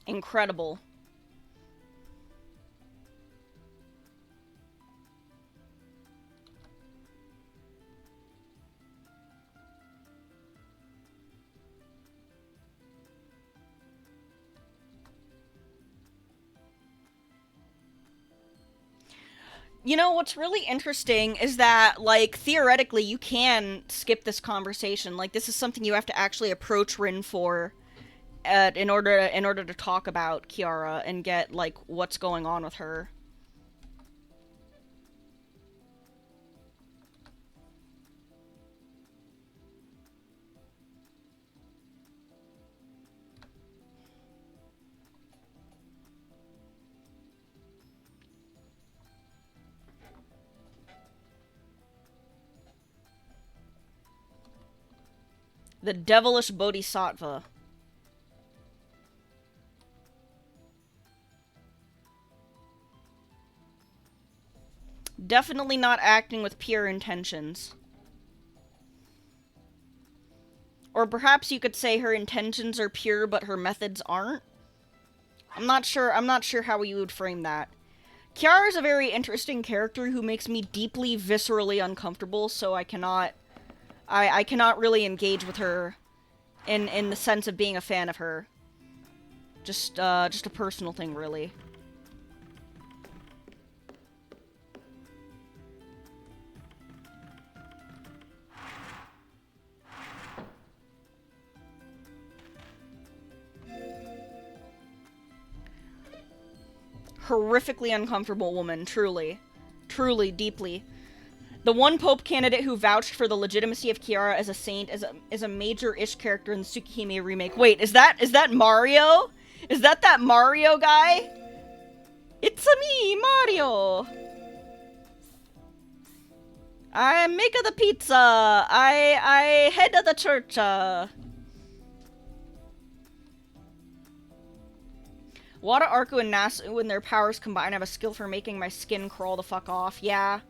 Incredible. You know, what's really interesting is that, like, theoretically, you can skip this conversation. Like, this is something you have to actually approach Rin for in order to talk about Kiara and get, like, what's going on with her. The devilish bodhisattva. Definitely not acting with pure intentions. Or perhaps you could say her intentions are pure, but her methods aren't. I'm not sure how you would frame that. Kiara is a very interesting character who makes me deeply, viscerally uncomfortable, so I cannot really engage with her in the sense of being a fan of her. Just a personal thing, really. Horrifically uncomfortable woman, truly. Truly, deeply. The one Pope candidate who vouched for the legitimacy of Kiara as a saint is a major-ish character in the Tsukihime remake. Wait, is that Mario? Is that Mario guy? It's a me, Mario! I make the pizza! I head of the church, Wada, Arku, and Nasu, and their powers combined, have a skill for making my skin crawl the fuck off. Yeah,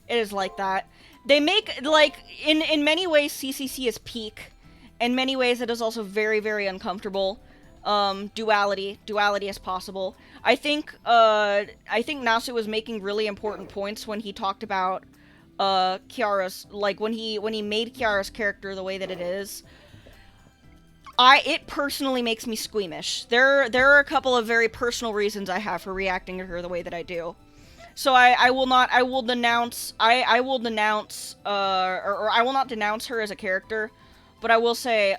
it is like that. They make, like, in many ways, CCC is peak. In many ways, it is also very, very uncomfortable. Duality as possible. I think Nasu was making really important points when he talked about, Kiara's, like, when he made Kiara's character the way that it is. It personally makes me squeamish. There are a couple of very personal reasons I have for reacting to her the way that I do. So I will not, I will denounce, I will denounce, or I will not denounce her as a character, but I will say,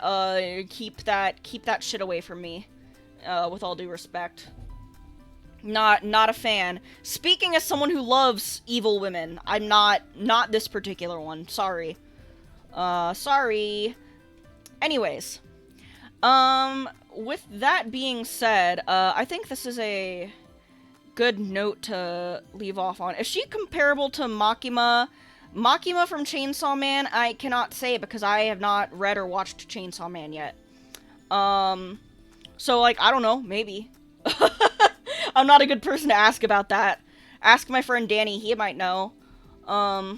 keep that shit away from me, with all due respect. Not a fan. Speaking as someone who loves evil women, I'm not this particular one. Sorry. Sorry. Anyways. With that being said, I think this is a good note to leave off on. Is she comparable to Makima? Makima from Chainsaw Man, I cannot say because I have not read or watched Chainsaw Man yet. So, like, I don't know, maybe. I'm not a good person to ask about that. Ask my friend Danny, he might know. But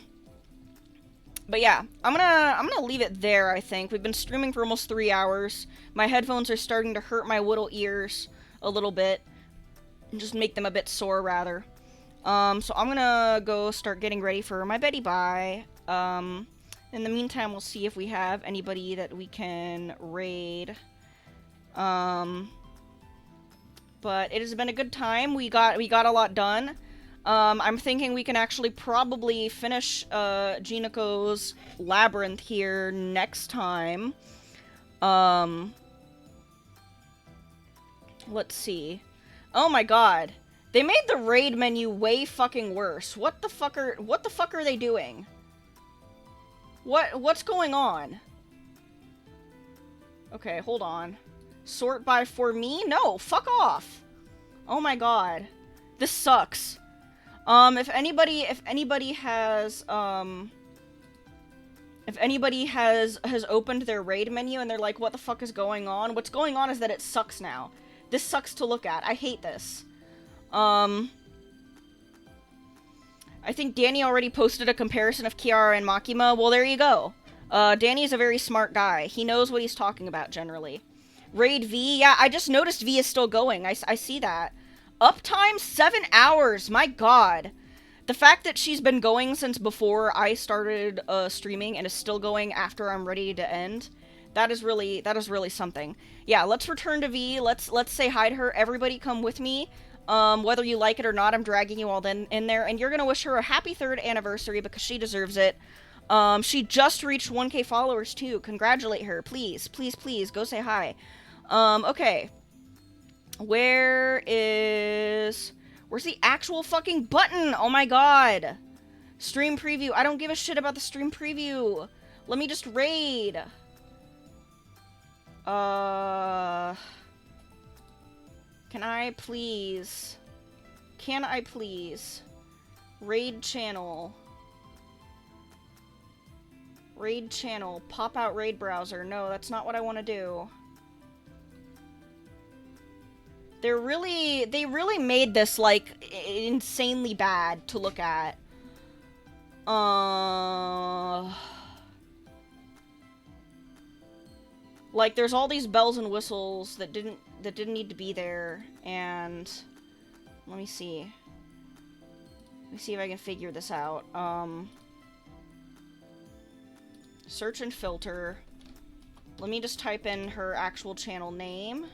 yeah, I'm gonna leave it there, I think. We've been streaming for almost 3 hours. My headphones are starting to hurt my little ears a little bit. And just make them a bit sore, rather. So I'm gonna go start getting ready for my Betty Bye. In the meantime, we'll see if we have anybody that we can raid. But it has been a good time. We got a lot done. I'm thinking we can actually probably finish Jinako's Labyrinth here next time. Let's see. Oh my god. They made the raid menu way fucking worse. What the fuck are they doing? What's going on? Okay, hold on. Sort by for me? No, fuck off. Oh my god. This sucks. If anybody has opened their raid menu and they're like, what the fuck is going on? What's going on is that it sucks now. This sucks to look at. I hate this. I think Danny already posted a comparison of Kiara and Makima. Well, there you go. Danny's a very smart guy. He knows what he's talking about, generally. Raid V, yeah, I just noticed V is still going. I see that. Uptime, 7 hours, my god. The fact that she's been going since before I started streaming and is still going after I'm ready to end, that is really something. Yeah, let's return to V, let's say hi to her, everybody come with me. Whether you like it or not, I'm dragging you all in there, and you're gonna wish her a happy 3rd anniversary because she deserves it. She just reached 1K followers too, congratulate her, please, please, please, go say hi. Okay. Where's the actual fucking button? Oh my god. Stream preview. I don't give a shit about the stream preview. Let me just raid. Can I please? Raid channel. Raid channel. Pop out raid browser. No, that's not what I want to do. They really made this, like, insanely bad to look at. Like, there's all these bells and whistles that didn't need to be there, and let me see. Let me see if I can figure this out. Search and filter. Let me just type in her actual channel name.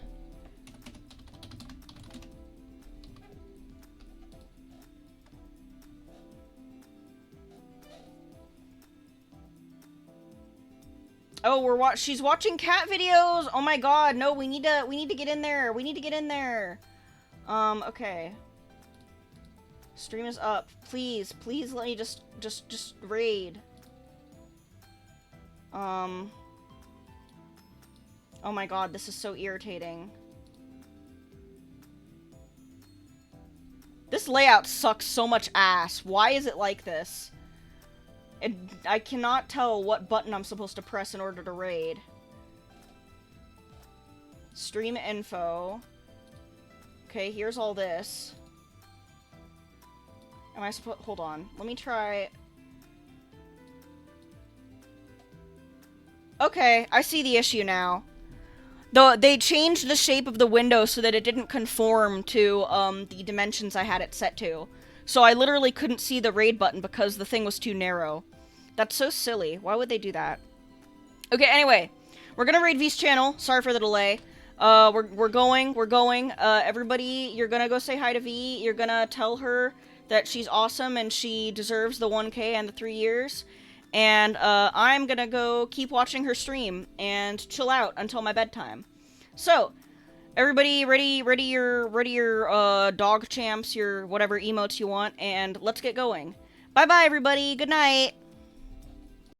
Oh, she's watching cat videos. Oh my god, no, we need to get in there. We need to get in there. Okay. Stream is up. Please let me just raid. Oh my god, this is so irritating. This layout sucks so much ass. Why is it like this? I cannot tell what button I'm supposed to press in order to raid. Stream info. Okay, here's all this. Am I supposed... Hold on. Let me try... Okay, I see the issue now. Though they changed the shape of the window so that it didn't conform to the dimensions I had it set to. So I literally couldn't see the raid button because the thing was too narrow. That's so silly. Why would they do that? Okay, anyway. We're gonna raid V's channel. Sorry for the delay. We're going. Everybody, you're gonna go say hi to V. You're gonna tell her that she's awesome and she deserves the 1K and the 3 years. And I'm gonna go keep watching her stream and chill out until my bedtime. So, everybody ready your dog champs, your whatever emotes you want, and let's get going. Bye bye everybody, good night!